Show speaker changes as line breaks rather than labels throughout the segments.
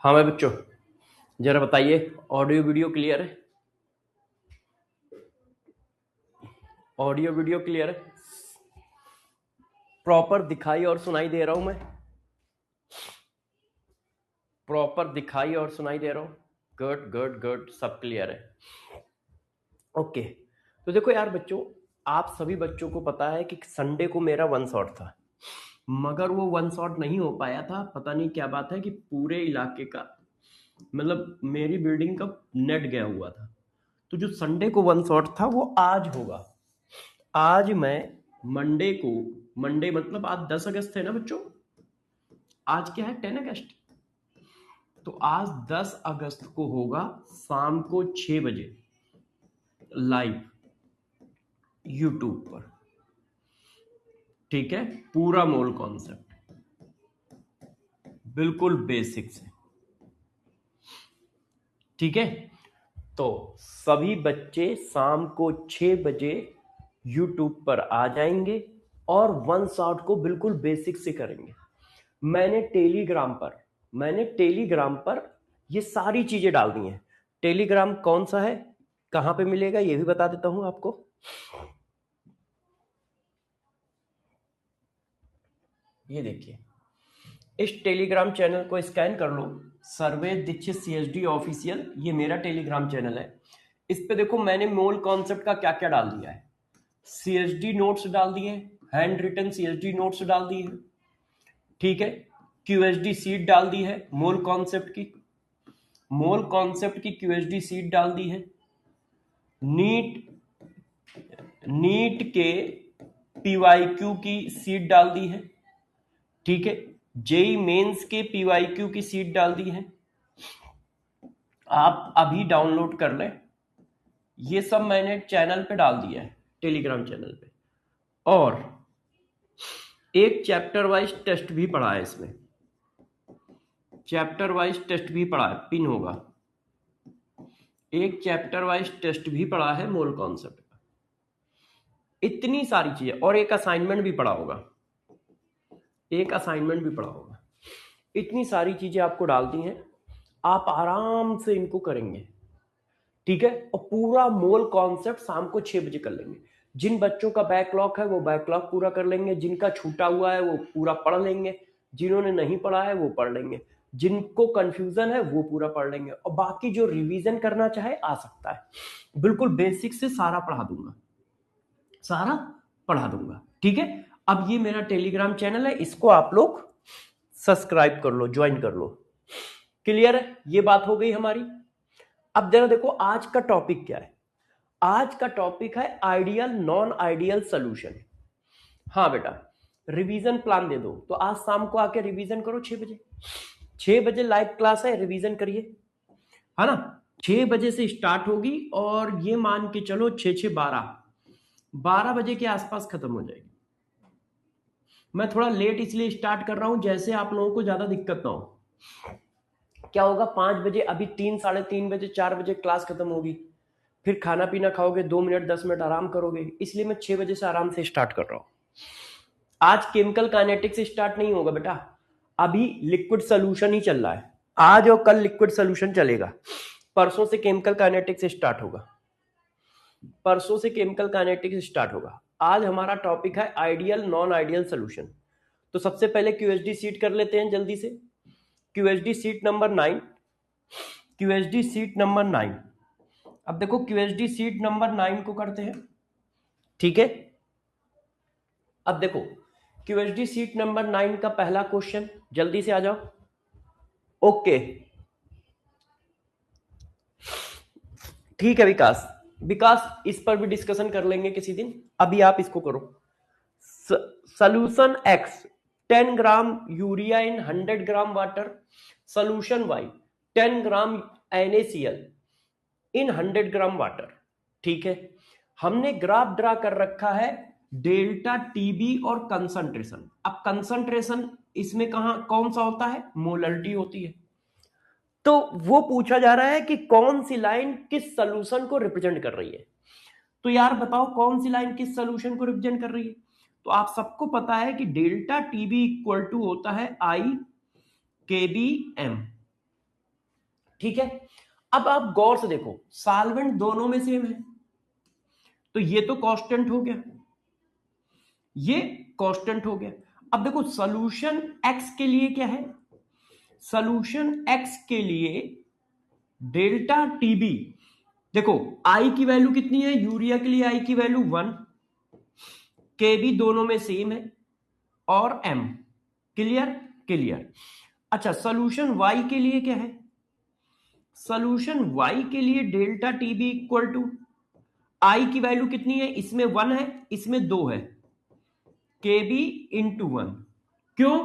हाँ मैं बच्चों, जरा बताइए ऑडियो वीडियो क्लियर है? ऑडियो वीडियो क्लियर है? प्रॉपर दिखाई और सुनाई दे रहा हूं मैं? प्रॉपर दिखाई और सुनाई दे रहा हूं? गुड गुड गुड, सब क्लियर है। ओके, तो देखो यार बच्चों, आप सभी बच्चों को पता है कि संडे को मेरा वन शॉट था, मगर वो वन शॉट नहीं हो पाया था। पता नहीं क्या बात है कि पूरे इलाके का, मतलब मेरी बिल्डिंग का नेट गया हुआ था। तो जो संडे को वन शॉट था वो आज होगा। आज मैं मंडे को, मंडे मतलब आज 10 अगस्त है ना बच्चों? आज क्या है? 10 अगस्त। तो आज 10 अगस्त को होगा शाम को 6 बजे लाइव यूट्यूब पर। ठीक है, पूरा मोल कॉन्सेप्ट बिल्कुल बेसिक से। ठीक है, तो सभी बच्चे शाम को 6 बजे यूट्यूब पर आ जाएंगे और वन शॉट को बिल्कुल बेसिक से करेंगे। मैंने टेलीग्राम पर ये सारी चीजें डाल दी हैं। टेलीग्राम कौन सा है, कहां पे मिलेगा, ये भी बता देता हूं आपको। ये देखिए, इस टेलीग्राम चैनल को स्कैन कर लो, सर्वे दीक्षित CSD ऑफिशियल, ये मेरा टेलीग्राम चैनल है। इस पे देखो मैंने मोल कॉन्सेप्ट का क्या क्या डाल दिया है। CSD नोट्स डाल दिए, हैंड रिटन CSD नोट्स डाल दिए, ठीक है। QSD सीट डाल दी है, मोल कॉन्सेप्ट की QSD सीट डाल दी है। नीट के PYQ की सीट डाल दी है, ठीक है। जेई मेंस के PYQ की सीट डाल दी है। आप अभी डाउनलोड कर लें, ये सब मैंने चैनल पे डाल दिया है, टेलीग्राम चैनल पे। और एक चैप्टर वाइज टेस्ट भी पढ़ा है इसमें, चैप्टर वाइज टेस्ट भी पढ़ा है, पिन होगा। एक चैप्टर वाइज टेस्ट भी पढ़ा है मोल कॉन्सेप्ट का। इतनी सारी चीजें, और एक असाइनमेंट भी पढ़ा होगा, इतनी सारी चीजें आपको डाल दी हैं। आप आराम से इनको करेंगे, ठीक है। और पूरा मोल कॉन्सेप्ट शाम को 6 बजे कर लेंगे। जिन बच्चों का बैकलॉग है वो बैकलॉग पूरा कर लेंगे, जिनका छूटा हुआ है वो पूरा पढ़ लेंगे, जिन्होंने नहीं पढ़ा है वो पढ़ लेंगे, जिनको कंफ्यूजन है वो पूरा पढ़ लेंगे, और बाकी जो रिवीजन करना चाहे आ सकता है। बिल्कुल बेसिक से सारा पढ़ा दूंगा, ठीक है। अब ये मेरा टेलीग्राम चैनल है, इसको आप लोग सब्सक्राइब कर लो, ज्वाइन कर लो। क्लियर है? ये बात हो गई हमारी। अब जरा देखो आज का टॉपिक क्या है। आज का टॉपिक है आइडियल नॉन आइडियल सोल्यूशन। हाँ बेटा, रिवीजन प्लान दे दो, तो आज शाम को आके रिवीजन करो 6 बजे। 6 बजे लाइव क्लास है, रिवीजन करिए, है ना। 6 बजे से स्टार्ट होगी और ये मान के चलो 12 बजे के आसपास खत्म हो जाएगी। मैं थोड़ा लेट इसलिए स्टार्ट कर रहा हूं जैसे आप लोगों को ज्यादा दिक्कत ना हो। क्या होगा, 5 बजे, अभी 3, साढ़े 3 बजे, 4 बजे क्लास खत्म होगी, फिर खाना पीना खाओगे, 2 मिनट 10 मिनट आराम करोगे, इसलिए मैं 6 बजे से आराम से स्टार्ट कर रहा हूं। आज केमिकल काइनेटिक्स स्टार्ट नहीं होगा बेटा, अभी लिक्विड सोल्यूशन ही चल रहा है। आज और कल लिक्विड सोल्यूशन चलेगा, परसों से केमिकल काइनेटिक्स स्टार्ट होगा। आज हमारा टॉपिक है आइडियल नॉन आइडियल सोल्यूशन। तो सबसे पहले QSD सीट कर लेते हैं जल्दी से। QSD seat number 9। अब देखो QSD सीट नंबर 9 को करते हैं, ठीक है। अब देखो QSD सीट नंबर 9 का पहला क्वेश्चन, जल्दी से आ जाओ। ओके, ठीक है विकास इस पर भी डिस्कशन कर लेंगे किसी दिन, अभी आप इसको करो। Solution X 10 gram urea in 100 gram water, solution Y 10 gram NaCl in 100 gram water, ठीक है। हमने ग्राफ ड्रा कर रखा है डेल्टा TB और कंसंट्रेशन। अब कंसंट्रेशन इसमें कौन सा होता है, मोलरिटी होती है। तो वो पूछा जा रहा है कि कौन सी लाइन किस सोल्यूशन को रिप्रेजेंट कर रही है। तो यार बताओ कौन सी लाइन किस सोल्यूशन को रिप्रेजेंट कर रही है। तो आप सबको पता है कि डेल्टा TB इक्वल टू होता है I KB M, ठीक है। अब आप गौर से देखो, सॉल्वेंट दोनों में सेम है, तो ये तो कांस्टेंट हो गया, ये कांस्टेंट हो गया। अब देखो सॉल्यूशन एक्स के लिए क्या है, सॉल्यूशन एक्स के लिए डेल्टा टीबी, देखो आई की वैल्यू कितनी है, यूरिया के लिए आई की वैल्यू 1, के भी दोनों में सेम है, और एम। Clear clear. अच्छा सॉल्यूशन वाई के लिए क्या है, सॉल्यूशन वाई के लिए डेल्टा टीबी इक्वल टू, आई की वैल्यू कितनी है, इसमें 1 है, इसमें 2 है, के बी इंटू 1। क्यों,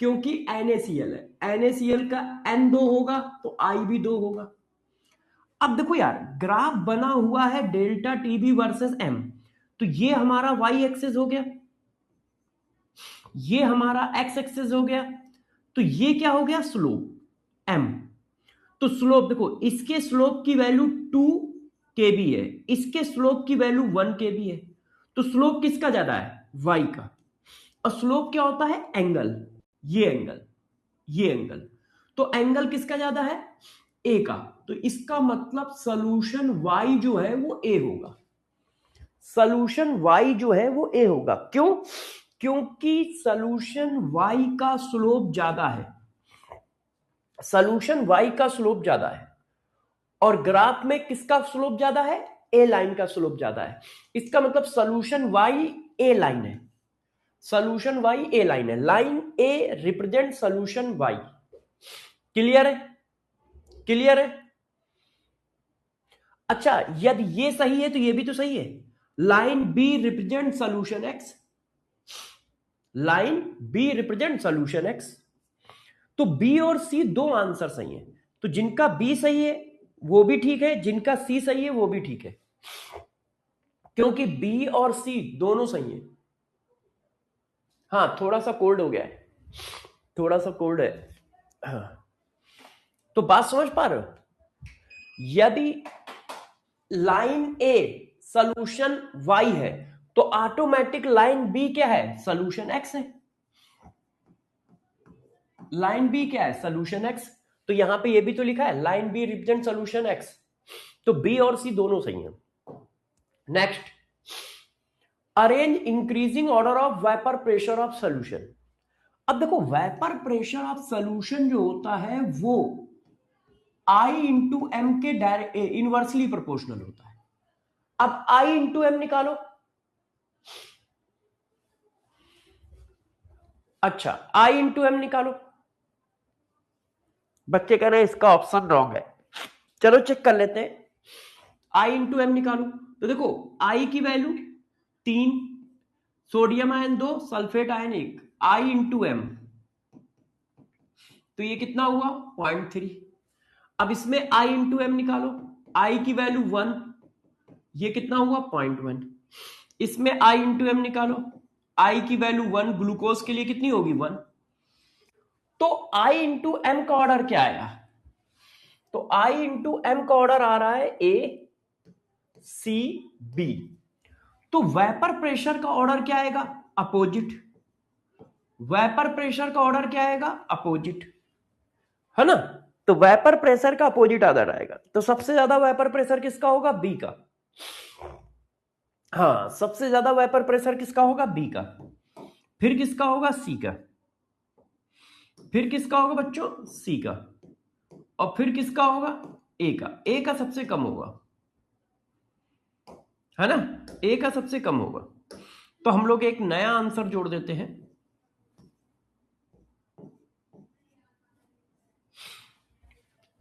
क्योंकि NaCl है, NaCl का N 2 होगा तो I भी 2 होगा। अब देखो यार ग्राफ बना हुआ है डेल्टा टीबी वर्सेस एम, तो ये हमारा वाई एक्सिस हो गया, ये हमारा एक्स एक्सिस हो गया, तो ये क्या हो गया, स्लोप एम। तो स्लोप देखो, इसके स्लोप की वैल्यू 2 kb है, इसके स्लोप की वैल्यू 1 kb है, तो स्लोप किसका ज्यादा है, वाई का। और स्लोप क्या होता है, एंगल, ये एंगल, ये एंगल, तो एंगल किसका ज्यादा है, ए का। तो इसका मतलब सॉल्यूशन y जो है वो ए होगा, सॉल्यूशन y जो है वो ए होगा। क्यों, क्योंकि सॉल्यूशन y का स्लोप ज्यादा है, सॉल्यूशन y का स्लोप ज्यादा है, और ग्राफ में किसका स्लोप ज्यादा है, ए लाइन का स्लोप ज्यादा है। इसका मतलब सॉल्यूशन y ए लाइन है, सॉल्यूशन y ए लाइन है, line A represent solution y। Clear है, क्लियर है। अच्छा यदि ये सही है तो ये भी तो सही है, line B represent solution x, line B represent solution x. तो बी और सी दो आंसर सही है, तो जिनका बी सही है वो भी ठीक है, जिनका सी सही है वो भी ठीक है, क्योंकि बी और सी दोनों सही है। हाँ थोड़ा सा कोल्ड हो गया है, थोड़ा सा कोल्ड है। हाँ। तो बात समझ पा रहे हो, यदि लाइन ए सॉल्यूशन y है तो ऑटोमेटिक लाइन बी क्या है, सॉल्यूशन x है, लाइन बी क्या है, सॉल्यूशन x। तो यहां पे ये भी तो लिखा है line B represent solution x, तो बी और सी दोनों सही हैं। Next, arrange increasing order of vapour pressure of solution. अब देखो वेपर प्रेशर ऑफ सॉल्यूशन जो होता है वो I इंटू एम के डायरेक्ट इनवर्सली प्रोपोर्शनल होता है। अब I इंटू एम निकालो, अच्छा I इंटू एम निकालो, बच्चे कह रहे हैं इसका ऑप्शन रॉन्ग है, चलो चेक कर लेते हैं। I इंटू एम निकालो, तो देखो I की value 3, sodium ion 2, sulphate ion 1, I into M, तो ये कितना हुआ 0.3। अब इसमें I इंटू एम निकालो, I की वैल्यू 1, ये कितना हुआ 0.1। इसमें I इंटू एम निकालो, I की वैल्यू 1, ग्लूकोज के लिए कितनी होगी 1। तो I इंटू एम का ऑर्डर क्या आएगा, तो I इंटू एम का ऑर्डर आ रहा है ए सी बी, तो वेपर प्रेशर का ऑर्डर क्या आएगा, अपोजिट, वेपर प्रेशर का ऑर्डर क्या आएगा, अपोजिट, है ना। तो वेपर प्रेशर का अपोजिट ऑर्डर आएगा, तो सबसे ज्यादा वेपर प्रेशर किसका होगा, बी का। हाँ सबसे ज्यादा वेपर प्रेशर किसका होगा, बी का, फिर किसका होगा, सी का, फिर किसका होगा बच्चों, सी का, और फिर किसका होगा, ए का। ए का सबसे कम होगा, है ना, ए का सबसे कम होगा। तो हम लोग एक नया आंसर जोड़ देते हैं,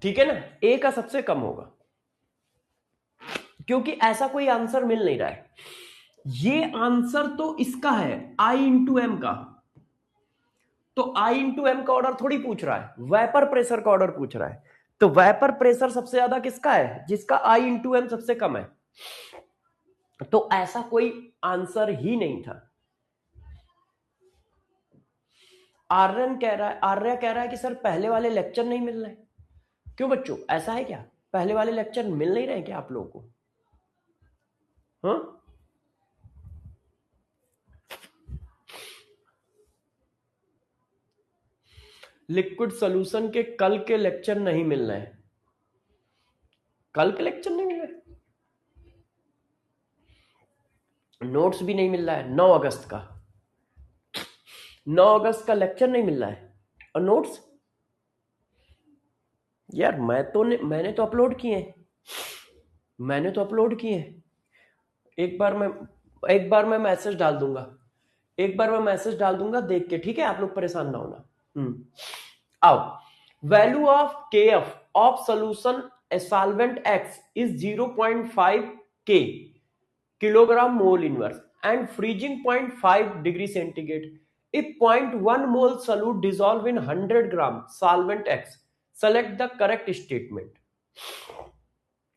ठीक है ना, ए का सबसे कम होगा, क्योंकि ऐसा कोई आंसर मिल नहीं रहा है। ये आंसर तो इसका है I इंटू एम का, तो I इंटू एम का ऑर्डर थोड़ी पूछ रहा है, वेपर प्रेशर का ऑर्डर पूछ रहा है। तो वेपर प्रेशर सबसे ज्यादा किसका है, जिसका I इंटू एम सबसे कम है। तो ऐसा कोई आंसर ही नहीं था। आर्यन कह रहा है, आर्य कह रहा है कि सर पहले वाले लेक्चर नहीं मिल रहे। क्यों बच्चों, ऐसा है क्या, पहले वाले लेक्चर मिल नहीं रहे क्या आप लोगों को, हाँ? लिक्विड सॉल्यूशन के कल के लेक्चर नहीं मिल रहे हैं, कल के लेक्चर नहीं मिला, नोट्स भी नहीं मिल रहा है। 9 अगस्त का 9 अगस्त का लेक्चर नहीं मिल रहा है और नोट्स यार मैंने तो अपलोड किए हैं, मैंने तो अपलोड किए हैं। एक बार मैं मैसेज डाल दूंगा, एक बार मैं मैसेज डाल दूंगा देख के, ठीक है? आप लोग परेशान ना होना। आओ, वैल्यू ऑफ के F of solution solvent x is 0.5 के kilogram mole inverse and freezing 0.5 degree centigrade. If 0.1 mole solute dissolve in 100 gram solvent X, select the correct statement.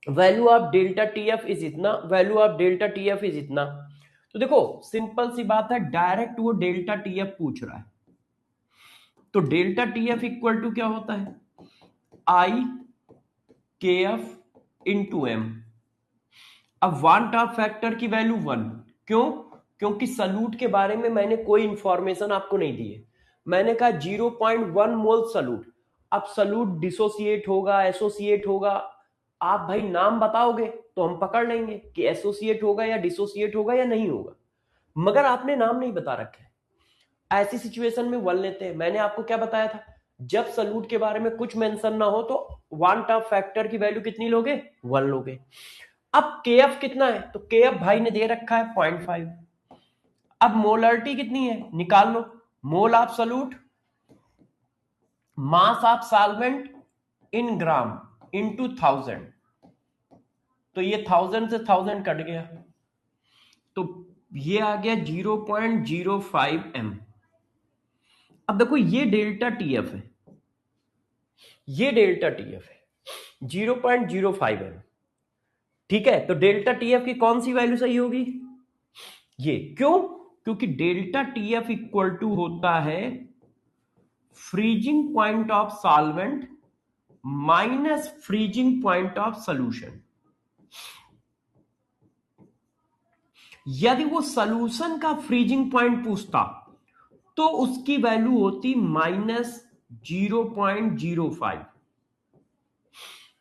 Value of delta TF is इतना, value of delta TF is इतना। तो देखो simple सी बात है, direct वो delta TF पूछ रहा है, तो डेल्टा टीएफ इक्वल टू क्या होता है? आई के एफ इंटू एम। अब वांट ऑफ फैक्टर की वैल्यू 1, क्यों? क्योंकि सल्यूट के बारे में मैंने कोई इंफॉर्मेशन आपको नहीं दी है। मैंने कहा 0.1 मोल सल्यूट। अब सल्यूट डिसोसिएट होगा, एसोसिएट होगा, आप भाई नाम बताओगे तो हम पकड़ लेंगे कि एसोसिएट होगा या डिसोसिएट होगा या नहीं होगा, मगर आपने नाम नहीं बता रखा है। ऐसी सिचुएशन में 1 लेते हैं। मैंने आपको क्या बताया था, जब सल्यूट के बारे में कुछ मेंशन ना हो तो वांट ऑफ फैक्टर की वैल्यू कितनी लोगे? 1 लोगे। अब केएफ कितना है? तो केएफ भाई ने दे रखा है 0.5। अब मोलरिटी कितनी है निकाल लो, mole of solute mass of solvent in gram into 1000, तो ये 1000 से 1000 कट गया, तो ये आ गया 0.05 m। अब देखो ये डेल्टा टीएफ है, ये डेल्टा टीएफ है 0.05 m, ठीक है? तो डेल्टा टीएफ की कौन सी वैल्यू सही होगी? ये। क्यों? क्योंकि डेल्टा टीएफ इक्वल टू होता है freezing point of solvent minus freezing point of solution. यदि वो सॉल्यूशन का फ्रीजिंग पॉइंट पूछता तो उसकी वैल्यू होती -0.05।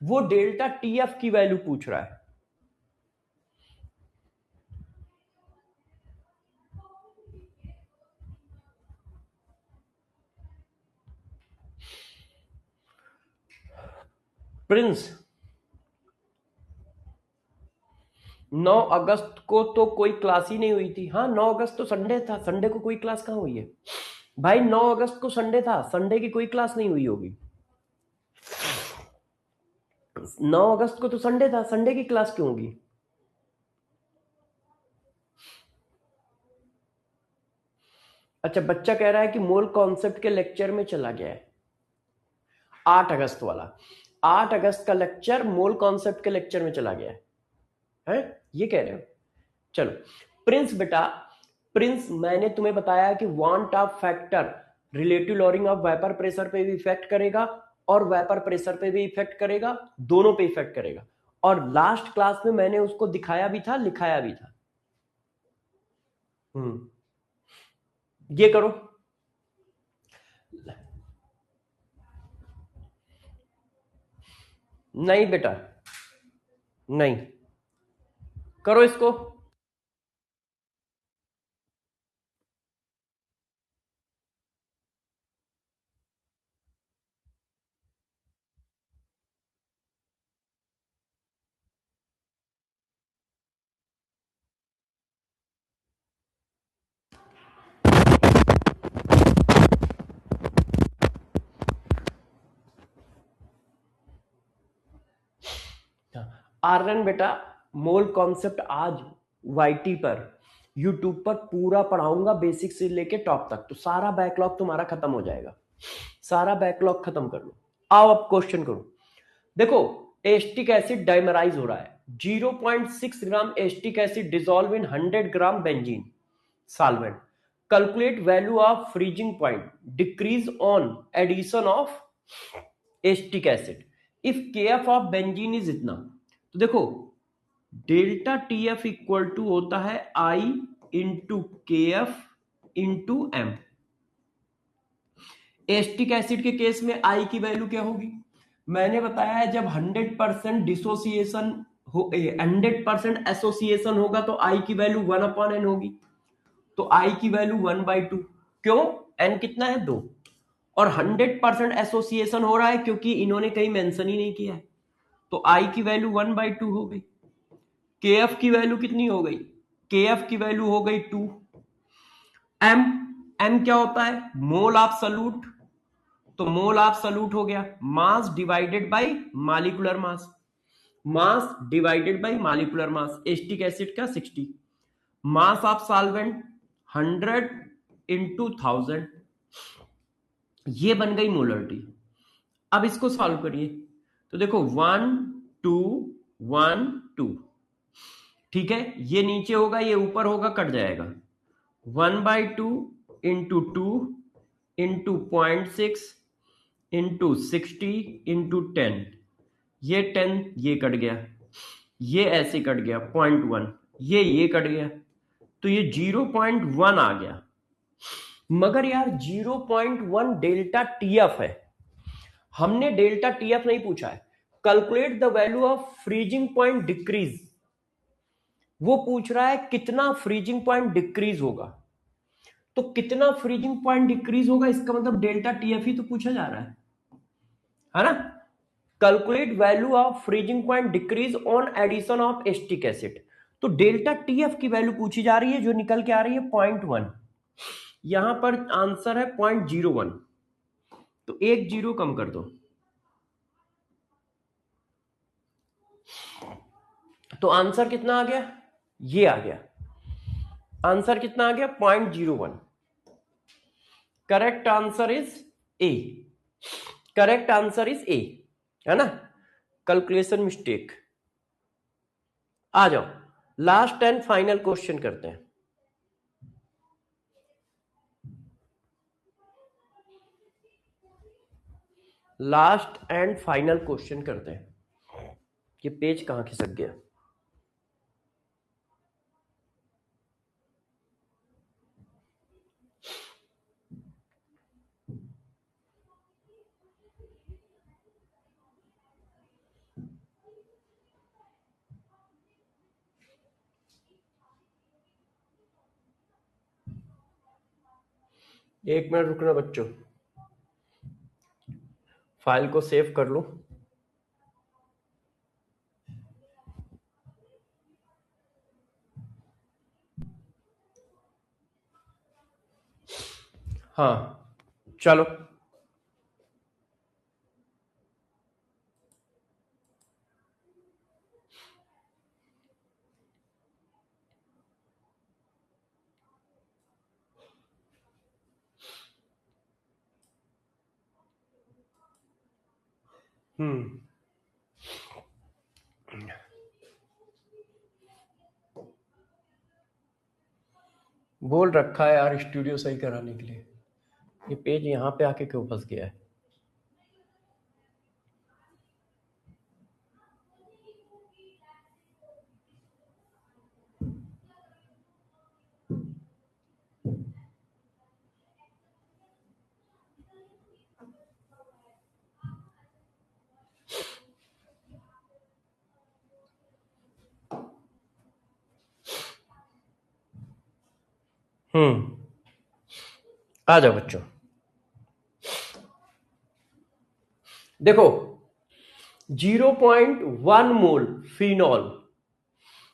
वो डेल्टा टीएफ की वैल्यू पूछ रहा है। प्रिंस 9 अगस्त को तो कोई क्लास ही नहीं हुई थी। हाँ 9 अगस्त तो संडे था, संडे को कोई क्लास कहां हुई है भाई? 9 अगस्त को संडे था, संडे की कोई क्लास नहीं हुई होगी। 9 अगस्त को तो संडे था, संडे की क्लास क्यों होगी? अच्छा, बच्चा कह रहा है कि मोल कॉन्सेप्ट के लेक्चर में चला गया है, 8 अगस्त वाला। 8 अगस्त का लेक्चर मोल कॉन्सेप्ट के लेक्चर में चला गया है ये कह रहे हो? चलो प्रिंस बेटा, प्रिंस मैंने तुम्हें बताया कि want of factor relative lowering of vapour pressure पे भी इफेक्ट करेगा और वेपर प्रेशर पे भी इफेक्ट करेगा, दोनों पे इफेक्ट करेगा। और लास्ट क्लास में मैंने उसको दिखाया भी था, लिखाया भी था। ये करो, नहीं बेटा नहीं, करो इसको। आर्यन बेटा मोल कॉन्सेप्ट आज वाईटी पर यूट्यूब पर पूरा पढ़ाऊंगा, बेसिक से लेके टॉप तक, तो सारा बैकलॉग तुम्हारा खत्म हो जाएगा। सारा बैकलॉग खत्म कर लो। आओ अब क्वेश्चन करो। देखो एस्टिक एसिड डाइमराइज हो रहा है, 0.6 gram acetic acid dissolve in 100 gram benzene solvent. Calculate value of freezing point decrease on addition of acetic acid if KF of benzene is इतना। तो देखो डेल्टा टीएफ इक्वल टू होता है I into K F into M. Acetic acid के case में I की value क्या होगी? मैंने बताया है जब 100% डिसोसिएशन हो, 100% एसोसिएशन होगा तो आई की वैल्यू 1/n होगी। तो आई की वैल्यू 1/2। क्यों? एन कितना है? 2। और 100% एसोसिएशन हो रहा है क्योंकि इन्होंने कहीं मेंशन ही नहीं किया है, तो आई की वैल्यू 1/2 हो गई। के एफ की वैल्यू कितनी हो गई? के एफ की वैल्यू हो गई 2। एम, एम क्या होता है? Mole of solute. तो मोल ऑफ सॉल्यूट हो गया mass divided by molecular mass, mass divided by molecular mass. Acetic acid का 60। मास ऑफ सॉल्वेंट 100 इंटू 1000, ये बन गई मोलरिटी। अब इसको सॉल्व करिए तो देखो 1 2 1 2, ठीक है, ये नीचे होगा ये ऊपर होगा, कट जाएगा। 1/2 इंटू 2 इंटू 0.6 इंटू 60 इंटू 10, ये 10 ये कट गया, ये ऐसे कट गया 0.1, ये कट गया, तो ये 0.1 आ गया। मगर यार 0.1 डेल्टा टीएफ है, हमने डेल्टा टीएफ नहीं पूछा है। Calculate the value of freezing point decrease, वो पूछ रहा है कितना फ्रीजिंग पॉइंट डिक्रीज होगा। तो कितना फ्रीजिंग पॉइंट डिक्रीज होगा, इसका मतलब डेल्टा टीएफ ही तो पूछा जा रहा है ना। Calculate value of freezing point decrease on addition of acetic acid, तो डेल्टा टीएफ की वैल्यू पूछी जा रही है जो निकल के आ रही है 0.1। यहां पर आंसर है 0.01, तो एक जीरो कम कर दो, तो आंसर कितना आ गया? ये आ गया आंसर, कितना आ गया? 0.01। Correct answer is a, correct answer is a, है ना। Calculation mistake. आ जाओ लास्ट एंड फाइनल क्वेश्चन करते हैं। लास्ट एंड फाइनल क्वेश्चन करते हैं। ये पेज कहां खिसक गया? एक मिनट रुकना बच्चों, फाइल को सेव कर लो। हाँ चलो, बोल रखा है यार स्टूडियो सही कराने के लिए, ये पेज यहाँ पे आके क्यों फंस गया है? आ जाओ बच्चों, देखो 0.1 mole phenol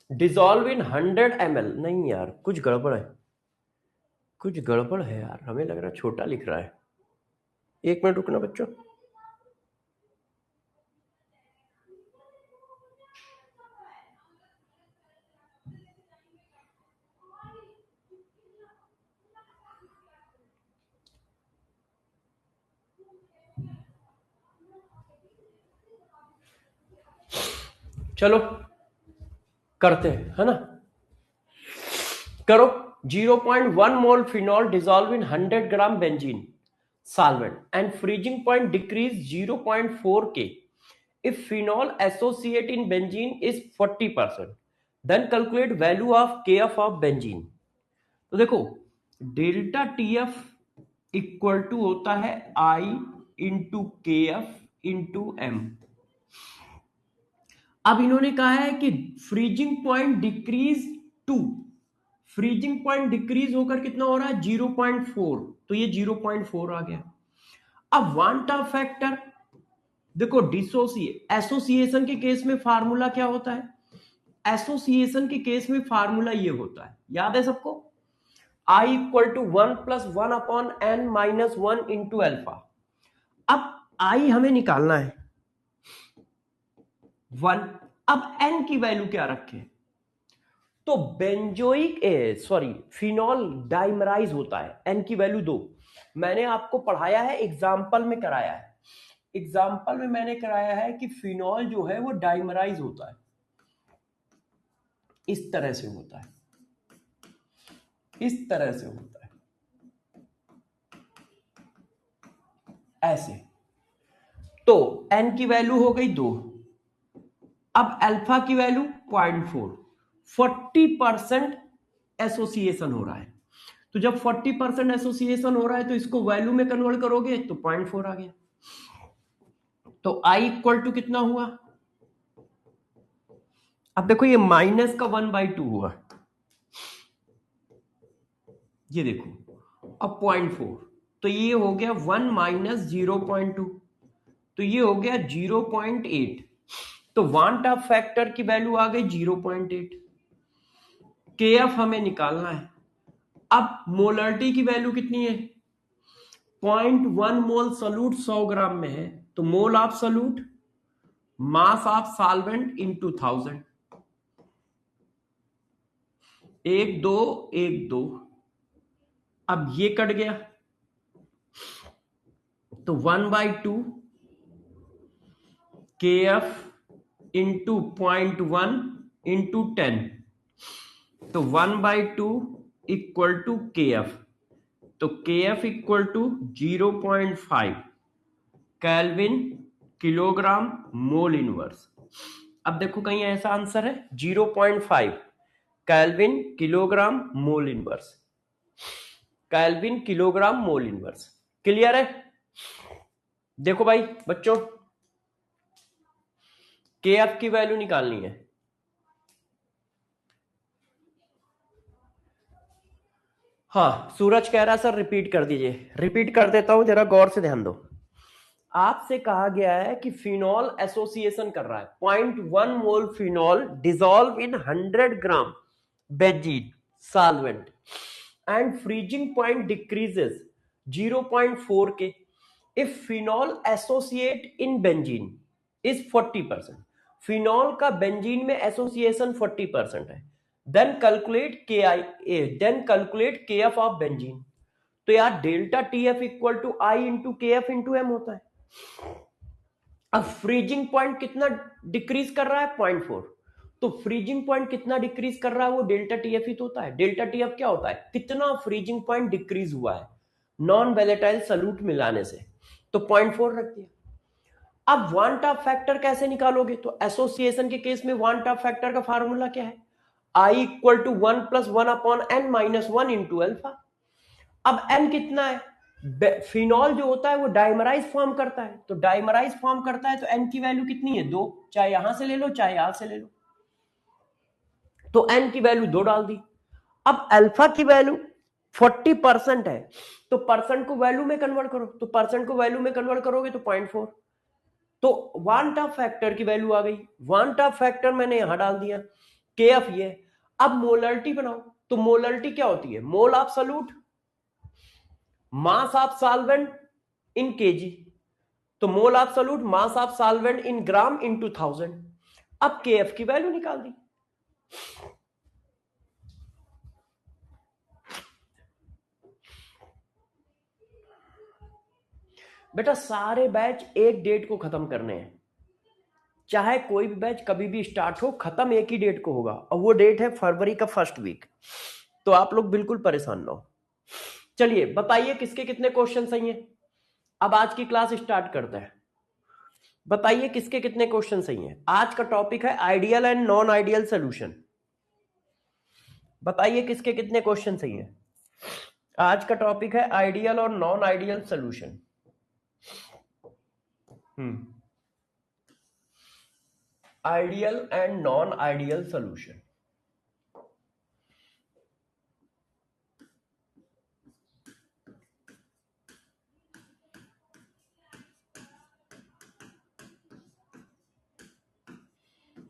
dissolve in 100 ml। नहीं यार कुछ गड़बड़ है, कुछ गड़बड़ है यार, हमें लग रहा है छोटा लिख रहा है। एक मिनट रुकना बच्चों। चलो करते हैं, है ना, करो। 0.1 mole phenol dissolve in 100 gram benzene solvent and freezing point decrease 0.4 K if phenol associate in benzene is 40%, then calculate value of kf of benzene। तो देखो डेल्टा टीएफ इक्वल टू होता है I into K F into M. अब इन्होंने कहा है कि freezing point decrease to, freezing point decrease होकर कितना हो रहा है 0.4, तो ये 0.4 आ गया। अब वांटा फैक्टर देखो, एसोसिएशन के केस में फार्मूला क्या होता है, एसोसिएशन के केस में फार्मूला ये होता है, याद है सबको, I equal to 1 plus 1 upon N minus 1 into alpha. अब I हमें निकालना है 1, अब n की वैल्यू क्या रखें, तो फिनॉल डाइमराइज होता है, n की वैल्यू 2। मैंने आपको पढ़ाया है, एग्जाम्पल में कराया है, एग्जाम्पल में मैंने कराया है कि फिनॉल जो है वो डाइमराइज होता है, इस तरह से होता है, इस तरह से होता है, ऐसे। तो n की वैल्यू हो गई 2, अब अल्फा की वैल्यू 0.4, 40% एसोसिएशन हो रहा है। तो जब 40% एसोसिएशन हो रहा है तो इसको वैल्यू में कन्वर्ट करोगे तो 0.4 आ गया। तो I इक्वल टू कितना हुआ, अब देखो ये माइनस का 1/2 हुआ, ये देखो, अब 0.4, तो ये हो गया 1 माइनस 0.2, तो ये हो गया 0.8। तो वांटा फैक्टर की वैल्यू आ गई 0.8। KF हमें निकालना है। अब मोलरिटी की वैल्यू कितनी है, 0.1 मोल सॉल्यूट 100 ग्राम में है, तो mole of solute mass of solvent into 1000, 1 2 1 2, अब ये कट गया, तो 1/2 KF इंटू 0.1 इंटू 10, तो 1/2 इक्वल टू KF, तो KF equal to 0.5 kelvin kilogram mole inverse. अब देखो कहीं ऐसा आंसर है 0.5 kelvin kilogram mole inverse, kelvin kilogram mole inverse. Clear है? देखो भाई बच्चों, KF की वैल्यू निकालनी है, हाँ सूरज कह रहा सर रिपीट कर दीजिए, रिपीट कर देता हूं, जरा गौर से ध्यान दो। आपसे कहा गया है कि फिनॉल एसोसिएशन कर रहा है, 0.1 mole phenol dissolve in 100 gram benzene solvent and freezing point decreases 0.4 K if phenol associate in benzene is 40%। Phenol का बेंजीन में एसोसिएशन 40% है, then calculate KF of benzene. तो यार delta TF equal to I into KF into M होता है। अब freezing point कितना decrease कर रहा है 0.4, तो फ्रीजिंग पॉइंट कितना डिक्रीज कर रहा है वो डेल्टा TF ही तो होता है। डेल्टा TF क्या होता है, कितना फ्रीजिंग पॉइंट डिक्रीज हुआ है नॉन वैलेटाइल सॉल्यूट मिलाने से, तो 0.4 रख दिया। अब वांटा फैक्टर कैसे निकालोगे, तो एसोसिएशन के केस में वांटा फैक्टर का फार्मूला क्या है, I equal to 1 plus 1 upon n minus 1 into alpha. अब n कितना है, फिनॉल जो होता है वो डाइमराइज फॉर्म करता है, तो डाइमराइज फॉर्म करता है तो n की वैल्यू कितनी है 2, चाहे यहां से ले लो चाहे यहां से ले लो, तो n की वैल्यू 2 डाल दी। अब अल्फा की वैल्यू 40% है, तो परसेंट को वैल्यू में कन्वर्ट करो, तो परसेंट को वैल्यू में कन्वर्ट करोगे तो 0.4, तो वांटा फैक्टर की वैल्यू आ गई। वांटा फैक्टर मैंने यहां डाल दिया, KF ये। अब मोलरिटी बनाओ, तो मोलरिटी क्या होती है, mole of solute mass of solvent in KG, तो mole of solute mass of solvent in gram into 1000। अब KF की वैल्यू निकाल दी। बेटा सारे बैच एक डेट को खत्म करने हैं, चाहे कोई भी बैच कभी भी स्टार्ट हो, खत्म एक ही डेट को होगा, और वो डेट है फरवरी का फर्स्ट वीक, तो आप लोग बिल्कुल परेशान ना हो। चलिए बताइए किसके कितने क्वेश्चन सही हैं, अब आज की क्लास स्टार्ट करते हैं। बताइए किसके कितने क्वेश्चन सही हैं। आज का टॉपिक है ideal and non ideal solution. बताइए किसके कितने क्वेश्चन सही हैं। आज का टॉपिक है आइडियल और non ideal solution. Ideal and non ideal solution.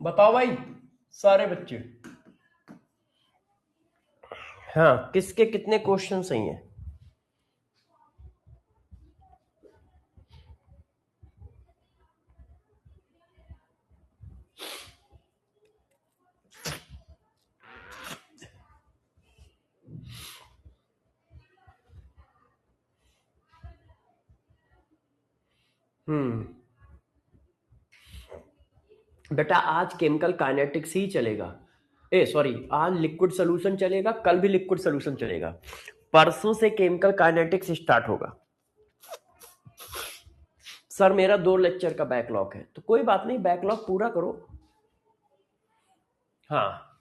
बताओ भाई सारे बच्चे, हाँ किसके कितने क्वेश्चन सही हैं? बेटा आज केमिकल काइनेटिक्स ही चलेगा। सॉरी, आज लिक्विड सोल्यूशन चलेगा, कल भी लिक्विड सोल्यूशन चलेगा, परसों से केमिकल काइनेटिक्स स्टार्ट होगा। सर मेरा 2 लेक्चर का बैकलॉग है, तो कोई बात नहीं, बैकलॉग पूरा करो। हाँ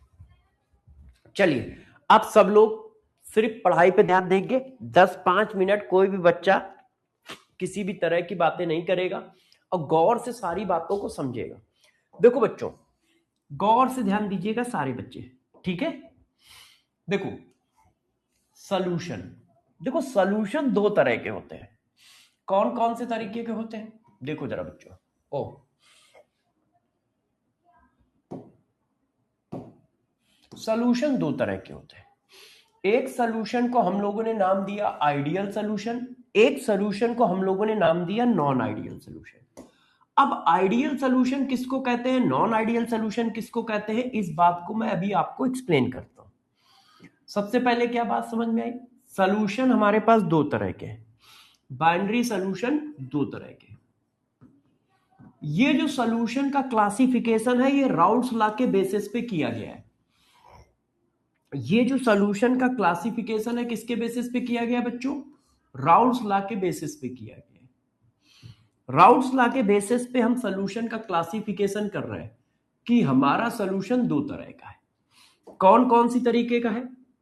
चलिए, आप सब लोग सिर्फ पढ़ाई पे ध्यान देंगे। 10-5 मिनट कोई भी बच्चा किसी भी तरह की बातें नहीं करेगा और गौर से सारी बातों को समझेगा। देखो बच्चों, गौर से ध्यान दीजिएगा सारे बच्चे, ठीक है? देखो सॉल्यूशन, देखो सॉल्यूशन 2 तरह के होते हैं। कौन कौन से तरीके के होते हैं? देखो जरा बच्चों, सॉल्यूशन 2 तरह के होते हैं। एक सॉल्यूशन को हम लोगों ने नाम दिया आइडियल सॉल्यूशन, एक सॉल्यूशन को हम लोगों ने नाम दिया नॉन आइडियल सॉल्यूशन। अब आइडियल सॉल्यूशन किसको कहते हैं, नॉन आइडियल सॉल्यूशन किसको कहते हैं, इस बात को मैं अभी आपको एक्सप्लेन करता हूं। सबसे पहले क्या बात समझ में आई? सॉल्यूशन हमारे पास 2 तरह के हैं, बाइनरी सॉल्यूशन 2 तरह के। ये जो सॉल्यूशन का क्लासिफिकेशन है ये राउल्ट्स लॉ के बेसिस पे किया गया है। ये जो सॉल्यूशन का क्लासिफिकेशन है किसके बेसिस पे किया गया बच्चों? राउल्ट्स लॉ के बेसिस पे किया गया है। राउल्ट्स लॉ के बेसिस पे हम सॉल्यूशन का क्लासिफिकेशन कर रहे हैं कि हमारा सॉल्यूशन 2 तरह का है। कौन कौन सी तरीके का है?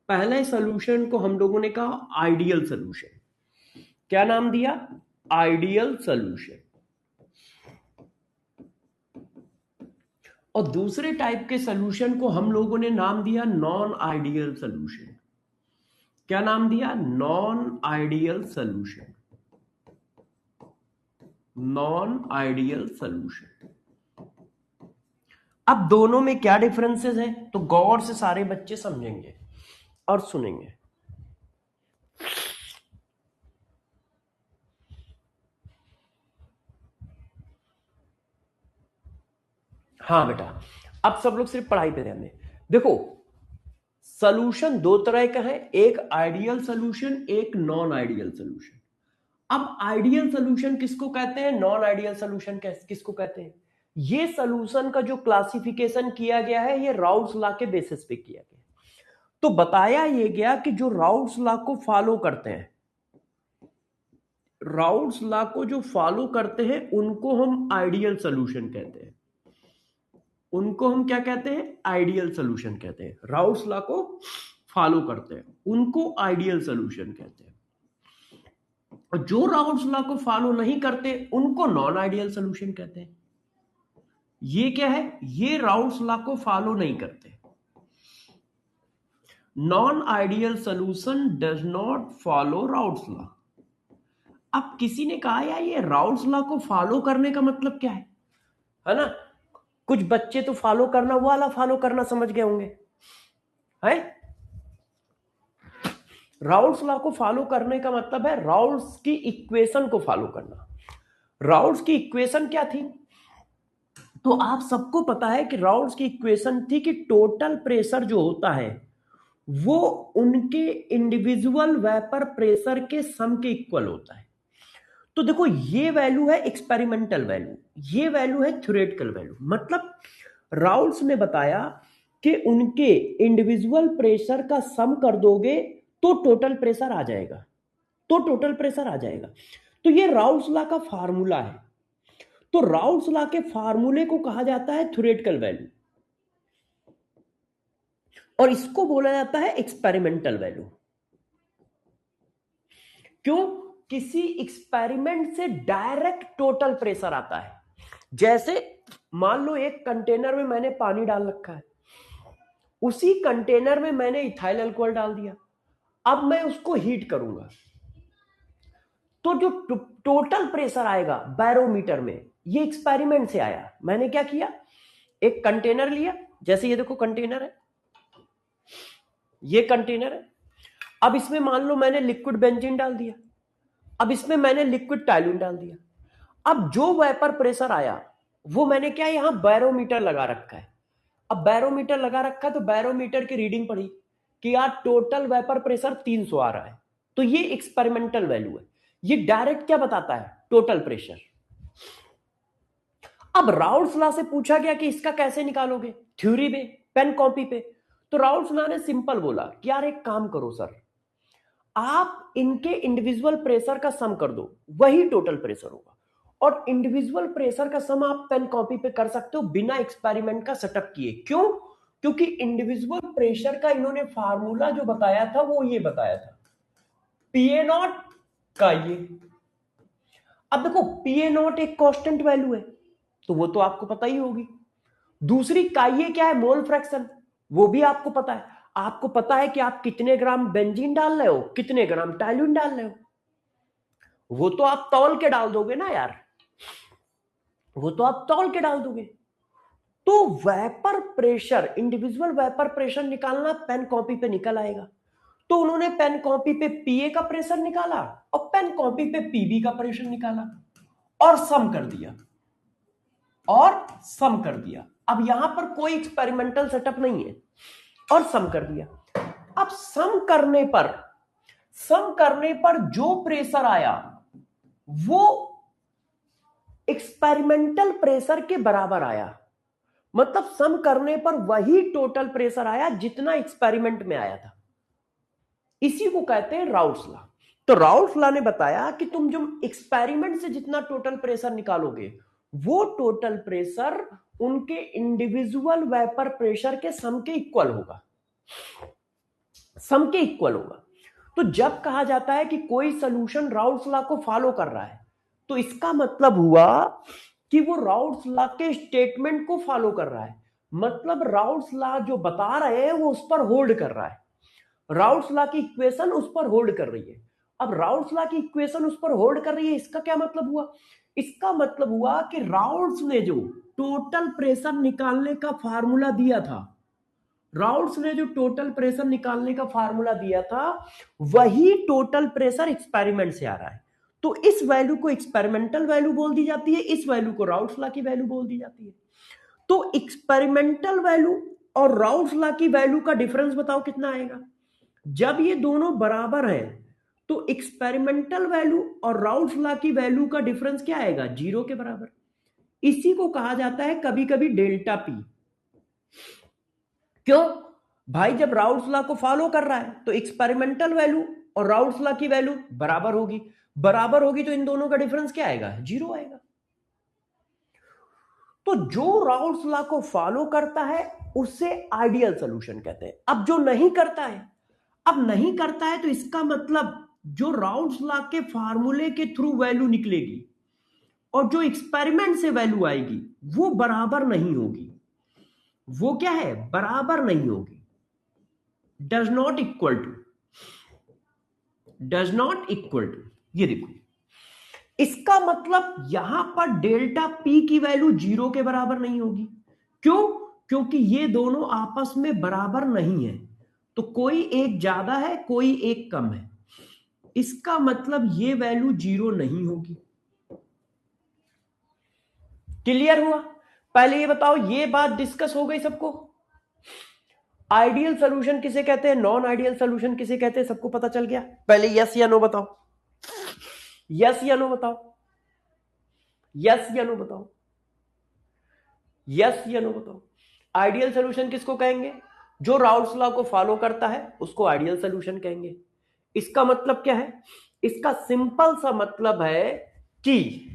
पहले सॉल्यूशन को हम लोगों ने कहा आइडियल सॉल्यूशन। क्या नाम दिया? Ideal solution. और दूसरे टाइप के सॉल्यूशन को हम लोगों ने नाम दिया नॉन आइडियल सॉल्यूशन। क्या नाम दिया? Non ideal solution. Non ideal solution. अब दोनों में क्या डिफरेंसेस है तो गौर से सारे बच्चे समझेंगे और सुनेंगे। हाँ बेटा, अब सब लोग सिर्फ पढ़ाई पे ध्यान दें। देखो सॉल्यूशन 2 तरह का है, एक आइडियल सॉल्यूशन, एक नॉन आइडियल सॉल्यूशन। अब आइडियल सॉल्यूशन किसको कहते हैं, नॉन आइडियल सॉल्यूशन किसको कहते हैं? ये सॉल्यूशन का जो क्लासिफिकेशन किया गया है ये राउल्ट्स लॉ के बेसिस पे किया गया। तो बताया ये गया कि जो राउल्ट्स लॉ को फॉलो करते हैं, राउल्ट्स लॉ को जो फॉलो करते हैं उनको हम आइडियल सॉल्यूशन कहते हैं। उनको हम क्या कहते हैं? आइडियल सॉल्यूशन कहते हैं। राउल्ट्स लॉ को फॉलो करते हैं उनको आइडियल सॉल्यूशन कहते हैं, और जो राउल्ट्स लॉ को फॉलो नहीं करते उनको नॉन आइडियल सॉल्यूशन कहते हैं। ये क्या है? ये राउल्ट्स लॉ को फॉलो नहीं करते। Non ideal solution does not follow Raoult's law. अब किसी ने कहा यार ये राउल्ट्स लॉ को फॉलो करने का मतलब क्या है ना? कुछ बच्चे तो फॉलो करना वो वाला फॉलो करना समझ गए होंगे, है? राउल्ट्स लॉ को फॉलो करने का मतलब है राउल्ट्स की इक्वेशन को फॉलो करना। राउल्ट्स की इक्वेशन क्या थी? तो आप सबको पता है कि राउल्ट्स की इक्वेशन थी कि टोटल प्रेशर जो होता है वो उनके इंडिविजुअल वेपर प्रेशर के सम के इक्वल होता है। तो देखो ये वैल्यू है एक्सपेरिमेंटल वैल्यू, ये वैल्यू है थ्योरेटिकल वैल्यू। मतलब राउल्ट्स ने बताया कि उनके इंडिविजुअल प्रेशर का सम कर दोगे तो टोटल प्रेशर आ जाएगा, तो टोटल प्रेशर आ जाएगा। तो ये राउल्ट्स लॉ का फार्मूला है। तो राउल्ट्स लॉ के फार्मूले को कहा जाता है थ्योरेटिकल वैल्यू और इसको बोला जाता है एक्सपेरिमेंटल वैल्यू। क्यों? किसी एक्सपेरिमेंट से डायरेक्ट टोटल प्रेशर आता है। जैसे मान लो एक कंटेनर में मैंने पानी डाल रखा है, उसी कंटेनर में मैंने इथाइल अल्कोहल डाल दिया, अब मैं उसको हीट करूंगा तो जो टोटल प्रेशर आएगा बैरोमीटर में, ये एक्सपेरिमेंट से आया। मैंने क्या किया, एक कंटेनर लिया, जैसे ये देखो कंटेनर है, ये कंटेनर है, अब इसमें मान लो मैंने लिक्विड बेंजीन डाल दिया, अब इसमें मैंने लिक्विड टाइलून डाल दिया। अब जो वेपर प्रेशर आया वो मैंने क्या यहां बैरोमीटर लगा रखा है। अब बैरोमीटर लगा रखा है तो बैरोमीटर की रीडिंग पड़ी कि यार टोटल वेपर प्रेशर 300 आ रहा है, तो ये एक्सपेरिमेंटल वैल्यू है। ये डायरेक्ट क्या बताता है, टोटल प्रेशर। अब राउल्ट्स लॉ से पूछा गया कि इसका कैसे निकालोगे, थ्योरी में, पेन कॉपी पे। तो राउल्ट्स लॉ ने सिंपल बोला कि यार एक काम करो सर, आप इनके इंडिविजुअल प्रेशर का सम कर दो, वही टोटल प्रेशर होगा। और इंडिविजुअल प्रेशर का सम आप पेन कॉपी पे कर सकते हो बिना एक्सपेरिमेंट का सेटअप किए। क्यों, क्योंकि इंडिविजुअल प्रेशर का इन्होंने फार्मूला जो बताया था वो ये बताया था, पीए नॉट का ये। अब देखो पीए नॉट एक कांस्टेंट वैल्यू है तो वो तो आपको पता ही होगी। दूसरी काइए क्या है, मोल फ्रैक्शन, वो भी आपको पता है। आपको पता है कि आप कितने ग्राम बेंजीन डाल रहे हो, कितने ग्राम टाइलून डाल रहे हो, वो तो आप तौल के डाल दोगे ना यार, वो तो आप तौल के डाल दोगे। तो vapour pressure, individual vapour pressure निकालना पेन कॉपी पे निकल आएगा। तो उन्होंने पेन कॉपी पे पीए का प्रेशर निकाला और पेन कॉपी पे पीबी का प्रेशर निकाला और सम कर दिया, और सम कर दिया। अब यहां पर कोई एक्सपेरिमेंटल सेटअप नहीं है, और सम कर दिया। अब सम करने पर जो प्रेशर आया वो एक्सपेरिमेंटल प्रेशर के बराबर आया। मतलब सम करने पर वही टोटल प्रेशर आया जितना एक्सपेरिमेंट में आया था। इसी को कहते हैं राउल्ट्स लॉ। तो राउल्ट्स लॉ ने बताया कि तुम जो एक्सपेरिमेंट से जितना टोटल प्रेशर निकालोगे वो टोटल प्रेशर उनके इंडिविजुअल वेपर प्रेशर के सम के इक्वल होगा, सम के इक्वल होगा। तो जब कहा जाता है कि कोई सॉल्यूशन राउल्ट्स लॉ को फॉलो कर रहा है तो इसका मतलब हुआ कि वो राउल्ट्स लॉ के स्टेटमेंट को फॉलो कर रहा है। मतलब राउल्ट्स लॉ जो बता रहे हैं वो उस पर होल्ड कर रहा है, राउल्ट्स लॉ की इक्वेशन उस पर होल्ड कर रही है। अब राउल्ट्स लॉ की इक्वेशन उस पर होल्ड कर रही है, इसका क्या मतलब हुआ, इसका मतलब हुआ कि राउल्ट्स ने जो टोटल प्रेशर निकालने का फार्मूला दिया था, राउल्ट्स ने जो टोटल प्रेशर निकालने का फार्मूला दिया था वही टोटल प्रेशर एक्सपेरिमेंट से आ रहा है। तो इस वैल्यू को एक्सपेरिमेंटल वैल्यू बोल दी जाती है, इस वैल्यू को राउल्ट्स लॉ की वैल्यू बोल दी जाती है। तो एक्सपेरिमेंटल वैल्यू और राउल्ट्स लॉ की वैल्यू का डिफरेंस बताओ कितना आएगा। जब ये दोनों बराबर हैं तो एक्सपेरिमेंटल वैल्यू और राउल्ट्स लॉ की वैल्यू का डिफरेंस क्या आएगा, 0 के बराबर। इसी को कहा जाता है कभी कभी डेल्टा पी। क्यों भाई, जब राउल्ट्स लॉ को फॉलो कर रहा है तो एक्सपेरिमेंटल वैल्यू और राउल्ट्स लॉ की वैल्यू बराबर होगी, बराबर होगी तो इन दोनों का डिफरेंस क्या आएगा, 0 आएगा। तो जो राउल्ट्स लॉ को फॉलो करता है उसे आइडियल सॉल्यूशन कहते हैं। अब जो नहीं करता है, अब नहीं करता है तो इसका मतलब जो राउल्ट्स लॉ के फार्मूले के थ्रू वैल्यू निकलेगी और जो एक्सपेरिमेंट से वैल्यू आएगी वो बराबर नहीं होगी। वो क्या है, बराबर नहीं होगी, does not equal to, does not equal to. ये देखो इसका मतलब यहां पर डेल्टा पी की वैल्यू 0 के बराबर नहीं होगी। क्यों, क्योंकि ये दोनों आपस में बराबर नहीं है, तो कोई एक ज्यादा है कोई एक कम है, इसका मतलब ये वैल्यू 0 नहीं होगी। क्लियर हुआ। पहले ये बताओ, ये बात डिस्कस हो गई सबको, आइडियल सॉल्यूशन किसे कहते हैं, नॉन आइडियल सॉल्यूशन किसे कहते हैं, सबको पता चल गया। पहले यस या नो बताओ, यस या नो बताओ, यस या नो बताओ, यस या नो बताओ। आइडियल सॉल्यूशन किसको कहेंगे, जो राउल्ट्स लॉ को फॉलो करता है उसको आइडियल सॉल्यूशन कहेंगे। इसका मतलब क्या है, इसका सिंपल सा मतलब है कि,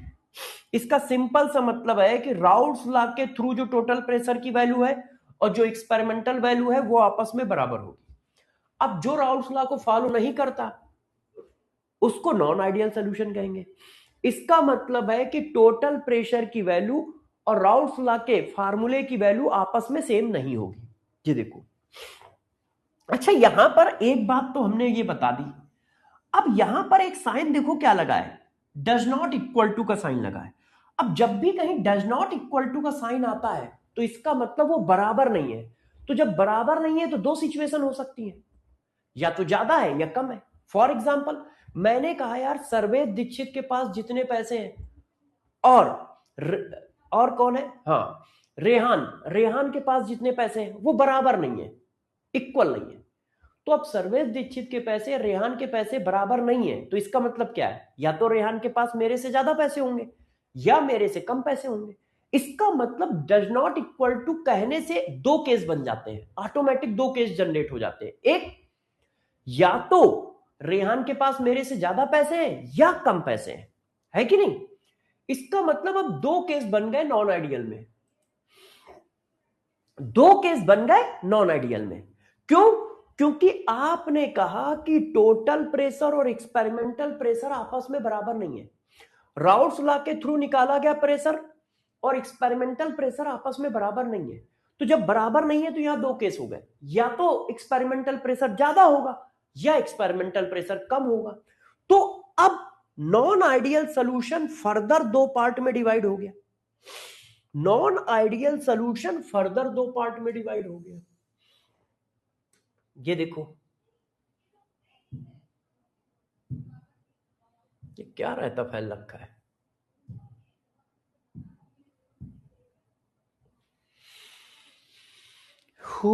इसका सिंपल सा मतलब है कि राउल्ट्स लॉ के थ्रू जो टोटल प्रेशर की वैल्यू है और जो एक्सपेरिमेंटल वैल्यू है वो आपस में बराबर होगी। अब जो राउल्ट्स लॉ को फॉलो नहीं करता उसको नॉन आइडियल सोल्यूशन कहेंगे। इसका मतलब है कि टोटल प्रेशर की वैल्यू और राउल्ट्स लॉ के फार्मूले की वैल्यू आपस में सेम नहीं होगी। ये देखो, अच्छा यहां पर एक बात तो हमने ये बता दी। अब यहां पर एक साइन देखो क्या लगा है, डज नॉट इक्वल टू का साइन लगा है। अब जब भी कहीं डज नॉट इक्वल टू का साइन आता है तो इसका मतलब वो बराबर नहीं है। तो जब बराबर नहीं है तो दो सिचुएशन हो सकती है, या तो ज्यादा है या कम है। फॉर एग्जाम्पल मैंने कहा यार सर्वेश दीक्षित के पास जितने पैसे हैं और और कौन है, हाँ रेहान, रेहान के पास जितने पैसे हैं वो बराबर नहीं है, इक्वल नहीं है। तो अब सर्वेश दीक्षित के पैसे रेहान के पैसे बराबर नहीं है, तो इसका मतलब क्या है, या तो रेहान के पास मेरे से ज्यादा पैसे होंगे या मेरे से कम पैसे होंगे। इसका मतलब डज नॉट इक्वल टू कहने से दो केस बन जाते हैं, ऑटोमेटिक दो केस जनरेट हो जाते हैं। एक, या तो रेहान के पास मेरे से ज्यादा पैसे हैं या कम पैसे हैं, है कि नहीं। इसका मतलब अब दो केस बन गए नॉन आइडियल में, दो केस बन गए नॉन आइडियल में। क्यों, क्योंकि आपने कहा कि टोटल प्रेशर और एक्सपेरिमेंटल प्रेशर आपस में बराबर नहीं है। राउल्ट्स लॉ के थ्रू निकाला गया प्रेशर और एक्सपेरिमेंटल प्रेशर आपस में बराबर नहीं है। तो जब बराबर नहीं है तो यहां दो केस हो गए, या तो एक्सपेरिमेंटल प्रेशर ज्यादा होगा या एक्सपेरिमेंटल प्रेशर कम होगा। तो अब नॉन आइडियल सोल्यूशन फर्दर दो पार्ट में डिवाइड हो गया, नॉन आइडियल सोल्यूशन फर्दर दो पार्ट में डिवाइड हो गया। ये देखो, ये क्या रहता फैल रखा है। हु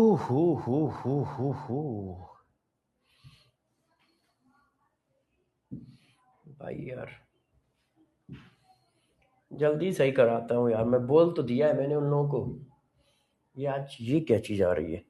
भाई यार जल्दी सही कराता हूँ यार, मैं बोल तो दिया है मैंने उन लोगों को। ये आज ये क्या चीज आ रही है।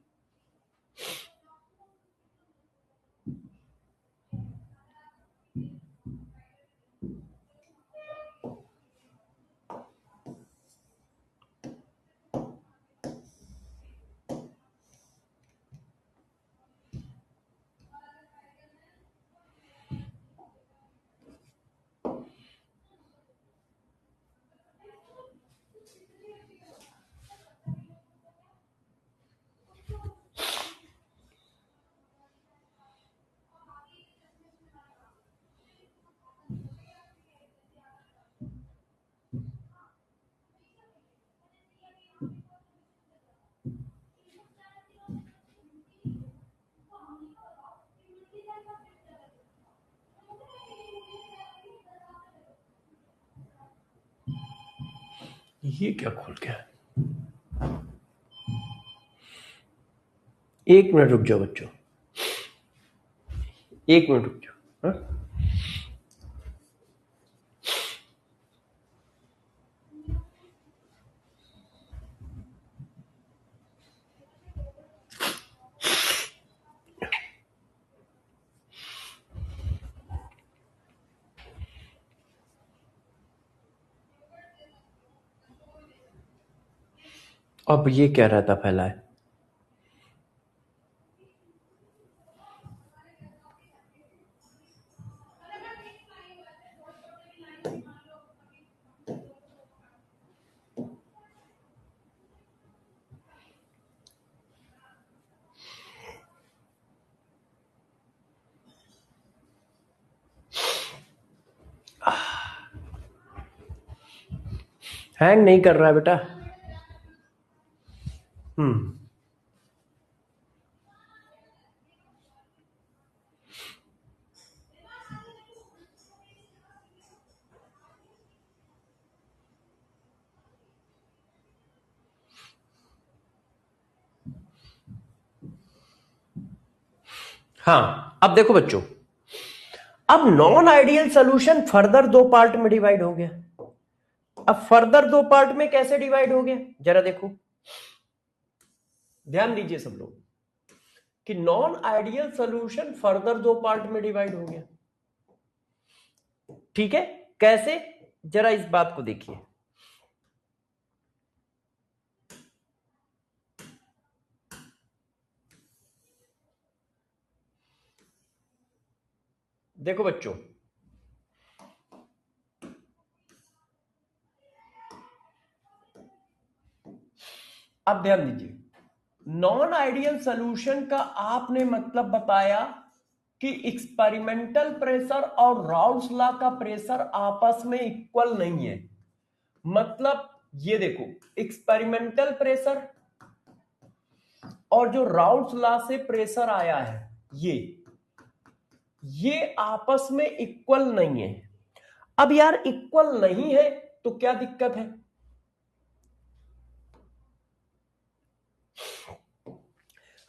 ये क्या खोल गया। एक मिनट रुक जाओ बच्चों, एक मिनट रुक जाओ। हाँ? अब ये क्या रहता फैला है। हैंग नहीं कर रहा है बेटा। हाँ अब देखो बच्चों, अब नॉन आइडियल सोल्यूशन फर्दर दो पार्ट में डिवाइड हो गया। अब फर्दर दो पार्ट में कैसे डिवाइड हो गया जरा देखो, ध्यान दीजिए सब लोग कि नॉन आइडियल सोल्यूशन फर्दर दो पार्ट में डिवाइड हो गया। ठीक है, कैसे, जरा इस बात को देखिए। देखो बच्चों, अब ध्यान दीजिए, नॉन आइडियल सॉल्यूशन का आपने मतलब बताया कि एक्सपेरिमेंटल प्रेशर और राउल्स लॉ का प्रेशर आपस में इक्वल नहीं है। मतलब ये देखो, एक्सपेरिमेंटल प्रेशर और जो राउल्स लॉ से प्रेशर आया है ये आपस में इक्वल नहीं है। अब यार इक्वल नहीं है तो क्या दिक्कत है?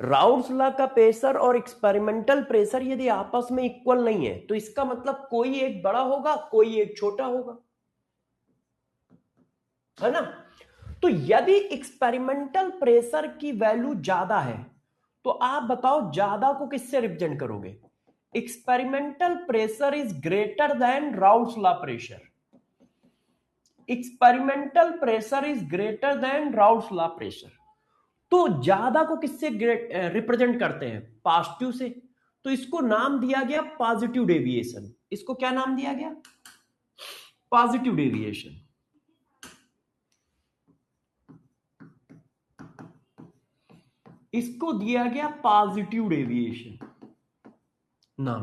राउल्स लॉ का प्रेशर और एक्सपेरिमेंटल प्रेशर यदि आपस में इक्वल नहीं है तो इसका मतलब कोई एक बड़ा होगा, कोई एक छोटा होगा, है ना? तो यदि एक्सपेरिमेंटल प्रेशर की वैल्यू ज्यादा है तो आप बताओ ज्यादा को किससे रिप्रेजेंट करोगे? Experimental pressure is greater than Raoult's law pressure. Experimental pressure is greater than Raoult's law pressure. तो ज्यादा को किससे रिप्रेजेंट करते हैं? पॉजिटिव से। तो इसको नाम दिया गया पॉजिटिव डेविएशन। इसको क्या नाम दिया गया? Positive deviation. इसको दिया गया पॉजिटिव डेविएशन नाम।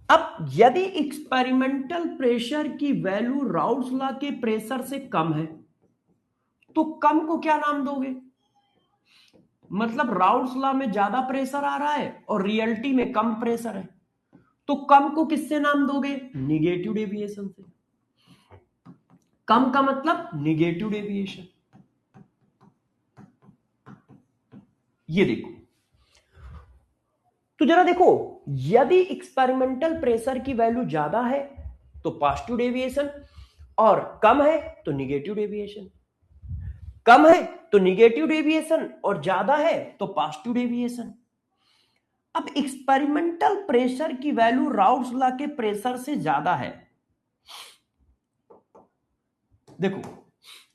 अब यदि एक्सपेरिमेंटल प्रेशर की वैल्यू राउल्स लॉ के प्रेशर से कम है तो कम को क्या नाम दोगे? मतलब राउल्स लॉ में ज्यादा प्रेशर आ रहा है और रियलिटी में कम प्रेशर है, तो कम को किससे नाम दोगे? निगेटिव डेविएशन से। कम का मतलब निगेटिव डेविएशन। ये देखो, तो जरा देखो, यदि एक्सपेरिमेंटल प्रेशर की वैल्यू ज्यादा है तो पॉजिटिव डेविएशन और कम है तो निगेटिव डेविएशन। कम है तो निगेटिव डेविएशन और ज्यादा है तो पॉजिटिव डेविएशन। अब एक्सपेरिमेंटल प्रेशर की वैल्यू राउल्स लॉ के प्रेशर से ज्यादा है। देखो,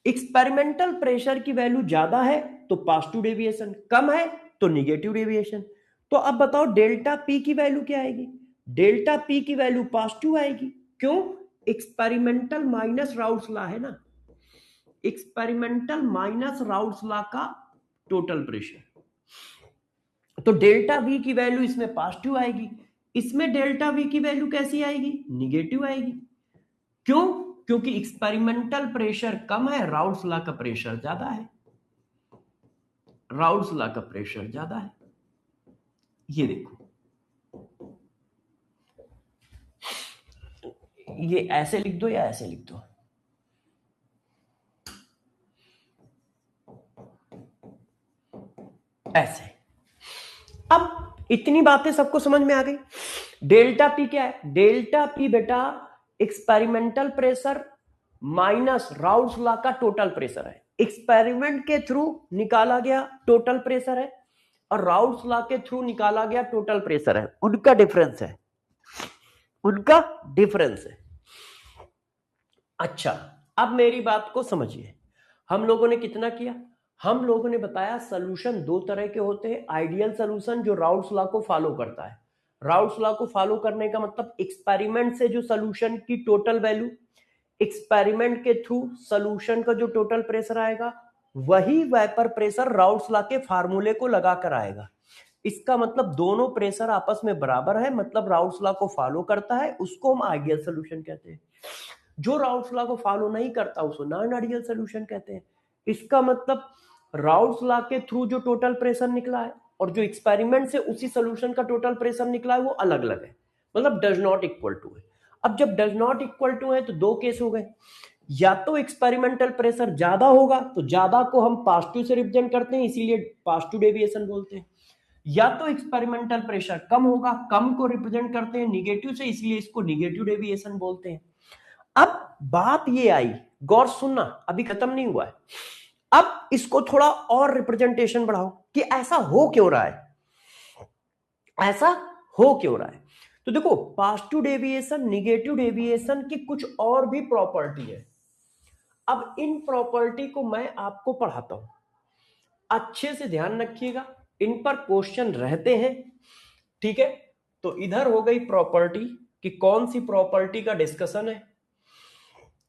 एक्सपेरिमेंटल प्रेशर की वैल्यू ज्यादा है तो पॉजिटिव डेविएशन, कम है तो निगेटिव डेविएशन। तो अब बताओ डेल्टा पी की वैल्यू क्या आएगी? डेल्टा पी की वैल्यू पॉजिटिव आएगी। क्यों? एक्सपेरिमेंटल माइनस राउल्स लॉ है ना, एक्सपेरिमेंटल माइनस राउल्स लॉ का टोटल प्रेशर। तो डेल्टा वी की वैल्यू इसमें पॉजिटिव आएगी, इसमें डेल्टा वी की वैल्यू कैसी आएगी? निगेटिव आएगी। क्यों? क्योंकि एक्सपेरिमेंटल प्रेशर कम है, राउल्स लॉ का प्रेशर ज्यादा है। राउल्स लॉ का प्रेशर ज्यादा है। ये देखो, ये ऐसे लिख दो या ऐसे लिख दो? ऐसे। अब इतनी बातें सबको समझ में आ गई। डेल्टा पी क्या है? डेल्टा पी बेटा experimental pressure minus Raoult's law का टोटल प्रेशर है। एक्सपेरिमेंट के थ्रू निकाला गया टोटल प्रेशर है और राउल्स लॉ के थ्रू निकाला गया टोटल प्रेशर है, उनका डिफरेंस है, उनका डिफरेंस है। अच्छा, अब मेरी बात को समझिए। हम लोगों ने कितना किया? हम लोगों ने बताया सॉल्यूशन दो तरह के होते हैं। आइडियल सॉल्यूशन जो राउल्स लॉ को फॉलो करता है। राउल्स लॉ को फॉलो करने का मतलब एक्सपेरिमेंट से जो सॉल्यूशन की टोटल वैल्यू, एक्सपेरिमेंट के थ्रू सॉल्यूशन का जो टोटल प्रेशर आएगा वही वेपर प्रेशर राउल्स लॉ के फार्मूले को लगाकर आएगा। इसका मतलब दोनों प्रेशर आपस में बराबर है, मतलब राउल्स लॉ को फॉलो करता है, उसको हम आइडियल सॉल्यूशन कहते हैं। जो राउल्स लॉ को फॉलो नहीं करता उसको नॉन आइडियल सॉल्यूशन कहते हैं। इसका मतलब राउल्स लॉ के थ्रू जो टोटल प्रेशर निकला है और जो एक्सपेरिमेंट से उसी सॉल्यूशन का टोटल प्रेशर निकला है वो अलग अलग है, मतलब डज नॉट इक्वल टू है। अब जब डज नॉट इक्वल टू है तो दो केस हो गए, या तो एक्सपेरिमेंटल प्रेशर ज्यादा होगा तो ज्यादा को हम पॉजिटिव से रिप्रेजेंट करते हैं इसीलिए पॉजिटिव डेविएशन बोलते हैं, या तो एक्सपेरिमेंटल प्रेशर कम होगा, कम को रिप्रेजेंट करते हैं निगेटिव से इसलिए इसको निगेटिव डेविएशन बोलते हैं। अब बात ये आई, गौर सुनना, अभी खत्म नहीं हुआ है। अब इसको थोड़ा और रिप्रेजेंटेशन बढ़ाओ कि ऐसा हो क्यों रहा है, ऐसा हो क्यों रहा है। तो देखो, पॉजिटिव डेविएशन निगेटिव डेविएशन की कुछ और भी प्रॉपर्टी है। अब इन प्रॉपर्टी को मैं आपको पढ़ाता हूं, अच्छे से ध्यान रखिएगा, इन पर क्वेश्चन रहते हैं, ठीक है? तो इधर हो गई प्रॉपर्टी कि कौन सी प्रॉपर्टी का डिस्कशन है,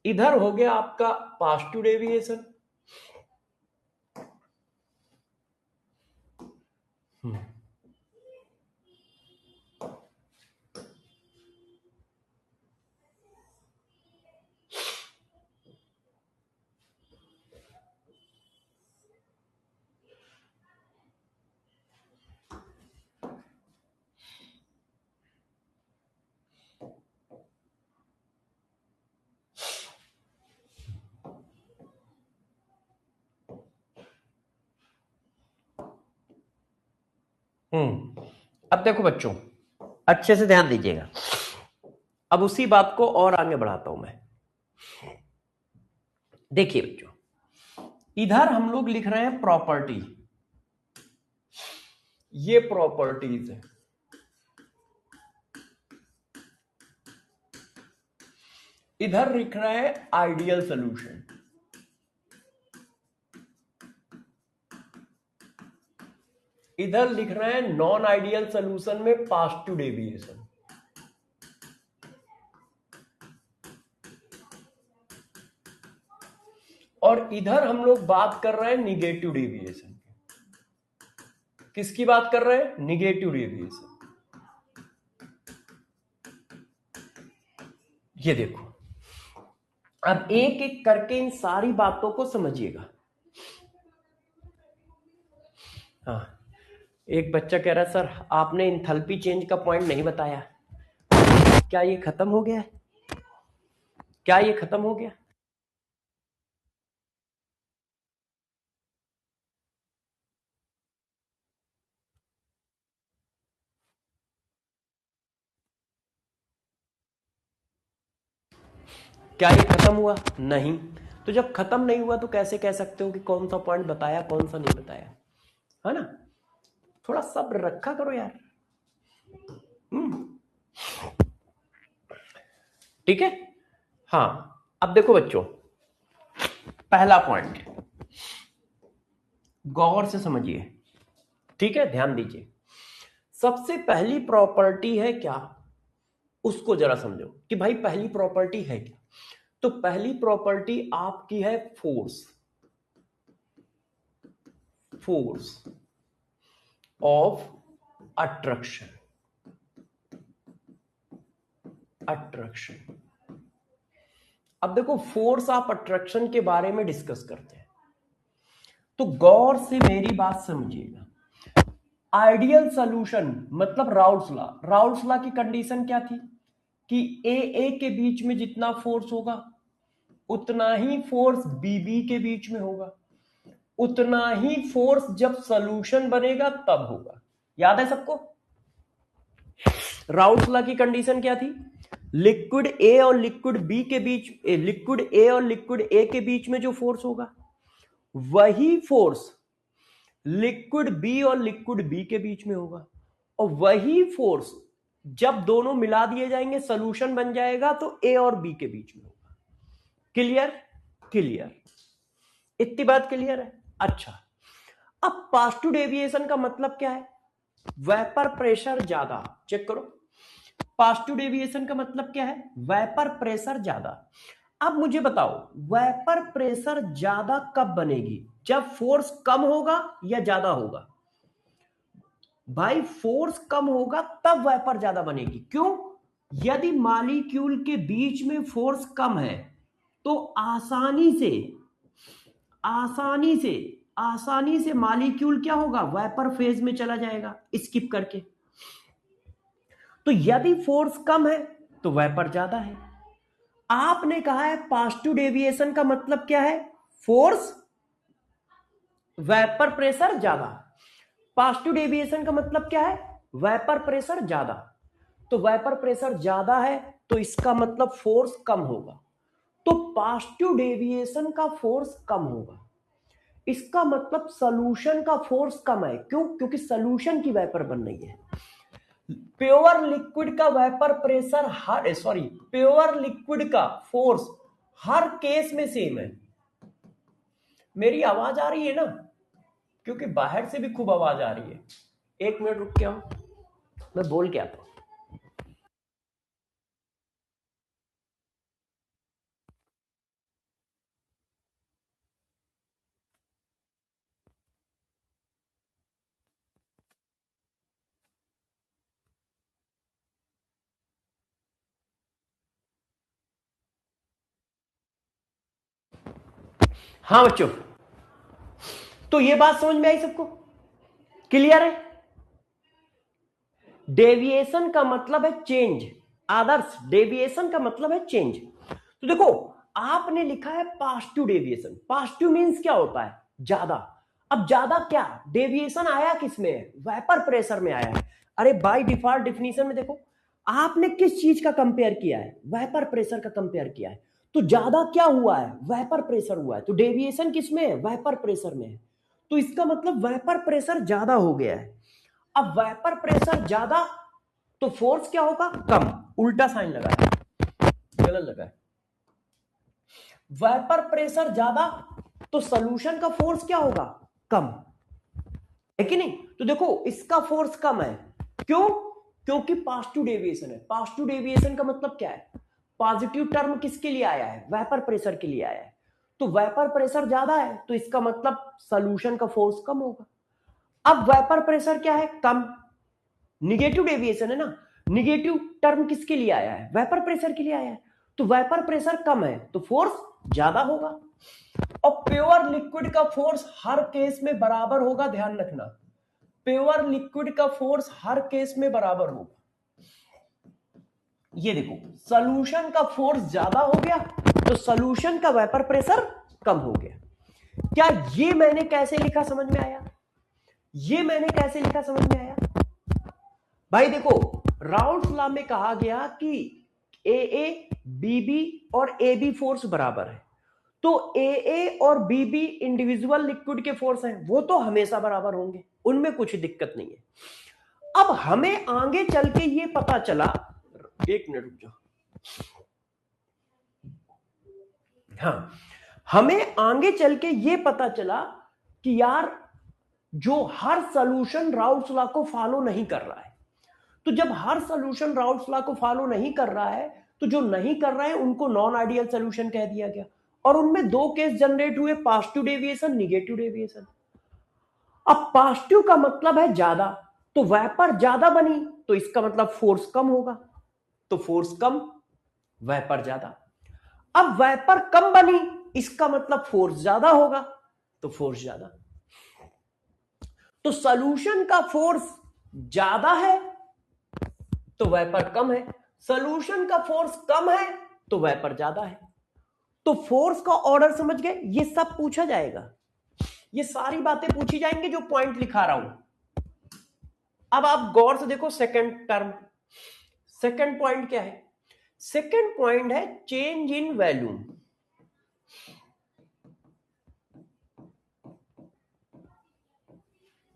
इधर हो गया आपका पॉजिटिव डेविएशन, हम्म अब देखो बच्चों, अच्छे से ध्यान दीजिएगा। अब उसी बात को और आगे बढ़ाता हूं मैं। देखिए बच्चों, इधर हम लोग लिख रहे हैं प्रॉपर्टी, ये प्रॉपर्टीज है। इधर लिख रहे हैं आइडियल सॉल्यूशन, इधर लिख रहे हैं नॉन आइडियल सॉल्यूशन में पॉजिटिव डेविएशन। और इधर हम लोग बात कर रहे हैं निगेटिव डेविएशन। किसकी बात कर रहे हैं? Negative deviation. ये देखो, अब एक एक करके इन सारी बातों को समझिएगा। हाँ, एक बच्चा कह रहा है सर आपने इंथैल्पी चेंज का पॉइंट नहीं बताया। क्या ये खत्म हो गया है? क्या ये खत्म हो गया? क्या ये खत्म हुआ? नहीं। तो जब खत्म नहीं हुआ तो कैसे कह सकते हो कि कौन सा पॉइंट बताया कौन सा नहीं बताया? है ना? थोड़ा सब्र रखा करो यार। ठीक है। हाँ, अब देखो बच्चों, पहला पॉइंट गौर से समझिए। ठीक है, ध्यान दीजिए। सबसे पहली प्रॉपर्टी है क्या, उसको जरा समझो कि भाई पहली प्रॉपर्टी है क्या। तो पहली प्रॉपर्टी आपकी है force, force of attraction, attraction. अब देखो, फोर्स ऑफ अट्रैक्शन के बारे में डिस्कस करते हैं, तो गौर से मेरी बात समझिएगा। आइडियल सॉल्यूशन मतलब राउल्स लॉ, राउल्स लॉ की कंडीशन क्या थी कि ए के बीच में जितना फोर्स होगा उतना ही फोर्स बी के बीच में होगा, उतना ही फोर्स जब सॉल्यूशन बनेगा तब होगा। याद है सबको? राउल्स लॉ की कंडीशन क्या थी? लिक्विड ए और लिक्विड बी के बीच, लिक्विड ए और लिक्विड ए के बीच में जो फोर्स होगा वही फोर्स लिक्विड बी और लिक्विड बी के बीच में होगा, और वही फोर्स जब दोनों मिला दिए जाएंगे सॉल्यूशन बन जाएगा तो ए और बी के बीच में होगा। क्लियर? क्लियर? इतनी बात क्लियर है? अच्छा, अब पॉजिटिव डेविएशन का मतलब क्या है? वेपर प्रेशर ज्यादा। चेक करो, पॉजिटिव डेविएशन का मतलब क्या है? वेपर प्रेशर ज्यादा। अब मुझे बताओ, वेपर प्रेशर ज्यादा कब बनेगी? जब फोर्स कम होगा या ज्यादा होगा? भाई फोर्स कम होगा तब वेपर ज्यादा बनेगी। क्यों? यदि मॉलिक्यूल के बीच में फोर्स कम है तो आसानी से आसानी से आसानी से मॉलिक्यूल क्या होगा? वेपर फेज में चला जाएगा स्किप करके। तो यदि फोर्स कम है तो वेपर ज्यादा है। आपने कहा है पॉजिटिव डेविएशन का मतलब क्या है? फोर्स, वेपर प्रेशर ज्यादा। पॉजिटिव डेविएशन का मतलब क्या है? वेपर प्रेशर ज्यादा। तो वेपर प्रेशर ज्यादा है तो इसका मतलब फोर्स कम होगा, तो पॉजिटिव डेविएशन का फोर्स कम होगा। इसका मतलब सॉल्यूशन का फोर्स कम है। क्यों? क्योंकि सॉल्यूशन की वेपर बन रही है। प्योर लिक्विड का वेपर प्रेशर हर सॉरी प्योर लिक्विड का फोर्स हर केस में सेम है। मेरी आवाज आ रही है ना? क्योंकि बाहर से भी खूब आवाज आ रही है। एक मिनट रुक के आओ, मैं बोल के आता हूं। हाँ बच्चों, तो ये बात समझ में आई सबको? क्लियर है? डेविएशन का मतलब है चेंज। आदर्श, डेविएशन का मतलब है चेंज। तो देखो, आपने लिखा है पॉजिटिव डेविएशन। पॉजिटिव मींस क्या होता है? ज्यादा। अब ज्यादा क्या डेविएशन आया किसमें है? वेपर प्रेशर में आया है। अरे बाय डिफॉल्ट डेफिनेशन में देखो, आपने किस चीज का कंपेयर किया है? वेपर प्रेशर का कंपेयर किया है। तो ज्यादा क्या हुआ है? वेपर प्रेशर हुआ है। तो डेविएशन किसमें है? वेपर प्रेशर में है। तो इसका मतलब वेपर प्रेशर ज्यादा हो गया है। अब वेपर प्रेशर ज्यादा तो फोर्स क्या होगा? कम। उल्टा साइन लगा है, गलत लगा है। वेपर प्रेशर ज्यादा तो सॉल्यूशन का फोर्स क्या होगा? कम, है कि नहीं? तो देखो, इसका फोर्स कम है। क्यों? क्योंकि पॉजिटिव डेविएशन है। पॉजिटिव डेविएशन का मतलब क्या है? पॉजिटिव टर्म किसके लिए आया है? वेपर प्रेशर के लिए आया है। तो वेपर प्रेशर ज्यादा है तो इसका मतलब सॉल्यूशन का फोर्स कम होगा। अब वेपर प्रेशर क्या है? कम। निगेटिव डेविएशन है ना। निगेटिव टर्म किसके लिए आया है? वेपर प्रेशर के लिए आया है। तो वेपर प्रेशर कम है तो फोर्स ज्यादा होगा। और प्योर लिक्विड का फोर्स हर केस में बराबर होगा, ध्यान रखना। प्योर लिक्विड का फोर्स हर केस में बराबर होगा। ये देखो, सॉल्यूशन का फोर्स ज्यादा हो गया तो सॉल्यूशन का वेपर प्रेशर कम हो गया। क्या ये मैंने कैसे लिखा समझ में आया? ये मैंने कैसे लिखा समझ में आया? भाई देखो, राउल्ट लॉ में कहा गया कि ए ए बी बी और ए बी फोर्स बराबर है। तो ए ए और बी बी इंडिविजुअल लिक्विड के फोर्स हैं, वो तो हमेशा बराबर होंगे, उनमें कुछ दिक्कत नहीं है। अब हमें आगे चल के ये पता चला, एक मिनट रुक जाओ। हाँ, हमें आगे चल के ये पता चला कि यार, जो हर सॉल्यूशन राउल्ट लॉ को फॉलो नहीं कर रहा है, तो जब हर सॉल्यूशन राउल्ट लॉ को फॉलो नहीं कर रहा है तो जो नहीं कर रहा है उनको नॉन आइडियल सॉल्यूशन कह दिया गया। और उनमें दो केस जनरेट हुए, पॉजिटिव डेविएशन, निगेटिव डेविएशन। अब पॉजिटिव का मतलब है ज्यादा, तो वेपर ज्यादा बनी तो इसका मतलब फोर्स कम होगा, तो फोर्स कम, वेपर ज्यादा। अब वेपर कम बनी, इसका मतलब फोर्स ज्यादा होगा, तो फोर्स ज्यादा। तो सॉल्यूशन का फोर्स ज्यादा है तो वेपर कम है, सॉल्यूशन का फोर्स कम है तो वेपर ज्यादा है। तो फोर्स का ऑर्डर समझ गए? ये सब पूछा जाएगा, ये सारी बातें पूछी जाएंगी जो पॉइंट लिखा रहा हूं। अब आप गौर से देखो सेकंड टर्म। सेकंड पॉइंट क्या है? सेकंड पॉइंट है चेंज इन वॉल्यूम।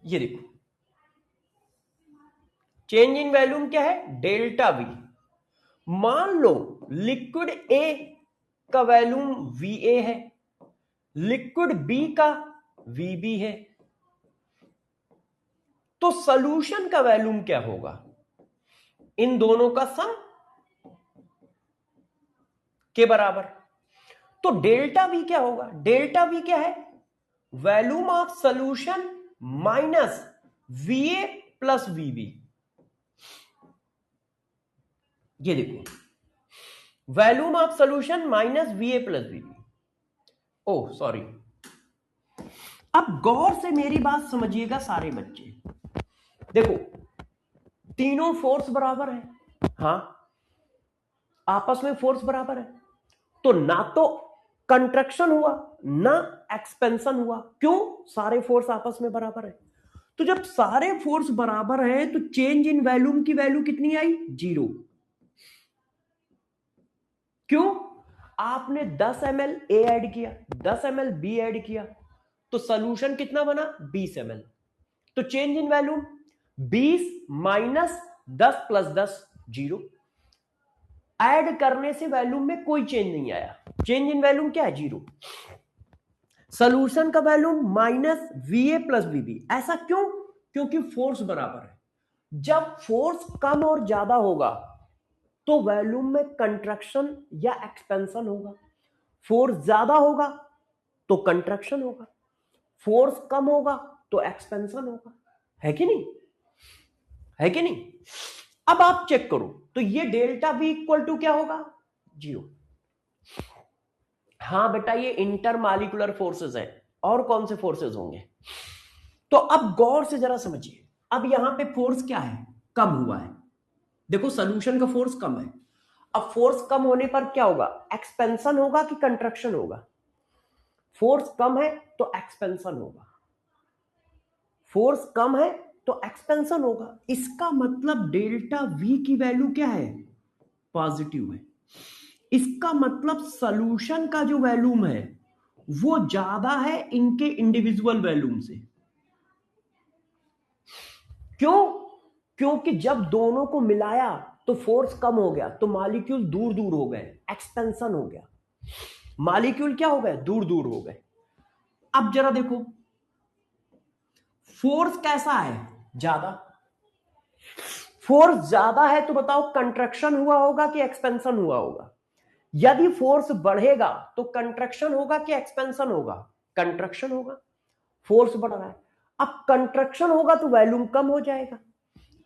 ये देखो, चेंज इन वॉल्यूम क्या है? Delta we. मान लो लिक्विड ए का वॉल्यूम वी ए है, लिक्विड बी का वी बी है, तो सॉल्यूशन का वॉल्यूम क्या होगा? इन दोनों का सम के बराबर। तो डेल्टा वी क्या होगा? डेल्टा वी क्या है? Volume of solution minus VA plus VB. ये देखो, volume of solution minus VA plus VB. Oh sorry, अब गौर से मेरी बात समझिएगा सारे बच्चे। देखो, तीनों फोर्स बराबर है, हाँ, आपस में फोर्स बराबर है, तो ना तो कंट्रैक्शन हुआ ना एक्सपेंशन हुआ। क्यों? सारे फोर्स आपस में बराबर है। तो जब सारे फोर्स बराबर हैं तो चेंज इन वॉल्यूम की वैल्यू कितनी आई? 0। क्यों? आपने 10 ml ए ऐड किया, 10 ml बी ऐड किया, तो सॉल्यूशन कितना बना? 20 ml। तो change in volume 20 minus 10 plus 10, 0। Add करने से वॉल्यूम में कोई चेंज नहीं आया। चेंज इन वॉल्यूम क्या है? 0। सॉल्यूशन का वॉल्यूम माइनस वीए प्लस वीबी। ऐसा क्यों? क्योंकि फोर्स बराबर है। जब फोर्स कम और ज्यादा होगा तो वॉल्यूम में कंट्रैक्शन या एक्सपेंशन होगा। फोर्स ज्यादा होगा तो कंट्रैक्शन होगा, फोर्स कम होगा तो एक्सपेंशन होगा। है कि नहीं? है कि नहीं? अब आप चेक करो, तो ये डेल्टा वी इक्वल टू क्या होगा? 0। हाँ बेटा, ये इंटरमॉलिक्यूलर फोर्सेस हैं। और कौन से फोर्सेस होंगे? तो अब गौर से जरा समझिए, अब यहां पे फोर्स क्या है? कम हुआ है। देखो सॉल्यूशन का फोर्स कम है। अब फोर्स कम होने पर क्या होगा? एक्सपेंशन होगा कि कंट्रक्शन होगा? फोर्स कम है तो एक्सपेंशन होगा। फोर्स कम है तो एक्सपेंशन होगा। इसका मतलब डेल्टा वी की वैल्यू क्या है? पॉजिटिव है। इसका मतलब सॉल्यूशन का जो वॉल्यूम है वो ज्यादा है इनके इंडिविजुअल वॉल्यूम से। क्यों? क्योंकि जब दोनों को मिलाया तो फोर्स कम हो गया, तो मॉलिक्यूल दूर दूर हो गए, एक्सपेंशन हो गया। मॉलिक्यूल क्या हो गए? दूर दूर हो गए। अब जरा देखो, फोर्स कैसा है? ज्यादा। फोर्स ज्यादा है तो बताओ कंट्रक्शन हुआ होगा कि एक्सपेंशन हुआ होगा? यदि फोर्स बढ़ेगा तो कंट्रक्शन होगा कि एक्सपेंशन होगा? कंट्रक्शन होगा। फोर्स बढ़ रहा है, अब कंट्रक्शन होगा तो वॉल्यूम कम हो जाएगा।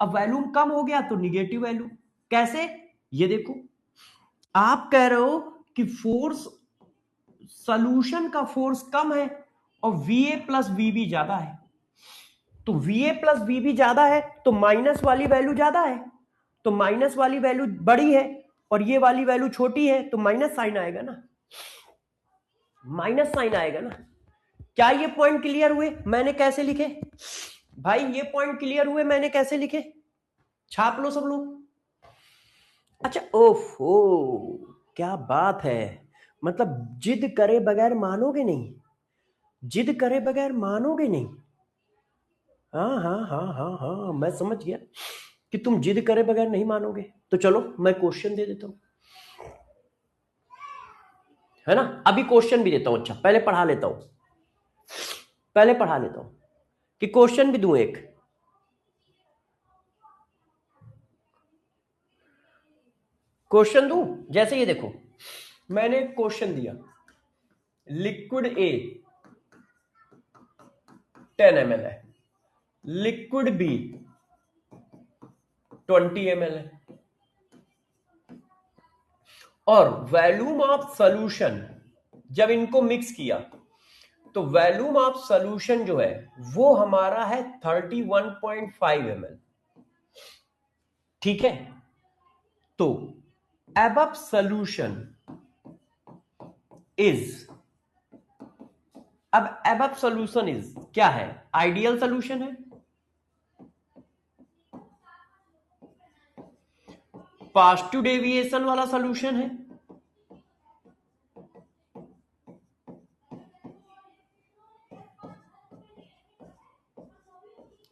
अब वॉल्यूम कम हो गया तो निगेटिव वैल्यू। कैसे? ये देखो, आप कह रहे हो कि फोर्स, सॉल्यूशन का फोर्स कम है और VA प्लस VB ज्यादा है। तो VA प्लस VB ज्यादा है तो माइनस वाली वैल्यू ज्यादा है, तो माइनस वाली वैल्यू बड़ी है और ये वाली वैल्यू छोटी है, तो माइनस साइन आएगा ना। माइनस साइन आएगा ना। क्या ये पॉइंट क्लियर हुए? मैंने कैसे लिखे भाई? ये पॉइंट क्लियर हुए मैंने कैसे लिखे? छाप लो सब लोग। अच्छा, ओफो, क्या बात है। मतलब जिद करे बगैर मानोगे नहीं? जिद करे बगैर मानोगे नहीं? हाँ हाँ हाँ हाँ हाँ, मैं समझ गया कि तुम जिद करे बगैर नहीं मानोगे। तो चलो मैं क्वेश्चन दे देता हूं, है ना? अभी क्वेश्चन भी देता हूं। अच्छा, पहले पढ़ा लेता हूं, पहले पढ़ा लेता हूं कि क्वेश्चन भी दूं एक। क्वेश्चन दूं? जैसे ये देखो, मैंने क्वेश्चन दिया, लिक्विड ए 10 ml है, लिक्विड बी 20 ml है, और वॉल्यूम ऑफ सॉल्यूशन जब इनको मिक्स किया तो वॉल्यूम ऑफ सॉल्यूशन जो है वो हमारा है 31.5 ml। ठीक है, तो एबव सॉल्यूशन इज, अब एबव सॉल्यूशन इज क्या है? आइडियल सॉल्यूशन है, पॉजिटिव डेविएशन वाला सॉल्यूशन है,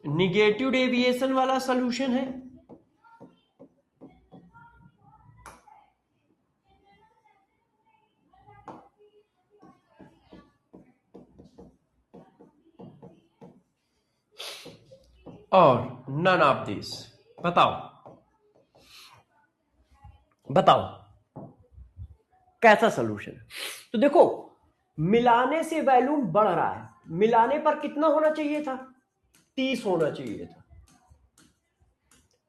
निगेटिव डेविएशन वाला सॉल्यूशन है, और नन ऑफ दिस। बताओ, बताओ कैसा सॉल्यूशन है? तो देखो, मिलाने से वॉल्यूम बढ़ रहा है। मिलाने पर कितना होना चाहिए था? 30 होना चाहिए था,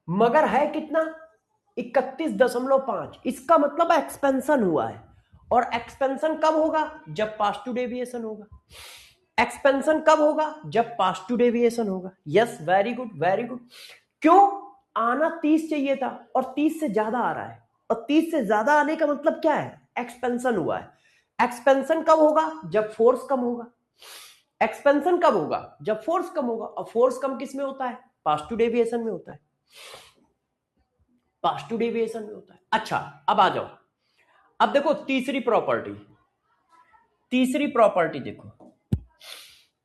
मगर है कितना? 31.5। इसका मतलब एक्सपेंशन हुआ है। और एक्सपेंशन कब होगा? जब पॉजिटिव डेविएशन होगा। एक्सपेंशन कब होगा? जब पॉजिटिव डेविएशन होगा। Yes, very good very good. क्यों? आना 30 चाहिए था और 30 से ज्यादा आ रहा है, और 30 से ज्यादा आने का मतलब क्या है? एक्सपेंशन हुआ है। एक्सपेंशन कब होगा? जब फोर्स कम होगा। एक्सपेंशन कब होगा? जब फोर्स कम होगा। और फोर्स कम किस में होता है? पॉजिटिव डेविएशन में होता है। पॉजिटिव डेविएशन में होता है। अच्छा, अब आ जाओ, अब देखो तीसरी प्रॉपर्टी। तीसरी प्रॉपर्टी देखो,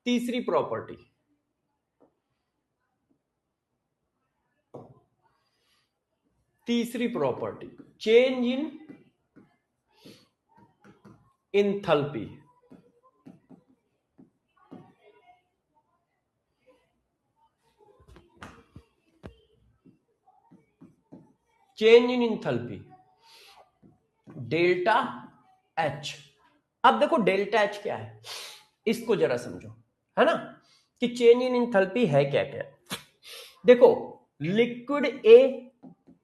तीसरी प्रॉपर्टी, तीसरी property, change in enthalpy. Change in enthalpy, delta H. अब देखो डेल्टा एच क्या है, इसको जरा समझो, है ना, कि चेंज इन इंथैल्पी है क्या क्या। देखो, लिक्विड ए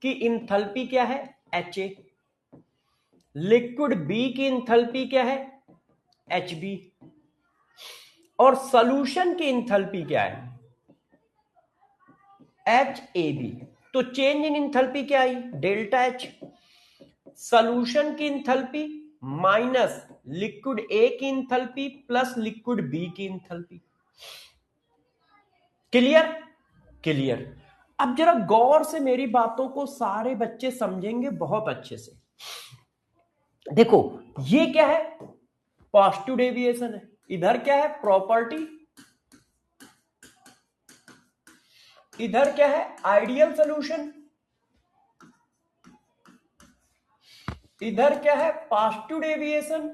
की इंथैल्पी क्या है? H A. लिक्विड बी की इंथैल्पी क्या है? एच बी, और सॉल्यूशन की इंथैल्पी क्या है, एच ए बी। तो चेंज इन इंथैल्पी क्या आई, डेल्टा एच। सॉल्यूशन की इंथैल्पी माइनस लिक्विड ए की इंथैल्पी प्लस लिक्विड बी की इंथैल्पी। Clear, clear. अब जरा गौर से मेरी बातों को सारे बच्चे समझेंगे बहुत अच्छे से। देखो ये क्या है, पॉजिटिव डेविएशन है, इधर क्या है प्रॉपर्टी, इधर क्या है आइडियल सॉल्यूशन, इधर क्या है पॉजिटिव डेविएशन,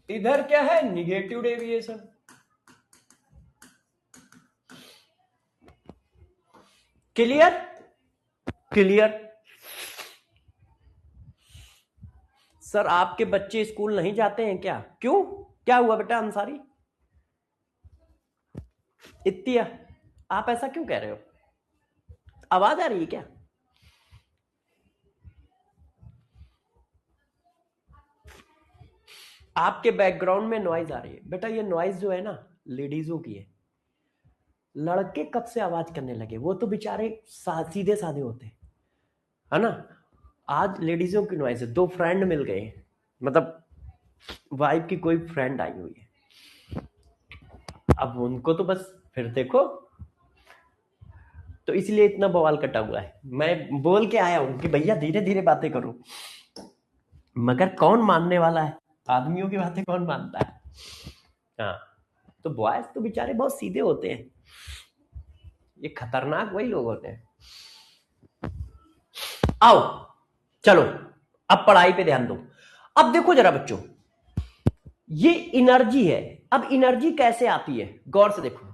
इधर क्या है negative deviation. Clear, clear. Sir आपके बच्चे स्कूल नहीं जाते हैं क्या, क्यों, क्या हुआ बेटा अंसारी, इत्तिया आप ऐसा क्यों कह रहे हो, आवाज आ रही है क्या? आपके बैकग्राउंड में नॉइज आ रही है बेटा, ये नॉइज जो है ना लेडीजों की है, लड़के कब से आवाज करने लगे, वो तो बेचारे सीधे साधे होते हैं, है ना। आज लेडीजों की नॉइज है, दो फ्रेंड मिल गए, मतलब वाइफ की कोई फ्रेंड आई हुई है, अब उनको तो बस फिर देखो, तो इसलिए इतना बवाल कटा हुआ है। मैं बोल के आया हूं कि भैया धीरे धीरे बातें करो, मगर कौन मानने वाला है, आदमियों की बातें कौन मानता है। हाँ, तो बॉयज तो बेचारे बहुत सीधे होते हैं, ये खतरनाक वही लोग होते हैं। आओ चलो अब पढ़ाई पे ध्यान दो। अब देखो जरा बच्चों, ये एनर्जी है, अब एनर्जी कैसे आती है गौर से देखो।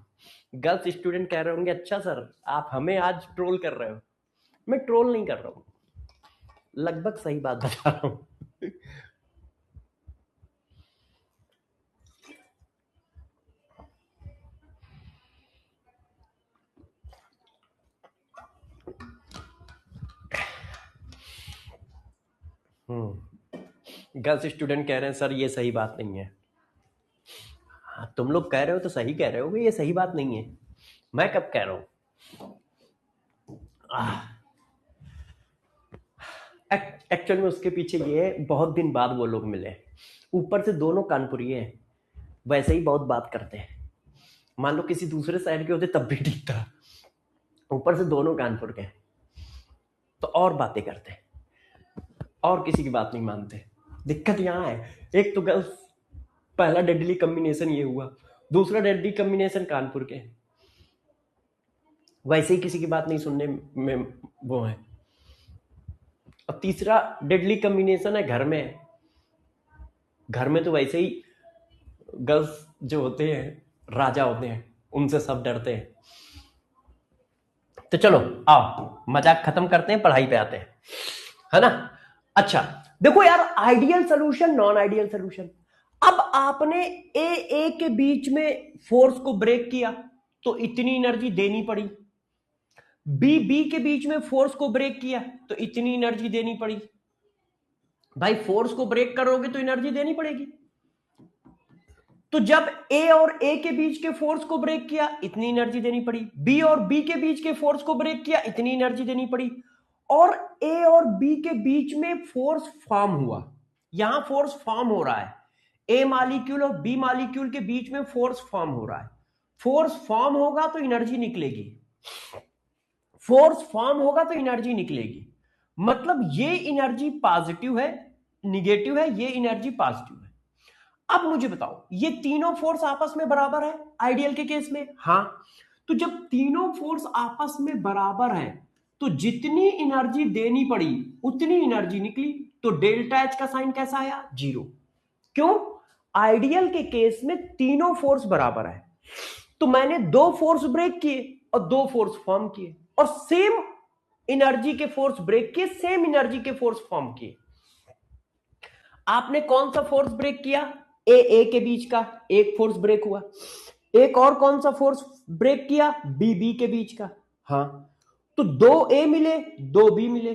गर्ल्स स्टूडेंट कह रहे होंगे अच्छा सर आप हमें आज ट्रोल कर रहे हो, मैं ट्रोल नहीं कर रहा हूं, लगभग सही बात बता रहा हूं। गर्ल्स स्टूडेंट कह रहे हैं सर ये सही बात नहीं है। हाँ, तुम लोग कह रहे हो तो सही कह रहे हो, ये सही बात नहीं है, मैं कब कह रहा हूं। एक्चुअल में उसके पीछे ये है, बहुत दिन बाद वो लोग मिले, ऊपर से दोनों कानपुरी हैं, वैसे ही बहुत बात करते हैं, मान लो किसी दूसरे शहर के होते तब भी ठीक था, ऊपर से दोनों कानपुर के तो और बातें करते हैं, और किसी की बात नहीं मानते। दिक्कत यहाँ है, एक तो गर्ल्स पहला डेडली कॉम्बिनेशन ये हुआ, दूसरा डेडली कॉम्बिनेशन कानपुर के, वैसे ही किसी की बात नहीं सुनने में वो है, और तीसरा डेडली कॉम्बिनेशन है घर में, घर में तो वैसे ही गर्ल्स जो होते हैं राजा होते हैं, उनसे सब डरते हैं। तो चलो आओ मजाक खत्म करते हैं, पढ़ाई पे आते हैं, है ना। अच्छा देखो यार, ideal solution non ideal solution, अब आपने ए के बीच में फोर्स को ब्रेक किया तो इतनी एनर्जी देनी पड़ी, बी के बीच में फोर्स को ब्रेक किया तो इतनी एनर्जी देनी पड़ी। भाई फोर्स को ब्रेक करोगे तो एनर्जी देनी पड़ेगी, तो जब ए और ए के बीच के फोर्स को ब्रेक किया इतनी एनर्जी देनी पड़ी, बी और बी के बीच के फोर्स को ब्रेक किया इतनी एनर्जी देनी पड़ी, और ए और बी के बीच में फोर्स फॉर्म हुआ, यहां फोर्स फॉर्म हो रहा है, ए मॉलिक्यूल और बी मॉलिक्यूल के बीच में फोर्स फॉर्म हो रहा है, फोर्स फॉर्म होगा तो एनर्जी निकलेगी, फोर्स फॉर्म होगा तो एनर्जी निकलेगी, मतलब ये एनर्जी पॉजिटिव है, निगेटिव है, ये एनर्जी पॉजिटिव है। अब मुझे बताओ ये तीनों फोर्स आपस में बराबर है आइडियल के केस में, हाँ, तो जब तीनों फोर्स आपस में बराबर है तो जितनी एनर्जी देनी पड़ी उतनी एनर्जी निकली, तो डेल्टा एच का साइन कैसा आया, जीरो। क्यों, आइडियल के केस में तीनों फोर्स बराबर है, तो मैंने दो फोर्स ब्रेक किए और दो फोर्स फॉर्म किए, और सेम एनर्जी के फोर्स ब्रेक किए, सेम एनर्जी के फोर्स फॉर्म किए। आपने कौन सा फोर्स ब्रेक किया, ए के बीच का एक फोर्स ब्रेक हुआ, एक और कौन सा फोर्स ब्रेक किया, बी के बीच का, हाँ, तो दो ए मिले दो बी मिले,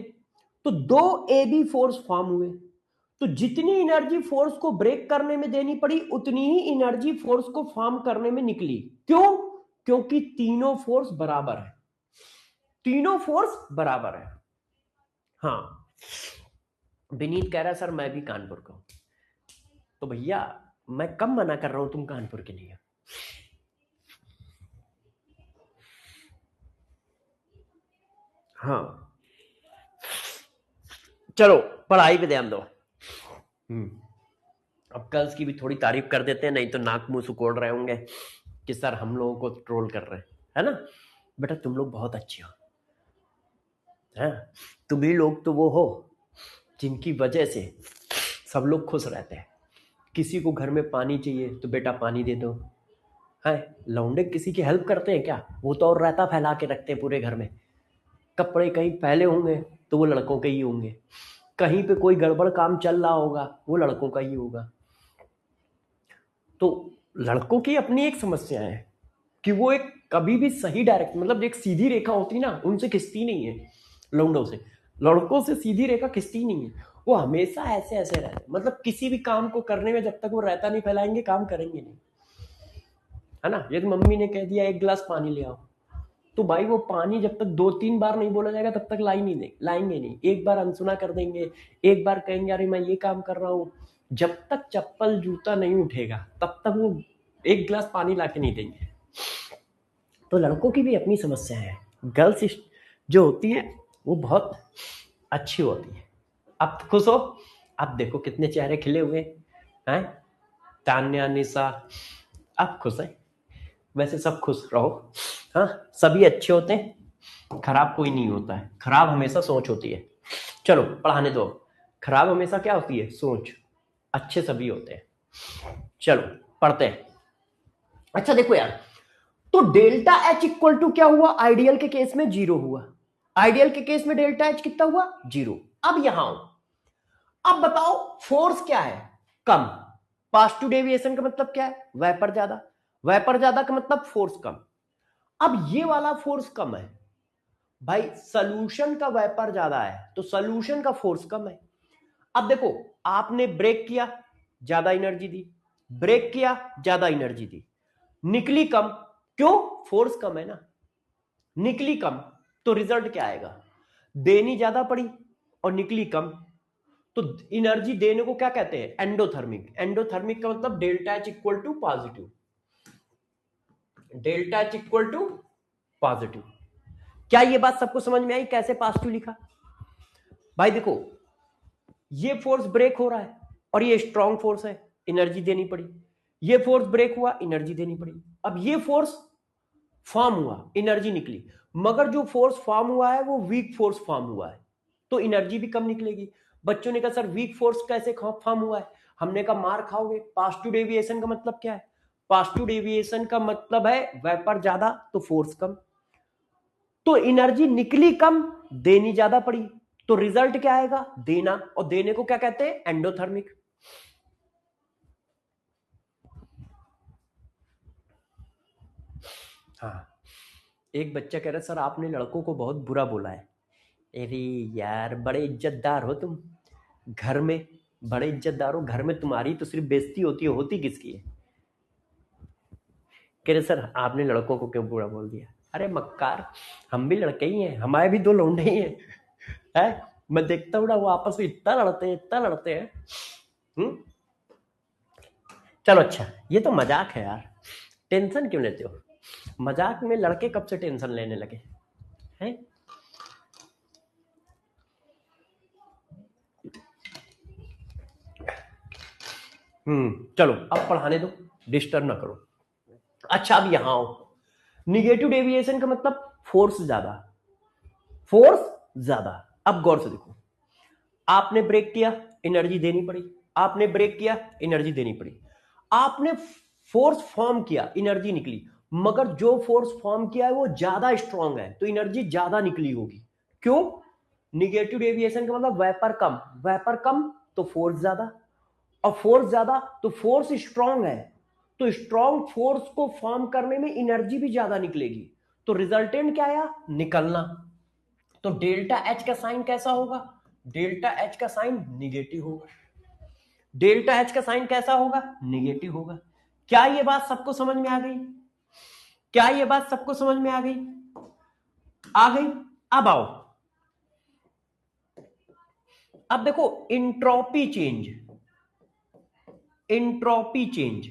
तो 2 AB फोर्स फॉर्म हुए, तो जितनी एनर्जी फोर्स को ब्रेक करने में देनी पड़ी उतनी ही एनर्जी फोर्स को फॉर्म करने में निकली। क्यों? क्योंकि तीनों फोर्स बराबर है, तीनों फोर्स बराबर है। हाँ, विनीत कह रहा है सर मैं भी कानपुर का हूं, तो भैया मैं कब मना कर रहा हूं तुम कानपुर के नहीं हो। हाँ चलो पढ़ाई पे ध्यान दो। अब गर्ल्स की भी थोड़ी तारीफ कर देते हैं, नहीं तो नाक मुंह सुकोड़ रहे होंगे कि सर हम लोगों को ट्रोल कर रहे हैं, है ना। बेटा तुम लोग बहुत अच्छे हो, है, तुम ही लोग तो वो हो जिनकी वजह से सब लोग खुश रहते हैं। किसी को घर में पानी चाहिए तो बेटा पानी दे दो, है। लौंडे किसी की हेल्प करते हैं क्या? वो तो और रायता फैला के रखते हैं पूरे घर में। कपड़े कहीं फैले होंगे तो वो लड़कों के ही होंगे, कहीं पे कोई गड़बड़ काम चल रहा होगा वो लड़कों का ही होगा। तो लड़कों की अपनी एक समस्या है कि वो एक कभी भी सही डायरेक्ट, मतलब एक सीधी रेखा होती ना उनसे खिंचती नहीं है, लौंडों से। लड़कों से सीधी रेखा खिंचती नहीं है, वो हमेशा ऐसे ऐसे रहते, मतलब किसी भी काम को करने में जब तक वो रायता नहीं फैलाएंगे काम करेंगे नहीं, है ना। यदि मम्मी ने कह दिया 1 गिलास पानी ले आओ, तो भाई वो पानी जब तक 2-3 बार नहीं बोला जाएगा तब तक लाएंगे नहीं। एक बार अनसुना कर देंगे, एक बार कहेंगे अरे मैं ये काम कर रहा हूँ, जब तक चप्पल जूता नहीं उठेगा तब तक वो 1 गिलास पानी ला के नहीं देंगे। तो लड़कों की भी अपनी समस्या है, गर्ल्स जो होती है वो बहुत अच्छी होती है। अब खुश हो, अब देखो कितने चेहरे खिले हुए हैं, तान्या निशा अब खुश है। वैसे सब खुश रहो, हाँ सभी अच्छे होते हैं, खराब कोई नहीं होता है, खराब हमेशा सोच होती है। चलो पढ़ाने दो, खराब हमेशा क्या होती है? सोच, अच्छे सभी होते हैं। चलो पढ़ते हैं। अच्छा देखो यार, तो डेल्टा एच इक्वल टू क्या हुआ? आइडियल के केस में 0 हुआ, आइडियल के केस में डेल्टा एच कितना हुआ? 0। अब यहां आओ, अब बताओ फोर्स क्या है? कम। पॉजिटिव डेविएशन का मतलब क्या है? वेपर ज्यादा, वेपर ज्यादा का मतलब फोर्स कम। अब ये वाला फोर्स कम है भाई, सॉल्यूशन का वेपर ज्यादा है तो सॉल्यूशन का फोर्स कम है। अब देखो, आपने ब्रेक किया ज्यादा एनर्जी दी, ब्रेक किया ज्यादा एनर्जी दी, निकली कम। क्यों? फोर्स कम है ना, निकली कम। तो रिजल्ट क्या आएगा? देनी ज्यादा पड़ी और निकली कम, तो एनर्जी देने को क्या कहते हैं? एंडोथर्मिक। एंडोथर्मिक का मतलब delta H equal to positive, delta H equal to positive. क्या ये बात सबको समझ में आई कैसे पॉजिटिव लिखा? भाई देखो, ये फोर्स ब्रेक हो रहा है और ये स्ट्रॉन्ग फोर्स है, एनर्जी देनी पड़ी। ये फोर्स ब्रेक हुआ, एनर्जी देनी पड़ी। अब ये फोर्स फॉर्म हुआ, एनर्जी निकली, मगर जो फोर्स फॉर्म हुआ है वो वीक फोर्स फॉर्म हुआ है, तो एनर्जी भी कम निकलेगी। बच्चों ने कहा सर वीक फोर्स कैसे फॉर्म हुआ है? हमने कहा मार खाओगे। पॉजिटिव डेविएशन का मतलब क्या है? पॉजिटिव डेविएशन का मतलब है वेपर ज्यादा तो फोर्स कम, तो एनर्जी निकली कम, देनी ज्यादा पड़ी, तो रिजल्ट क्या आएगा? देना, और देने को क्या कहते हैं? एंडोथर्मिक। हाँ, एक बच्चा कह रहा है सर आपने लड़कों को बहुत बुरा बोला है। अरे यार बड़े इज्जतदार हो तुम, घर में बड़े इज्जतदार हो, घर में तुम्हारी तो सिर्फ बेइज्जती होती है, होती किसकी है? कह रहे सर आपने लड़कों को क्यों बुरा बोल दिया? अरे मक्कार, हम भी लड़के ही हैं, हमारे भी 2 लौंडे ही हैं, है? मैं देखता हूँ ना वो आपस में इतना लड़ते हैं, इतना लड़ते हैं। चलो अच्छा, ये तो मजाक है यार, टेंशन क्यों लेते हो? मजाक में लड़के कब से टेंशन लेने लगे हैं? चलो अब पढ़ाने दो, डिस्टर्ब ना करो। अच्छा अब यहां आओ, निगेटिव डेविएशन का मतलब फोर्स ज्यादा, फोर्स ज्यादा। अब गौर से देखो, आपने ब्रेक किया, एनर्जी देनी पड़ी, आपने ब्रेक किया, एनर्जी देनी पड़ी, आपने फोर्स फॉर्म किया, एनर्जी निकली, मगर जो फोर्स फॉर्म किया है वो ज्यादा स्ट्रांग है तो एनर्जी ज्यादा निकली होगी। क्यों? निगेटिव डेविएशन का मतलब वेपर कम, वेपर कम तो फोर्स ज्यादा, और फोर्स ज्यादा तो फोर्स स्ट्रांग है, तो स्ट्रांग फोर्स को फॉर्म करने में एनर्जी भी ज्यादा निकलेगी, तो रिजल्टेंट क्या आया? निकलना। तो डेल्टा एच का साइन कैसा होगा? डेल्टा एच का साइन निगेटिव होगा। डेल्टा एच का साइन कैसा होगा? निगेटिव होगा। क्या ये बात सबको समझ में आ गई? क्या ये बात सबको समझ में आ गई? आ गई। अब आओ, अब देखो entropy change, entropy change,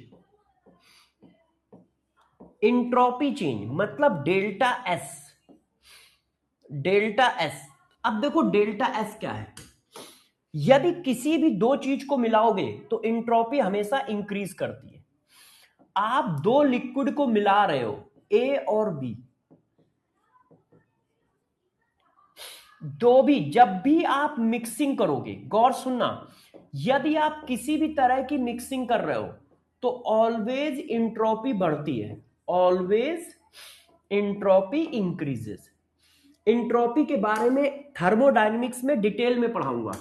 entropy change मतलब डेल्टा एस, डेल्टा एस। अब देखो डेल्टा एस क्या है? यदि किसी भी दो चीज को मिलाओगे तो इंट्रोपी हमेशा इंक्रीज करती है। आप दो लिक्विड को मिला रहे हो, ए और बी, जब भी आप मिक्सिंग करोगे, गौर सुनना, यदि आप किसी भी तरह की मिक्सिंग कर रहे हो तो ऑलवेज इंट्रोपी बढ़ती है, ऑलवेज इंट्रोपी इंक्रीजेस। इंट्रोपी के बारे में थर्मोडायनेमिक्स में डिटेल में पढ़ाऊंगा,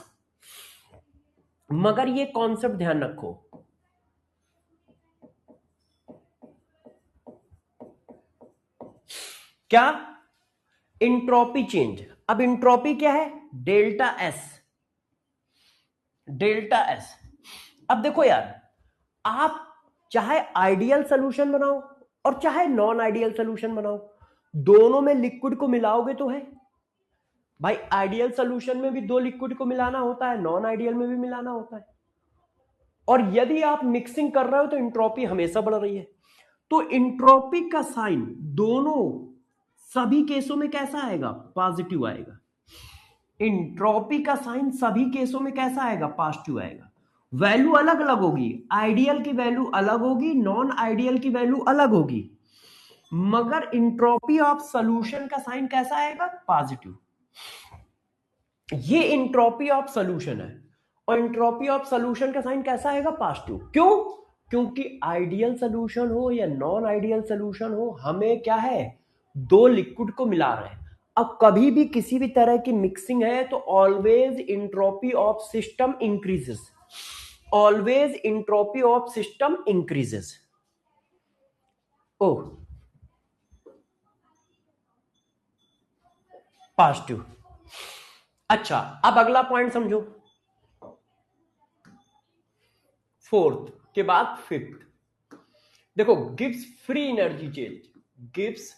मगर ये कॉन्सेप्ट ध्यान रखो। क्या? Entropy change. अब इंट्रोपी क्या है? Delta S, delta S. अब देखो यार, आप चाहे आइडियल सॉल्यूशन बनाओ और चाहे नॉन आइडियल सॉल्यूशन बनाओ, दोनों में लिक्विड को मिलाओगे तो है भाई। आइडियल सॉल्यूशन में भी दो लिक्विड को मिलाना होता है, नॉन आइडियल में भी मिलाना होता है। और यदि आप मिक्सिंग कर रहे हो तो इंट्रोपी हमेशा बढ़ रही है। तो इंट्रोपी का साइन दोनों सभी केसों में कैसा आएगा? पॉजिटिव आएगा। इंट्रोपी का साइन सभी केसों में कैसा आएगा? पॉजिटिव आएगा। वैल्यू अलग अलग होगी, आइडियल की वैल्यू अलग होगी, नॉन आइडियल की वैल्यू अलग होगी, मगर इंट्रोपी ऑफ सॉल्यूशन का साइन कैसा आएगा? पॉजिटिव। ये इंट्रोपी ऑफ सॉल्यूशन है और इंट्रोपी ऑफ सॉल्यूशन का साइन कैसा आएगा? पॉजिटिव। क्यों? क्योंकि आइडियल सॉल्यूशन हो या नॉन आइडियल सॉल्यूशन हो, हमें क्या है? दो लिक्विड को मिला रहे हैं। अब कभी भी किसी भी तरह की मिक्सिंग है तो always entropy of system increases, always entropy of system increases. Oh, positive. अच्छा, अब अगला पॉइंट समझो, फोर्थ के बाद फिफ्थ। देखो Gibbs free energy change, Gibbs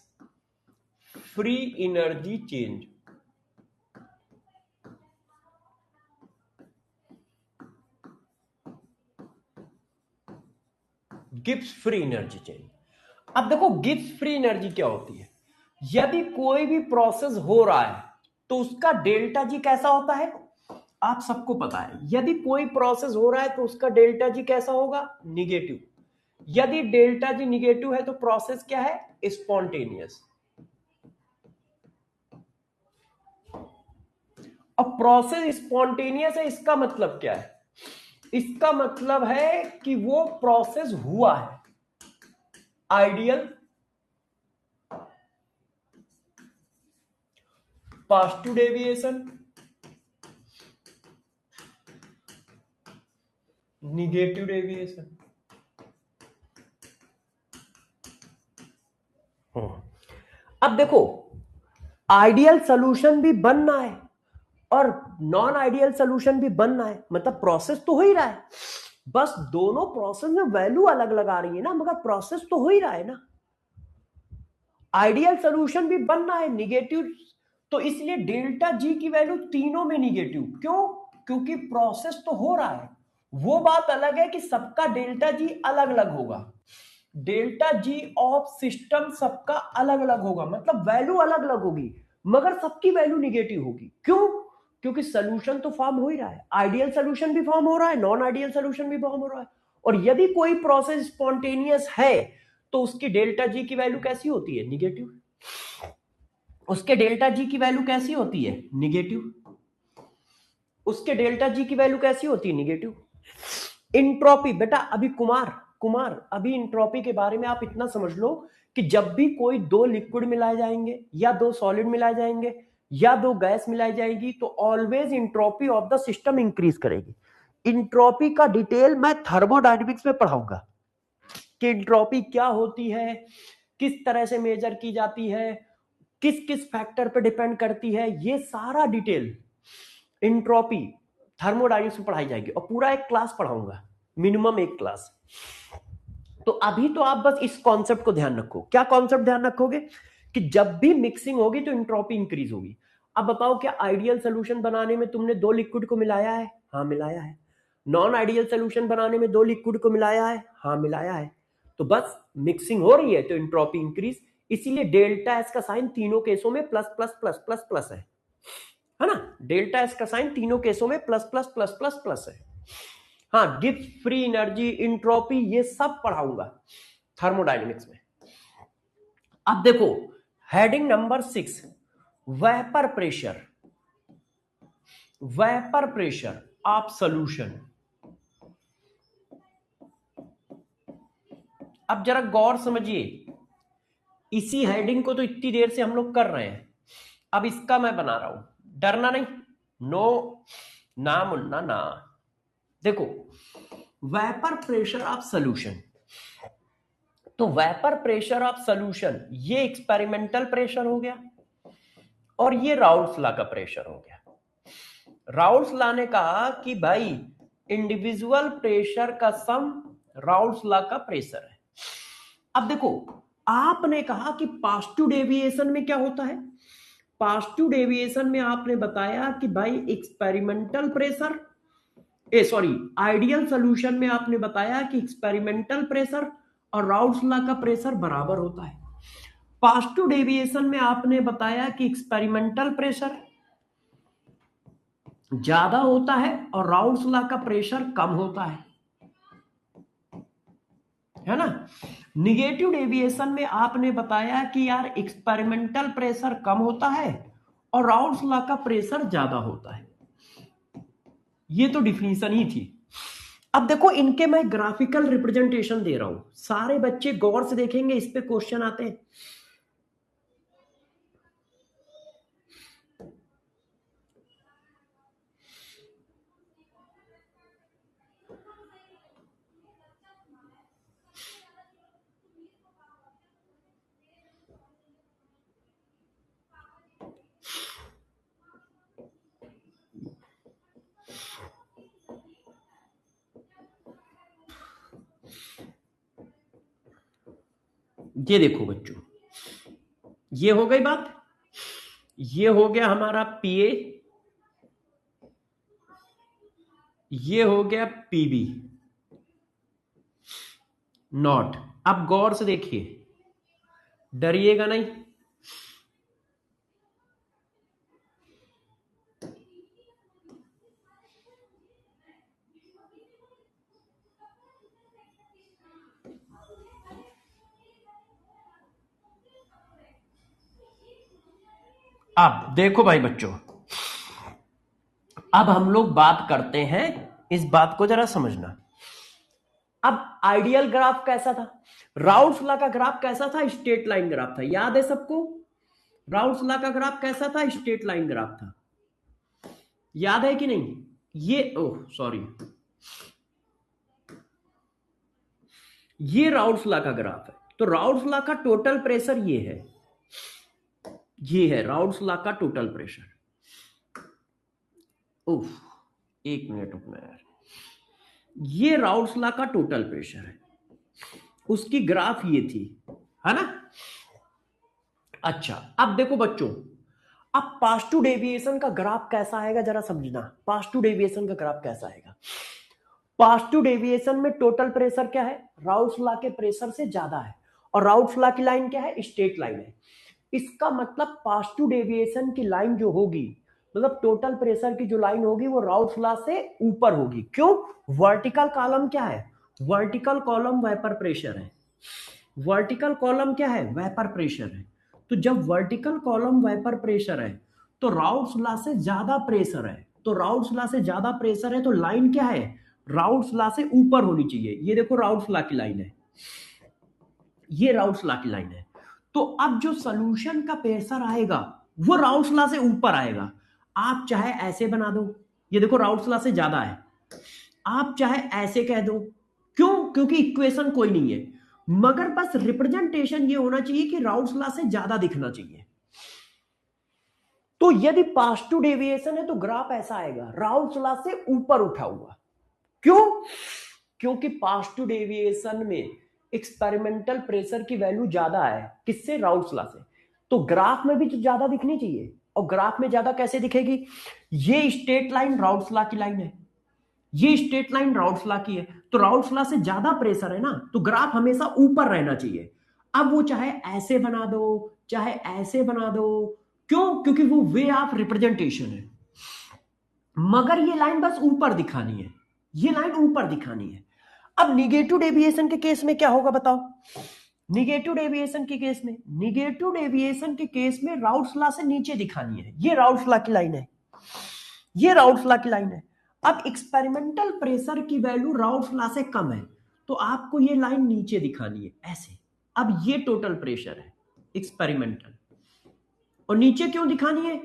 free energy change. Gibbs free energy change. अब देखो गिब्स फ्री एनर्जी क्या होती है? यदि कोई भी प्रोसेस हो रहा है तो उसका डेल्टा जी कैसा होता है? आप सबको पता है, यदि कोई प्रोसेस हो रहा है तो उसका डेल्टा जी कैसा होगा? निगेटिव। यदि डेल्टा जी निगेटिव है तो प्रोसेस क्या है? स्पॉन्टेनियस। अब प्रोसेस स्पॉन्टेनियस है, इसका मतलब क्या है? इसका मतलब है कि वो प्रोसेस हुआ है। Ideal, positive deviation, negative deviation. अब देखो आइडियल सॉल्यूशन भी बनना है और नॉन आइडियल सॉल्यूशन भी बनना है, मतलब प्रोसेस तो हो ही रहा है, बस दोनों प्रोसेस में वैल्यू अलग अलग आ रही है ना, मगर प्रोसेस तो हो ही रहा है ना। आइडियल सॉल्यूशन भी बनना है निगेटिव, तो इसलिए डेल्टा जी की वैल्यू तीनों में निगेटिव। क्यों? क्योंकि प्रोसेस तो हो रहा है। वो बात अलग है कि सबका डेल्टा जी अलग अलग होगा, डेल्टा जी ऑफ सिस्टम सबका अलग अलग होगा, मतलब वैल्यू अलग अलग होगी, मगर सबकी वैल्यू निगेटिव होगी। क्यों? क्योंकि सोल्यूशन तो फॉर्म हो ही रहा है, आइडियल सोल्यूशन भी फॉर्म हो रहा है, नॉन आइडियल सोल्यूशन भी फॉर्म हो रहा है। और यदि कोई प्रोसेस स्पॉन्टेनियस है तो उसकी डेल्टा जी की वैल्यू कैसी होती है? निगेटिव। उसके डेल्टा जी की वैल्यू कैसी होती है? निगेटिव। उसके डेल्टा जी की वैल्यू कैसी होती है? निगेटिव। इंट्रोपी बेटा, अभी कुमार अभी इंट्रोपी के बारे में आप इतना समझ लो कि जब भी कोई दो लिक्विड मिलाए जाएंगे या दो सॉलिड मिलाए जाएंगे या दो गैस मिलाई जाएगी तो always entropy of the system increase करेगी। इंट्रोपी का डिटेल मैं थर्मोडायनेमिक्स में पढ़ाऊंगा कि इंट्रोपी क्या होती है, किस तरह से मेजर की जाती है, किस किस फैक्टर पर डिपेंड करती है, ये सारा डिटेल इंट्रोपी थर्मोडायनेमिक्स में पढ़ाई जाएगी और पूरा एक क्लास पढ़ाऊंगा, मिनिमम एक क्लास। तो अभी तो आप बस इस कॉन्सेप्ट को ध्यान रखो। क्या कॉन्सेप्ट ध्यान रखोगे? कि जब भी मिक्सिंग होगी तो इंट्रोपी इंक्रीज होगी। अब बताओ, क्या आइडियल सोल्यूशन बनाने में तुमने दो लिक्विड को मिलाया है? हाँ मिलाया है। नॉन आइडियल सोल्यूशन बनाने में दो लिक्विड को मिलाया है? हाँ मिलाया है। तो बस मिक्सिंग हो रही है तो इंट्रोपी इंक्रीज, इसीलिए डेल्टा एस का साइन तीनों केसों में plus plus plus plus plus है ना? डेल्टा एस का साइन तीनों केसों में plus plus plus plus plus है। हाँ, गिब्स फ्री एनर्जी, इंट्रोपी, ये सब पढ़ाऊंगा थर्मोडायनेमिक्स में। अब देखो heading number 6, vapour pressure, vapour pressure of solution. अब जरा गौर समझिए, इसी हेडिंग को तो इतनी देर से हम लोग कर रहे हैं, अब इसका मैं बना रहा हूं, डरना नहीं, नो, ना मुन्ना ना। देखो वेपर प्रेशर ऑफ सॉल्यूशन, तो वेपर प्रेशर ऑफ सॉल्यूशन ये एक्सपेरिमेंटल प्रेशर हो गया और ये राउल्ट्स लॉ का प्रेशर हो गया। राउल्ट्स लॉ ने कहा कि भाई इंडिविजुअल प्रेशर का सम राउल्ट्स लॉ का प्रेशर है। अब देखो आपने कहा कि पॉजिटिव डेविएशन में क्या होता है? पॉजिटिव डेविएशन में आपने बताया कि भाई एक्सपेरिमेंटल प्रेशर, आइडियल सॉल्यूशन में आपने बताया कि एक्सपेरिमेंटल प्रेशर और राउल्ट्स लॉ का प्रेशर बराबर होता है। पॉजिटिव डेविएशन में आपने बताया कि एक्सपेरिमेंटल प्रेशर ज्यादा होता है और राउल्ट्स लॉ का प्रेशर कम होता है ना? निगेटिव डेविएशन में आपने बताया कि यार एक्सपेरिमेंटल प्रेशर कम होता है और राउल्ट्स लॉ का प्रेशर ज्यादा होता है। ये तो डिफिनीशन ही थी। अब देखो इनके मैं ग्राफिकल रिप्रेजेंटेशन दे रहा हूं, सारे बच्चे गौर से देखेंगे, इस पे क्वेश्चन आते हैं। ये देखो बच्चों, ये हो गई बात, ये हो गया हमारा पीए, ये हो गया पीबी नॉट। अब गौर से देखिए, डरिएगा नहीं, अब देखो भाई बच्चों, अब हम लोग बात करते हैं, इस बात को जरा समझना। अब आइडियल ग्राफ कैसा था? राउल्ट्स लॉ का ग्राफ कैसा था? स्ट्रेट लाइन ग्राफ था, याद है सबको? राउल्ट्स लॉ का ग्राफ कैसा था? स्ट्रेट लाइन ग्राफ था, याद है कि नहीं? ये ओह सॉरी, ये राउल्ट्स लॉ का ग्राफ है। तो राउल्ट्स लॉ का टोटल प्रेशर ये है राउल्ट्स लॉ का टोटल प्रेशर। उफ, एक मिनट रुकना यार, ये राउल्ट्स लॉ का टोटल प्रेशर है, उसकी ग्राफ ये थी, है ना? अच्छा अब देखो बच्चों, अब पॉजिटिव डेविएशन का ग्राफ कैसा आएगा जरा समझना। पॉजिटिव डेविएशन का ग्राफ कैसा आएगा? पॉजिटिव डेविएशन में टोटल प्रेशर क्या है? राउल्ट्स लॉ के प्रेशर से ज्यादा है, और राउल्ट्स लॉ की लाइन क्या है? स्ट्रेट लाइन है। इसका मतलब पॉजिटिव डेविएशन की लाइन जो होगी, मतलब टोटल प्रेशर की जो लाइन होगी, वो राउल्ट्स लॉ से ऊपर होगी। क्यों? वर्टिकल कॉलम क्या है? वर्टिकल कॉलम वेपर प्रेशर है। वर्टिकल कॉलम क्या है? वेपर प्रेशर है। तो जब वर्टिकल कॉलम वेपर प्रेशर है तो राउल्ट्स लॉ से ज्यादा प्रेशर है, तो राउल्ट्स लॉ से ज्यादा प्रेशर है तो लाइन क्या है? राउल्ट्स लॉ से ऊपर होनी चाहिए। ये देखो राउल्ट्स लॉ की लाइन है, ये राउल्ट्स लॉ की लाइन है। तो अब जो सॉल्यूशन का प्रेशर आएगा वो राउल्ट्स लॉ से ऊपर आएगा। आप चाहे ऐसे बना दो, ये देखो राउल्ट्स लॉ से ज्यादा है, आप चाहे ऐसे कह दो, क्यों? क्योंकि इक्वेशन कोई नहीं है, मगर बस रिप्रेजेंटेशन ये होना चाहिए कि राउल्ट्स लॉ से ज्यादा दिखना चाहिए। तो यदि पॉजिटिव डेविएशन है तो ग्राफ ऐसा आएगा, राउल्स लॉ से ऊपर उठा हुआ। क्यों? क्योंकि पॉजिटिव डेविएशन में एक्सपेरिमेंटल प्रेशर की वैल्यू ज्यादा है, किससे? राउल्स लॉ से। तो ग्राफ में भी तो ज्यादा दिखनी चाहिए, और ग्राफ में ज्यादा कैसे दिखेगी? ये स्ट्रेट लाइन राउल्स लॉ की लाइन है, ये स्ट्रेट लाइन राउल्स लॉ की है, तो राउल्स लॉ से ज्यादा प्रेशर है ना, तो ग्राफ हमेशा ऊपर रहना चाहिए। अब वो चाहे ऐसे बना दो चाहे ऐसे बना दो, क्यों? क्योंकि वो वे ऑफ रिप्रेजेंटेशन है, मगर ये लाइन बस ऊपर दिखानी है, ये लाइन ऊपर दिखानी है। अब निगेटिव डेविएशन के केस में क्या होगा बताओ? निगेटिव डेविएशन के केस में, निगेटिव डेविएशन के केस में राउल्स लॉ से नीचे दिखानी है, ये राउल्स लॉ की लाइन है, ये राउल्स लॉ की लाइन है। अब एक्सपेरिमेंटल प्रेशर की वैल्यू राउल्स लॉ से कम है, तो आपको ये लाइन नीचे दिखानी है ऐसे। अब ये टोटल प्रेशर है एक्सपेरिमेंटल, और नीचे क्यों दिखानी है?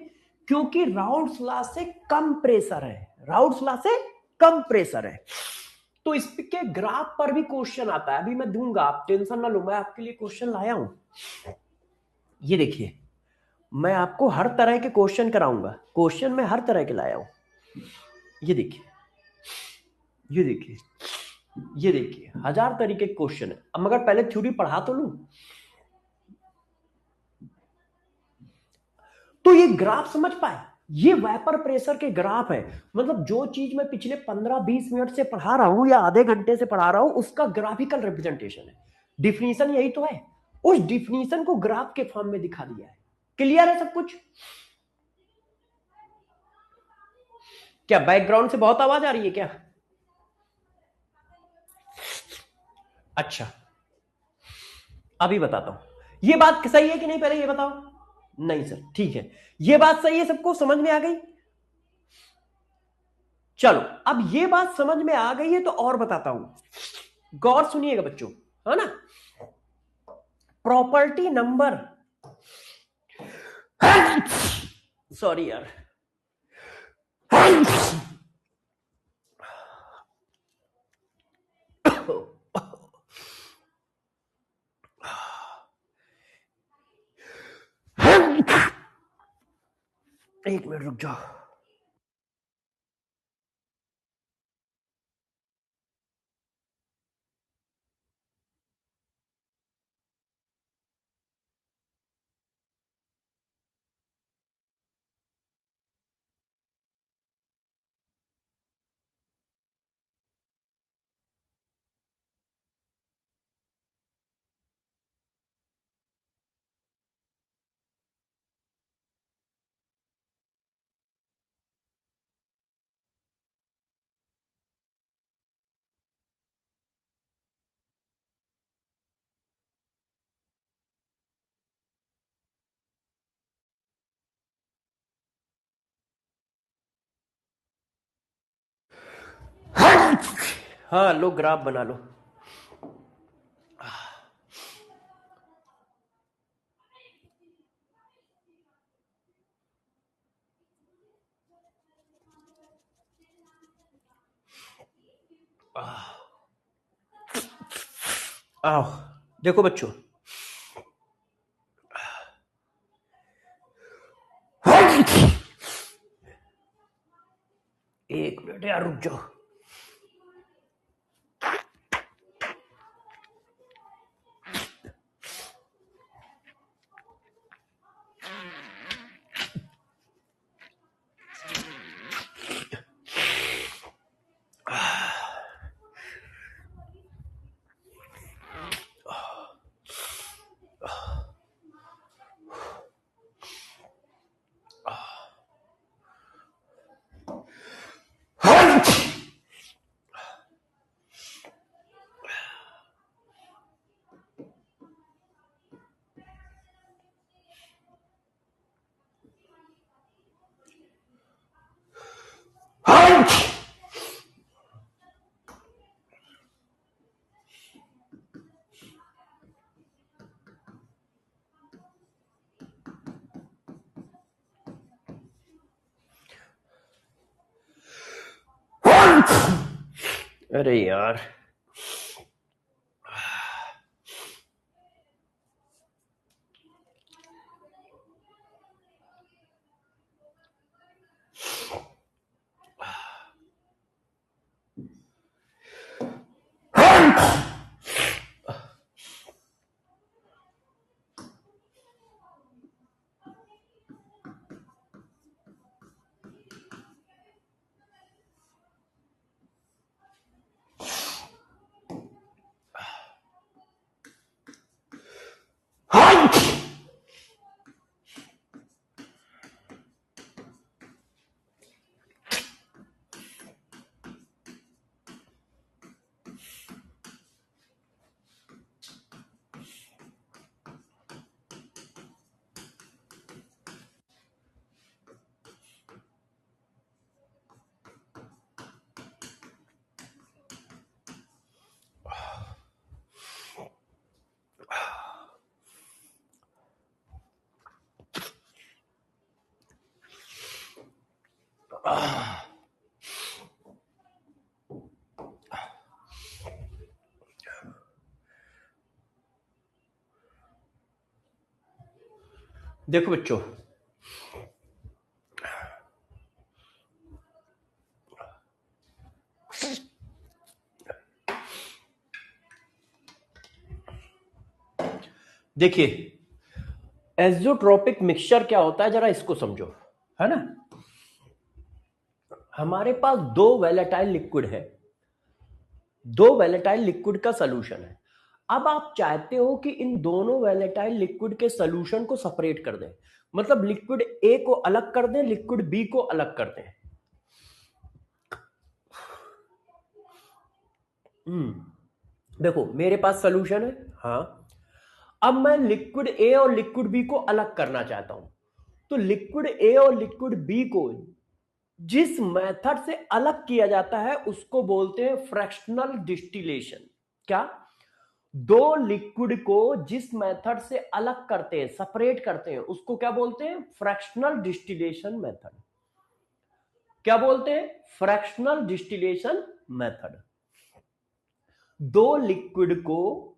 क्योंकि राउल्स लॉ से कम प्रेशर है, राउल्स लॉ से कम प्रेशर है। तो इसके ग्राफ पर भी क्वेश्चन आता है, अभी मैं दूंगा, आप टेंशन ना लो, मैं आपके लिए क्वेश्चन लाया हूं। ये देखिए, मैं आपको हर तरह के क्वेश्चन कराऊंगा, क्वेश्चन मैं हर तरह के लाया हूं। ये देखिए, ये देखिए, ये देखिए, 1000 तरीके के क्वेश्चन है। अब मगर पहले थ्योरी पढ़ा तो लूं। तो ये ग्राफ समझ पाए, ये वेपर प्रेशर के ग्राफ है, मतलब जो चीज मैं पिछले 15-20 मिनट से पढ़ा रहा हूं या आधे घंटे से पढ़ा रहा हूं, उसका ग्राफिकल रिप्रेजेंटेशन है। डिफिनीशन यही तो है, उस डिफिनीशन को ग्राफ के फॉर्म में दिखा दिया है। क्लियर है सब कुछ? क्या बैकग्राउंड से बहुत आवाज आ रही है क्या? अच्छा, अभी बताता हूं ये बात सही है कि नहीं, पहले ये बताओ। नहीं सर, ठीक है, ये बात सही है, सबको समझ में आ गई? चलो, अब ये बात समझ में आ गई है तो और बताता हूं, गौर सुनिएगा बच्चों, है ना। प्रॉपर्टी नंबर, सॉरी यार, एक मिनट रुक जाओ। हाँ लो, ग्राफ बना लो। आओ देखो बच्चों, एक मिनट यार रुक जाओ। अरे यार, देखो बच्चों, देखिए एज़ोट्रोपिक मिक्सचर क्या होता है, जरा इसको समझो, है ना। हमारे पास दो वैलेटाइल लिक्विड है, दो वैलेटाइल लिक्विड का सॉल्यूशन है। अब आप चाहते हो कि इन दोनों वैलेटाइल लिक्विड के सॉल्यूशन को सेपरेट कर दें, मतलब लिक्विड ए को अलग कर दें, लिक्विड बी को अलग कर दें। देखो मेरे पास सॉल्यूशन है, हाँ। अब मैं लिक्विड ए और लिक्विड बी को अलग करना चाहता हूं, तो लिक्विड ए और लिक्विड बी को जिस मेथड से अलग किया जाता है उसको बोलते हैं फ्रैक्शनल डिस्टिलेशन। क्या? दो लिक्विड को जिस मेथड से अलग करते हैं, सेपरेट करते हैं, उसको क्या बोलते हैं? Fractional distillation method. क्या बोलते हैं? Fractional distillation method. दो लिक्विड को,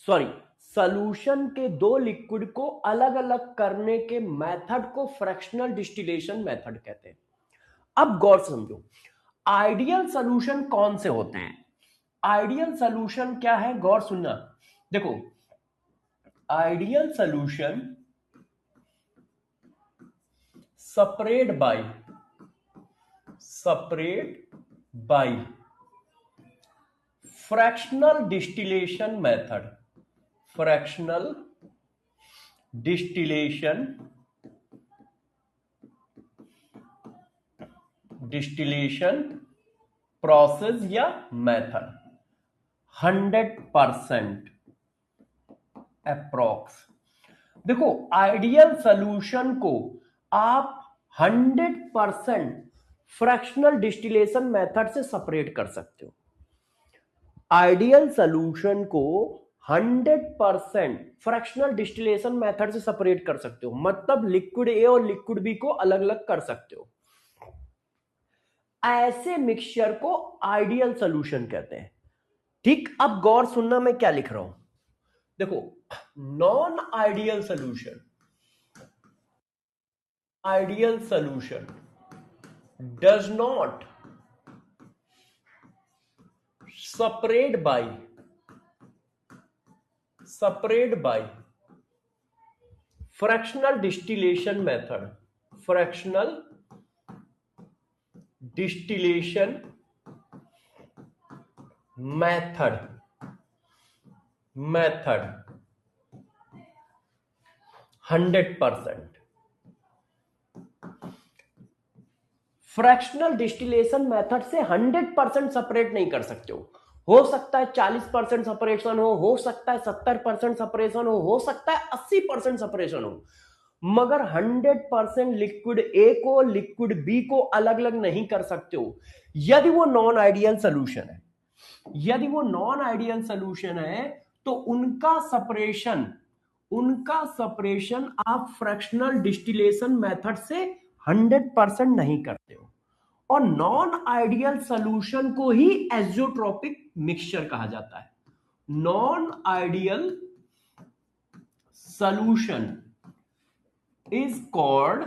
सॉरी, सॉल्यूशन के दो लिक्विड को अलग अलग करने के मेथड को फ्रैक्शनल डिस्टिलेशन मेथड कहते हैं। अब गौर समझो, आइडियल सॉल्यूशन कौन से होते हैं? आइडियल सॉल्यूशन क्या है, गौर सुनना। देखो ideal solution separate by fractional distillation method. Fractional distillation process या मेथड 100% अप्रॉक्स। देखो आइडियल सॉल्यूशन को आप 100% फ्रैक्शनल डिस्टिलेशन मेथड से सेपरेट कर सकते हो। आइडियल सॉल्यूशन को 100% फ्रैक्शनल डिस्टिलेशन मेथड से सेपरेट कर सकते हो, मतलब लिक्विड ए और लिक्विड बी को अलग अलग कर सकते हो। ऐसे मिक्सचर को आइडियल सॉल्यूशन कहते हैं। ठीक, अब गौर सुनना मैं क्या लिख रहा हूं। देखो non ideal solution does not separate by fractional distillation method 100%। Fractional distillation method से 100% सेपरेट नहीं कर सकते हो सकता है 40% सेपरेशन हो सकता है 70% सेपरेशन हो सकता है 80% सेपरेशन हो, मगर 100% लिक्विड ए को लिक्विड बी को अलग अलग नहीं कर सकते हो यदि वो नॉन आइडियल सॉल्यूशन है। यदि वो नॉन आइडियल सॉल्यूशन है तो उनका सेपरेशन आप फ्रैक्शनल डिस्टिलेशन मेथड से 100% नहीं करते हो। और नॉन आइडियल सॉल्यूशन को ही एज़ोट्रोपिक मिक्सचर कहा जाता है। Non ideal solution is called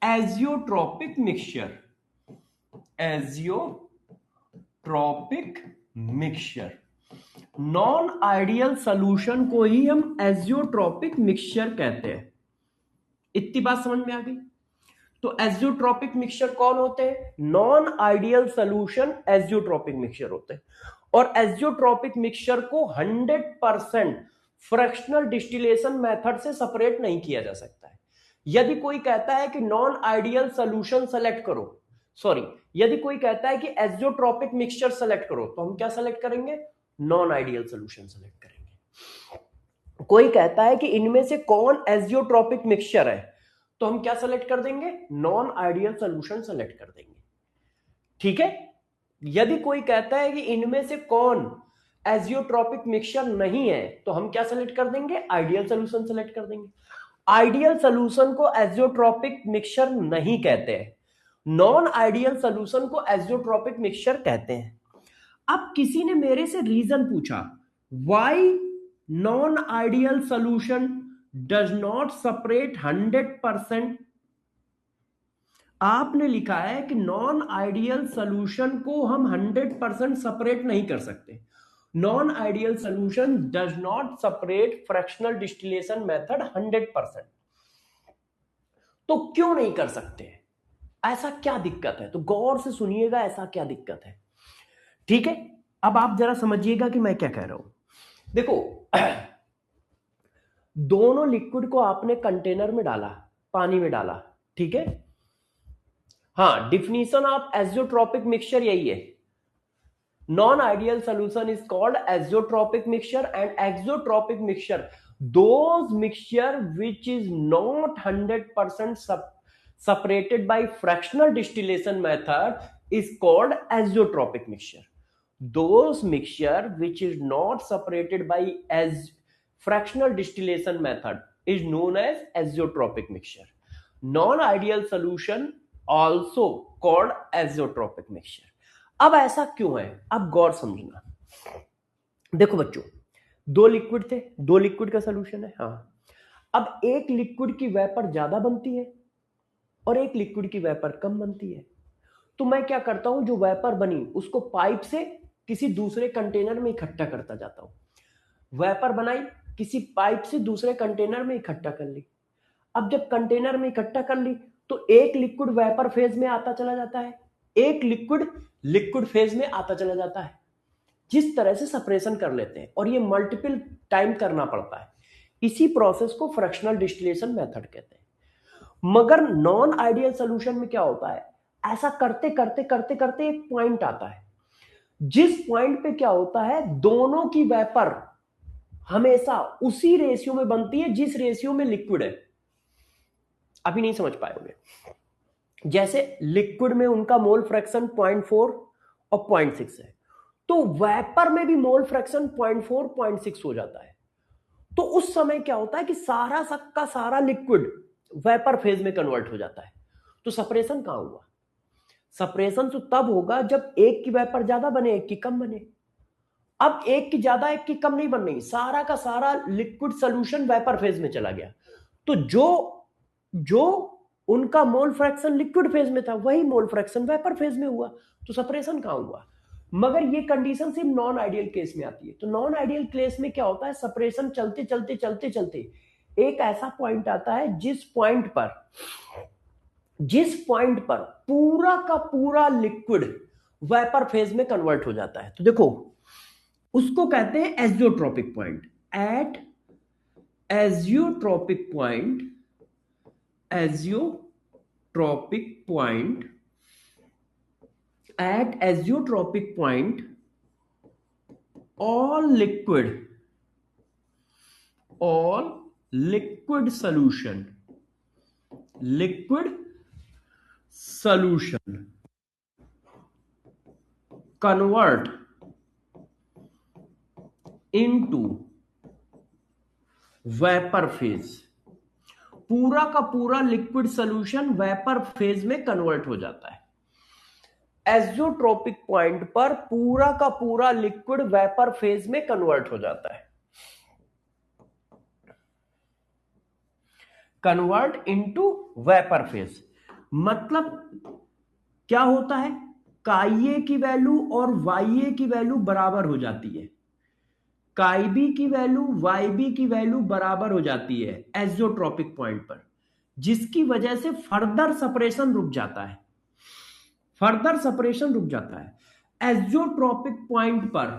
azeotropic mixture. Non ideal solution को ही हम एज़ोट्रोपिक मिक्सचर कहते हैं। इतनी बात समझ में आ गई? तो एज़ोट्रोपिक मिक्सचर कौन होते हैं? Non ideal solution azeotropic mixture होते हैं। और एज़ोट्रोपिक मिक्सचर को 100% फ्रैक्शनल डिस्टिलेशन मेथड से सेपरेट नहीं किया जा सकता है। यदि कोई कहता है कि नॉन आइडियल सॉल्यूशन सेलेक्ट करो, सॉरी, यदि कोई कहता है कि एज़ोट्रोपिक मिक्सचर सेलेक्ट करो, तो हम क्या सेलेक्ट करेंगे? नॉन आइडियल सॉल्यूशन सेलेक्ट करेंगे। कोई कहता है कि इनमें से कौन एज़ोट्रोपिक मिक्सचर है, तो हम क्या सेलेक्ट कर देंगे? नॉन आइडियल सॉल्यूशन सेलेक्ट कर देंगे। ठीक है। यदि कोई कहता है कि इनमें से कौन एज़ोट्रोपिक मिक्सचर नहीं है, तो हम क्या सेलेक्ट कर देंगे? आइडियल सॉल्यूशन सेलेक्ट कर देंगे। आइडियल सोल्यूशन को एजियोट्रॉपिक मिक्सचर नहीं कहते हैं, नॉन आइडियल सोल्यूशन को एजियोट्रॉपिक मिक्सचर कहते हैं। अब किसी ने मेरे से रीजन पूछा, why non ideal solution does not separate 100%। आपने लिखा है कि नॉन आइडियल सोल्यूशन को हम 100% सेपरेट नहीं कर सकते। Non ideal solution does not separate fractional distillation method 100%। तो क्यों नहीं कर सकते, ऐसा क्या दिक्कत है? तो गौर से सुनिएगा, ऐसा क्या दिक्कत है, ठीक है। अब आप जरा समझिएगा कि मैं क्या कह रहा हूं। देखो दोनों लिक्विड को आपने कंटेनर में डाला, पानी में डाला, ठीक है। हाँ, डिफिनीशन ऑफ एजियोट्रॉपिक मिक्सचर यही है, non ideal solution is called azeotropic mixture and exotropic mixture those mixture which is not 100% separated by fractional distillation method is called azeotropic mixture. Those mixture which is not separated by as fractional distillation method is known as azeotropic mixture. Non-ideal solution also called azeotropic mixture. अब ऐसा क्यों है, अब गौर समझना। देखो बच्चों, दो liquid थे, दो लिक्विड का सोल्यूशन है, हाँ। अब एक लिक्विड की वेपर ज्यादा बनती है और एक लिक्विड की वेपर कम बनती है। तो मैं क्या करता हूं, जो वेपर बनी उसको पाइप से किसी दूसरे कंटेनर में इकट्ठा करता जाता हूं। वेपर बनाई, किसी पाइप से दूसरे कंटेनर में इकट्ठा कर ली। अब जब कंटेनर में इकट्ठा कर ली तो एक लिक्विड वेपर फेज में आता चला जाता है, एक लिक्विड लिक्विड फेज में आता चला जाता है। जिस तरह से सेपरेशन कर लेते हैं, और ये मल्टीपल टाइम करना पड़ता है, इसी प्रोसेस को फ्रैक्शनल डिस्टिलेशन मेथड कहते हैं। मगर नॉन आइडियल सॉल्यूशन में क्या होता है, ऐसा करते करते करते करते एक पॉइंट आता है, जिस पॉइंट पे क्या होता है, दोनों की वेपर हमेशा उसी रेशियो में बनती है जिस रेशियो में लिक्विड है। अभी नहीं समझ पाओगे। जैसे लिक्विड में उनका मोल फ्रैक्शन 0.4 और 0.6 है, तो वेपर में भी मोल फ्रैक्शन 0.4 0.6 हो जाता है। तो उस समय क्या होता है कि सारा का सारा लिक्विड वेपर फेज में कन्वर्ट हो जाता है। तो सेपरेशन कहां हुआ? सेपरेशन तो तब होगा जब एक की वेपर ज्यादा बने, एक की कम बने। अब एक की ज्यादा एक की कम नहीं बन रही, सारा का सारा लिक्विड सोल्यूशन वेपर फेज में चला गया। तो जो उनका मोल फ्रैक्शन लिक्विड फेज में था, वही मोल फ्रैक्शन वेपर फेज में हुआ। तो सेपरेशन कहां हुआ? मगर ये कंडीशन सिर्फ नॉन आइडियल केस में आती है। तो नॉन आइडियल केस में क्या होता है, सेपरेशन चलते चलते चलते चलते एक ऐसा पॉइंट आता है जिस पॉइंट पर पूरा का पूरा लिक्विड वेपर फेज में कन्वर्ट हो जाता है। तो देखो, उसको कहते हैं azeotropic point. At azeotropic point at azeotropic point all liquid solution convert into vapor phase। पूरा का पूरा लिक्विड सोल्यूशन वेपर फेज में कन्वर्ट हो जाता है। एजियोट्रॉपिक पॉइंट पर पूरा का पूरा लिक्विड वेपर फेज में कन्वर्ट हो जाता है, कन्वर्ट इनटू वेपर फेज। मतलब क्या होता है, काईए की वैल्यू और वाईए की वैल्यू बराबर हो जाती है, काई बी की वैल्यू वाई बी की वैल्यू बराबर हो जाती है एजियोट्रॉपिक पॉइंट पर, जिसकी वजह से फर्दर सेपरेशन रुक जाता है। एजियोट्रॉपिक पॉइंट पर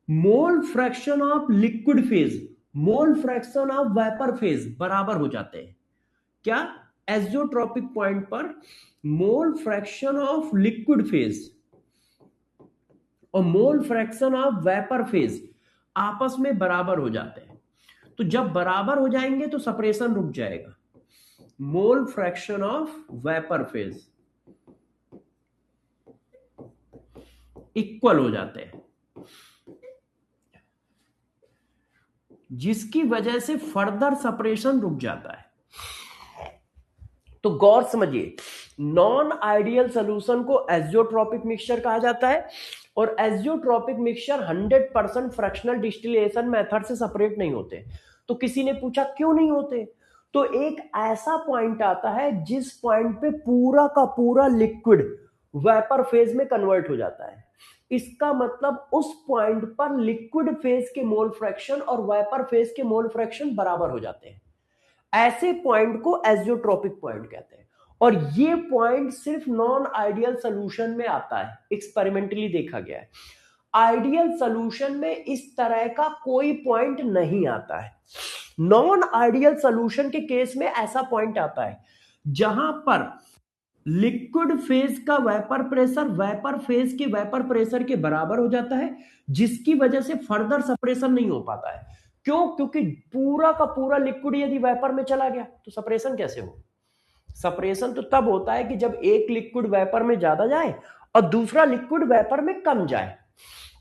mole fraction of liquid phase, mole fraction of vapour phase बराबर हो जाते हैं। क्या? एजियोट्रॉपिक पॉइंट पर mole fraction of liquid phase और mole fraction of vapour phase आपस में बराबर हो जाते हैं। तो जब बराबर हो जाएंगे तो सेपरेशन रुक जाएगा। मोल fraction of vapour phase equal हो जाते हैं, जिसकी वजह से फर्दर सेपरेशन रुक जाता है। तो गौर समझिए, नॉन आइडियल सोल्यूशन को एजियोट्रोपिक मिक्सचर कहा जाता है, और एजियोट्रोपिक मिक्सचर 100% फ्रैक्शनल डिस्टिलेशन मेथड से सेपरेट नहीं होते। तो किसी ने पूछा क्यों नहीं होते, तो एक ऐसा पॉइंट आता है जिस पॉइंट पे पूरा का पूरा लिक्विड वेपर फेज में कन्वर्ट हो जाता है। इसका मतलब उस पॉइंट पर लिक्विड फेज के मोल फ्रैक्शन और वेपर फेज के मोल फ्रैक्शन बराबर हो जाते हैं। ऐसे पॉइंट को एजियोट्रोपिक पॉइंट कहते हैं, और ये पॉइंट सिर्फ नॉन आइडियल सोल्यूशन में आता है, एक्सपेरिमेंटली देखा गया है। आइडियल सोल्यूशन में इस तरह का कोई पॉइंट नहीं आता है। नॉन आइडियल सोल्यूशन के केस में ऐसा पॉइंट आता है जहां पर लिक्विड फेज का वेपर फेज के वेपर प्रेशर के बराबर हो जाता है, जिसकी वजह से फर्दर सेपरेशन नहीं हो पाता है। क्यों? क्योंकि पूरा का पूरा लिक्विड यदि वेपर में चला गया तो सेपरेशन कैसे हो? सेपरेशन तो तब होता है कि जब एक लिक्विड वेपर में ज्यादा जाए और दूसरा लिक्विड वेपर में कम जाए,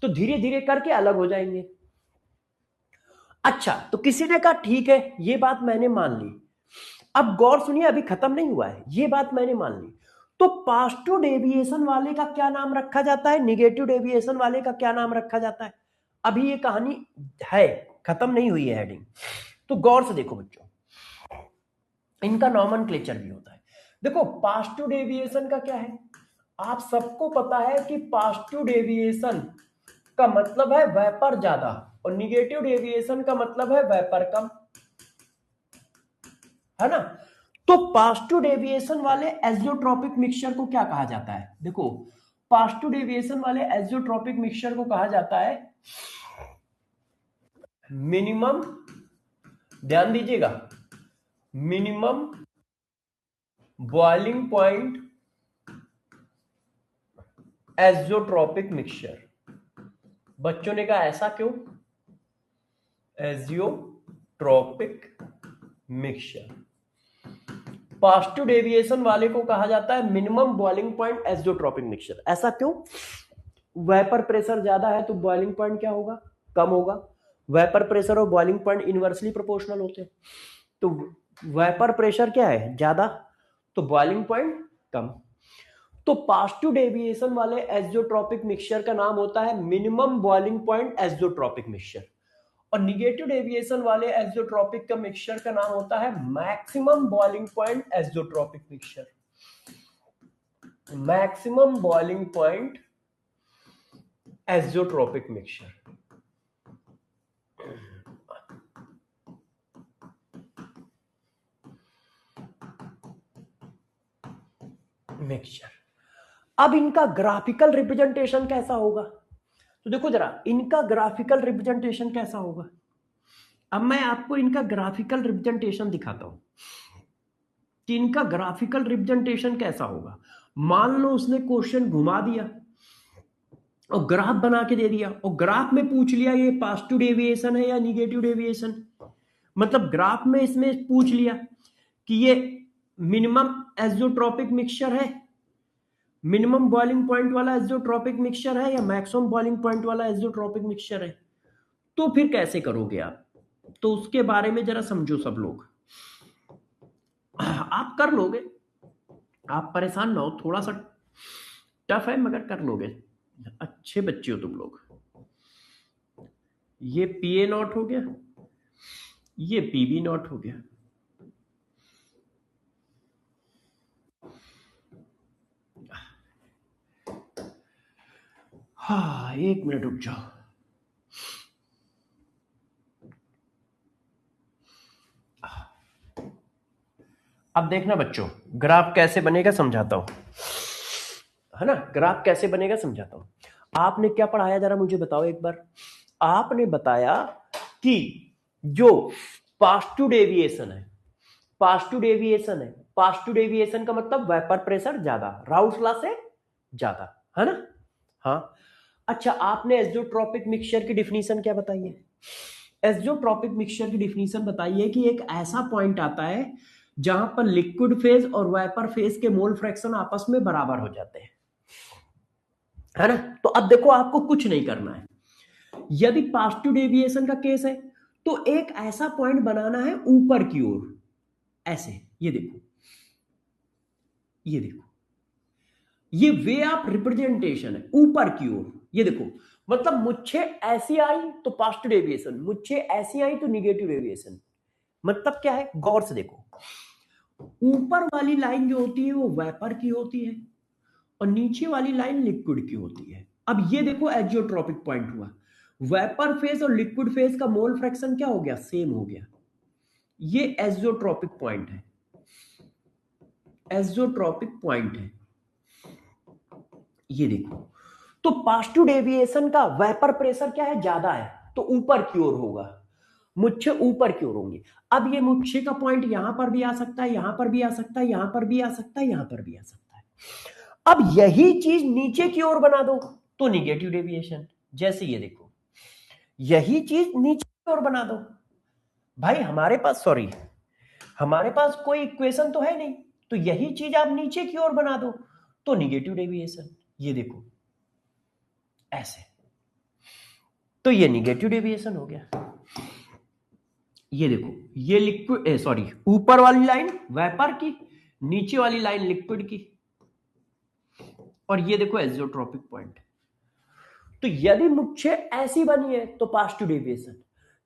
तो धीरे धीरे करके अलग हो जाएंगे। अच्छा, तो किसी ने कहा ठीक है, ये बात मैंने मान ली। अब गौर सुनिए, अभी खत्म नहीं हुआ है, ये बात मैंने मान ली। तो पॉजिटिव डेविएशन वाले का क्या नाम रखा जाता है, निगेटिव डेविएशन वाले का क्या नाम रखा जाता है? अभी ये कहानी है, खत्म नहीं हुई है हेडिंग। तो गौर से देखो बच्चों, इनका नॉमेनक्लेचर भी होता है। देखो, पॉजिटिव डेविएशन का क्या है, आप सबको पता है कि पॉजिटिव डेविएशन का मतलब है वेपर ज्यादा, और निगेटिव डेविएशन का मतलब है वेपर कम, है ना? तो पॉजिटिव डेविएशन वाले एजियोट्रोपिक मिक्सचर को क्या कहा जाता है? देखो, पॉजिटिव डेविएशन वाले एजियोट्रोपिक मिक्सचर को कहा जाता है मिनिमम, ध्यान दीजिएगा, minimum boiling point azeotropic mixture. बच्चों ने कहा ऐसा क्यों? एजियोट्रोपिक मिक्सचर, पॉजिटिव डेविएशन वाले को कहा जाता है minimum boiling point azeotropic mixture. ऐसा क्यों? वेपर प्रेशर ज्यादा है तो बॉइलिंग पॉइंट क्या होगा? कम होगा। वेपर प्रेशर और बॉइलिंग पॉइंट इनवर्सली प्रोपोर्शनल होते हैं, तो वेपर प्रेशर क्या है? ज्यादा, तो बॉइलिंग पॉइंट कम। तो पॉजिटिव डेविएशन वाले एजियोट्रोपिक मिक्सचर का नाम होता है minimum boiling point azeotropic mixture, और निगेटिव डेविएशन वाले एजियोट्रोपिक का मिक्सचर का नाम होता है maximum boiling point azeotropic mixture. Maximum boiling point azeotropic mixture. Mixture, अब इनका ग्राफिकल रिप्रेजेंटेशन कैसा होगा? तो देखो जरा, इनका ग्राफिकल रिप्रेजेंटेशन कैसा होगा। अब मैं आपको इनका ग्राफिकल रिप्रेजेंटेशन दिखाता हूं कि इनका ग्राफिकल रिप्रेजेंटेशन कैसा होगा। मान लो उसने क्वेश्चन घुमा दिया और ग्राफ बना के दे दिया, और ग्राफ में पूछ लिया ये पॉजिटिव डेविएशन है या निगेटिव डेविएशन। मतलब ग्राफ में इसमें पूछ लिया कि ये मिनिमम एजियोट्रोपिक मिक्सचर है, मिनिमम बॉइलिंग पॉइंट वाला एजियोट्रोपिक मिक्सचर है, या मैक्सिमम बॉइलिंग पॉइंट वाला एजियोट्रोपिक मिक्सचर है। तो फिर कैसे करोगे आप? तो उसके बारे में जरा समझो सब लोग। आप कर लोगे, आप परेशान ना हो, थोड़ा सा टफ है मगर कर लोगे, अच्छे बच्चे हो तुम लोग। ये PA नॉट हो गया, ये PB नॉट हो गया। हाँ, 1 मिनट रुक जाओ। अब देखना बच्चों, ग्राफ कैसे बनेगा समझाता हूं, है ना? ग्राफ कैसे बनेगा समझाता हूं। आपने क्या पढ़ाया जरा मुझे बताओ एक बार। आपने बताया कि जो पॉजिटिव डेविएशन है, पॉजिटिव डेविएशन है, पॉजिटिव डेविएशन का मतलब वेपर प्रेशर ज्यादा, राउल्ट लॉ से ज्यादा, है ना? हाँ। अच्छा, आपने एजियोट्रोपिक मिक्सचर की डिफिनीशन क्या बताई है? एजियोट्रोपिक मिक्सचर की डिफिनीशन बताइए कि एक ऐसा पॉइंट आता है जहां पर लिक्विड फेज और वेपर फेज के मोल फ्रैक्शन आपस में बराबर हो जाते हैं, है ना? तो अब देखो, आपको कुछ नहीं करना है। यदि पॉजिटिव डेविएशन का केस है तो एक ऐसा पॉइंट बनाना है ऊपर की ओर, ऐसे, ये देखो, ये देखो, ये वे ऑफ रिप्रेजेंटेशन है ऊपर की ओर। ये देखो, मतलब मुझे ऐसी आई तो पॉजिटिव डेविएशन, मुझे ऐसी आई तो निगेटिव डेविएशन। मतलब क्या है, गौर से देखो, ऊपर वाली लाइन जो होती है वो वेपर की होती है और नीचे वाली लाइन लिक्विड की होती है। अब ये देखो एजियोट्रॉपिक पॉइंट हुआ, वेपर फेज और लिक्विड फेज का मोल फ्रैक्शन क्या हो गया, सेम हो गया। ये एजियोट्रॉपिक पॉइंट है, एजियोट्रॉपिक पॉइंट है। ये देखो, तो पॉजिटिव डेविएशन का वेपर प्रेशर क्या है, ज्यादा है तो ऊपर की ओर होगा, मुच्छे ऊपर की ओर होंगे। अब ये मुच्छे का पॉइंट यहां पर भी आ सकता है, यहां पर भी आ सकता है, यहां पर भी आ सकता है, यहां पर भी आ सकता है। अब यही चीज नीचे की ओर बना दो तो निगेटिव डेविएशन। जैसे ये देखो, यही चीज नीचे की ओर बना दो, भाई हमारे पास हमारे पास कोई इक्वेशन तो है नहीं, तो यही चीज आप नीचे की ओर बना दो तो निगेटिव डेविएशन। ये देखो ऐसे, तो ये निगेटिव डेविएशन हो गया। ये देखो, ये लिक्विड ऊपर वाली लाइन वेपर की, नीचे वाली लाइन लिक्विड की, और ये देखो एजियोट्रॉपिक पॉइंट। तो यदि मुझे ऐसी बनी है तो पॉजिटिव डेविएशन,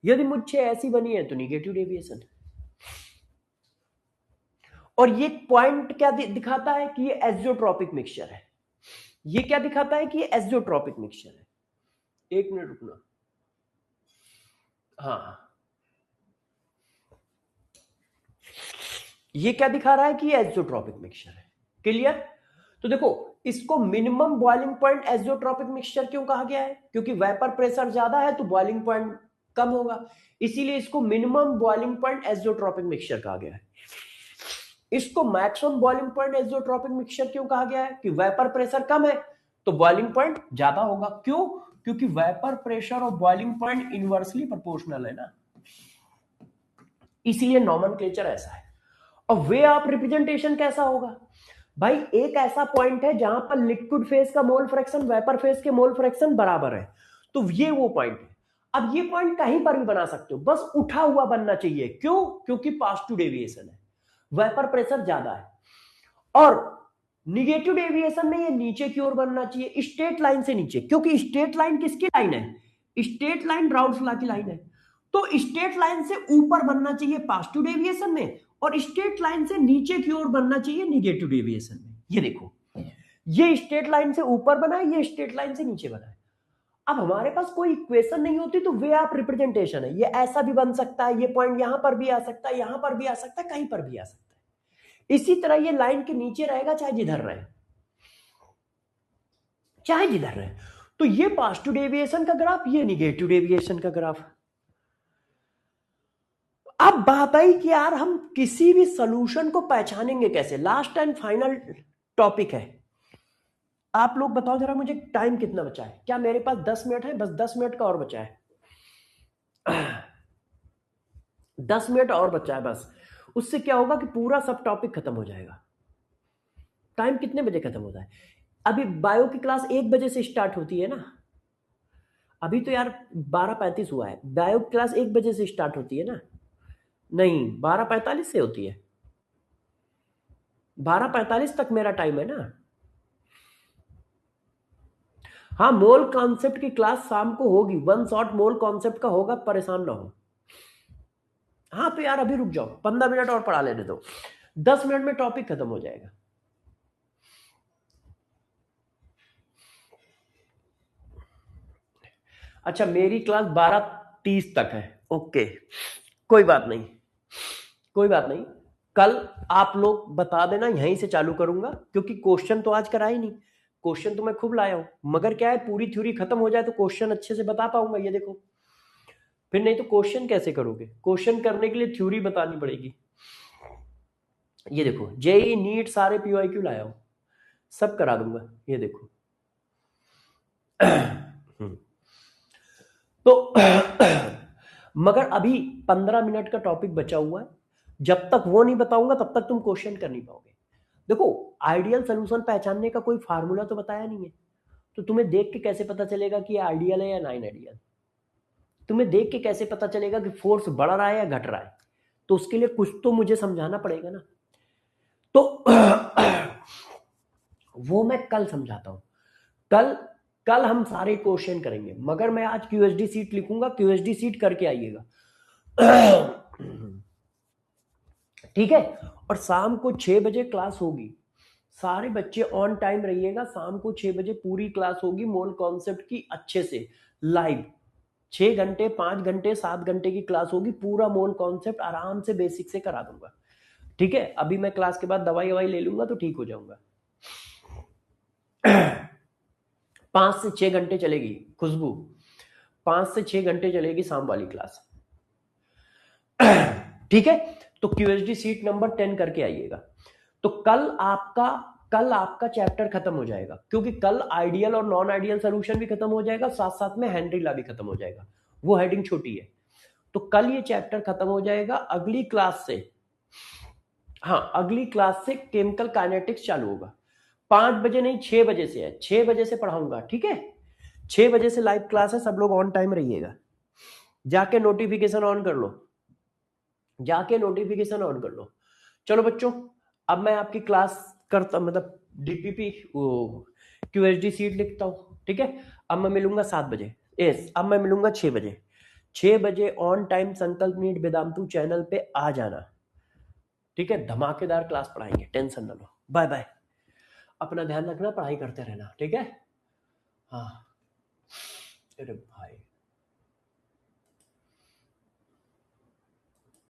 यदि मुझे ऐसी बनी है तो निगेटिव डेविएशन। और ये पॉइंट क्या दिखाता है कि ये एजियोट्रॉपिक मिक्सचर है। ये क्या दिखाता है कि ये एजियोट्रॉपिक मिक्सचर है। एक मिनट रुकना, हाँ, ये क्या दिखा रहा है कि ये एजियोट्रॉपिक मिक्सचर है। क्लियर। तो देखो, इसको minimum boiling point azeotropic mixture क्यों कहा गया है, क्योंकि वेपर प्रेशर ज्यादा है तो बॉइलिंग पॉइंट कम होगा, इसीलिए इसको minimum boiling point azeotropic mixture कहा गया है। इसको maximum boiling point azeotropic mixture क्यों कहा गया है, कि वेपर प्रेशर कम है तो बॉइलिंग पॉइंट ज्यादा होगा। क्यों, क्योंकि वेपर प्रेशर और बॉइलिंग पॉइंट इनवर्सली प्रोपोर्शनल है ना, इसीलिए नॉमेनक्लेचर ऐसा है। और वे ऑफ रिप्रेजेंटेशन कैसा होगा, भाई एक ऐसा पॉइंट है जहां पर लिक्विड फेज का मोल फ्रैक्शन वेपर फेज के मोल फ्रैक्शन बराबर है, तो ये वो पॉइंट है। अब ये पॉइंट कहीं पर भी बना सकते हो, बस उठा हुआ बनना चाहिए। क्यों, क्योंकि पॉजिटिव डेविएशन है, वेपर प्रेशर ज्यादा है। और निगेटिव डेविएशन में ये नीचे की ओर बनना चाहिए, स्ट्रेट लाइन से नीचे, क्योंकि स्ट्रेट लाइन किसकी लाइन है, स्ट्रेट लाइन राउल्स लॉ की लाइन है। तो स्ट्रेट लाइन से ऊपर बनना चाहिए पॉजिटिव डेविएशन में, और स्ट्रेट लाइन से नीचे की ओर बनना चाहिए निगेटिव डेविएशन में। ये देखो, ये स्ट्रेट लाइन से ऊपर बना है, ये स्ट्रेट लाइन से नीचे बना है। अब हमारे पास कोई इक्वेशन नहीं होती तो वे ऑफ रिप्रेजेंटेशन है, ये ऐसा भी बन सकता है, ये पॉइंट यहां पर भी आ सकता है, यहां पर भी आ सकता है, कहीं पर भी आ सकता है। इसी तरह ये लाइन के नीचे रहेगा, चाहे जिधर रहे, चाहे जिधर रहे। तो ये पॉजिटिव डेविएशन का ग्राफ, ये निगेटिव डेविएशन का ग्राफ। अब बात आई कि यार हम किसी भी सॉल्यूशन को पहचानेंगे कैसे, लास्ट एंड फाइनल टॉपिक है। आप लोग बताओ जरा मुझे, टाइम कितना बचा है, क्या मेरे पास 10 मिनट है, बस 10 मिनट का और बचा है 10 मिनट और बचा है बस, उससे क्या होगा कि पूरा सब टॉपिक खत्म हो जाएगा। टाइम कितने बजे खत्म होता है, अभी बायो की क्लास 1 बजे से स्टार्ट होती है ना, अभी तो यार 12:35 हुआ है, बायो की क्लास 1 बजे से स्टार्ट होती है ना, नहीं 12:45 से होती है, 12:45 तक मेरा टाइम है ना। हाँ, मोल कॉन्सेप्ट की क्लास शाम को होगी, वन शॉट मोल कॉन्सेप्ट का होगा, परेशान ना हो। हाँ तो यार अभी रुक जाओ, 15 मिनट और पढ़ा लेने दो, 10 मिनट में टॉपिक खत्म हो जाएगा। अच्छा, मेरी क्लास 12:30 तक है, ओके, कोई बात नहीं, कोई बात नहीं, कल आप लोग बता देना, यहीं से चालू करूंगा, क्योंकि क्वेश्चन तो आज करा ही नहीं, क्वेश्चन तो मैं खूब लाया हूं, मगर क्या है पूरी थ्योरी खत्म हो जाए तो क्वेश्चन अच्छे से बता पाऊंगा। ये देखो, फिर नहीं तो क्वेश्चन कैसे करोगे, क्वेश्चन करने के लिए थ्योरी बतानी पड़ेगी। ये देखो, जेई नीट सारे पीवाईक्यू लाया हूं, सब करा दूंगा। ये देखो तो मगर अभी 15 मिनट का टॉपिक बचा हुआ है, जब तक वो नहीं बताऊंगा तब तक तुम क्वेश्चन कर नहीं पाओगे। देखो, आइडियल सोल्यूशन पहचानने का कोई फार्मूला तो बताया नहीं है, तो तुम्हें देख के कैसे पता चलेगा कि आइडियल है या नॉन आइडियल, तुम्हें देख के कैसे पता चलेगा कि फोर्स बढ़ रहा है या घट रहा है, तो उसके लिए कुछ तो मुझे समझाना पड़ेगा ना। तो वो मैं कल समझाता हूँ। कल कल हम सारे क्वेश्चन करेंगे, मगर मैं आज क्यूएसडी सीट लिखूंगा, क्यूएसडी सीट करके आइएगा। ठीक है। और शाम को 6 बजे क्लास होगी, सारे बच्चे ऑन टाइम रहिएगा। शाम को 6 बजे पूरी क्लास होगी मोल कॉन्सेप्ट की, अच्छे से लाइव 6 घंटे 5 घंटे 7 घंटे की क्लास होगी, पूरा मोल कॉन्सेप्ट आराम से बेसिक से करा दूंगा। ठीक है। अभी मैं क्लास के बाद दवाई ववाई ले लूंगा तो ठीक हो जाऊंगा। 5 से 6 घंटे चलेगी खुशबू, 5 से 6 घंटे चलेगी शाम वाली क्लास। ठीक है। तो क्यूएसडी सीट नंबर 10 करके आइएगा। तो कल आपका चैप्टर खत्म हो जाएगा, क्योंकि कल आइडियल और नॉन आइडियल सोल्यूशन भी खत्म हो जाएगा, साथ साथ में हेनरी लॉ भी खत्म हो जाएगा। वो हेडिंग छोटी है, तो कल ये चैप्टर खत्म हो जाएगा। अगली क्लास से, हाँ अगली क्लास से केमिकल काइनेटिक्स चालू होगा। 5 बजे नहीं 6 बजे से है, 6 बजे से पढ़ाऊंगा। ठीक है। 6 बजे से लाइव क्लास है, सब लोग ऑन टाइम रहिएगा। जाके नोटिफिकेशन ऑन कर लो, जाके नोटिफिकेशन ऑन कर लो। चलो बच्चों, अब मैं आपकी क्लास करता, मतलब डीपीपी क्यूएसडी सीट लिखता हूँ। ठीक है। अब मैं मिलूंगा 7 बजे, अब मैं मिलूंगा 6 बजे। 6 बजे ऑन टाइम संकल्प नीट वेदांतु चैनल पे आ जाना। ठीक है। धमाकेदार क्लास पढ़ाएंगे, टेंशन ना लो। Bye bye. अपना ध्यान रखना, पढ़ाई करते रहना। ठीक है। हाँ। अरे भाई।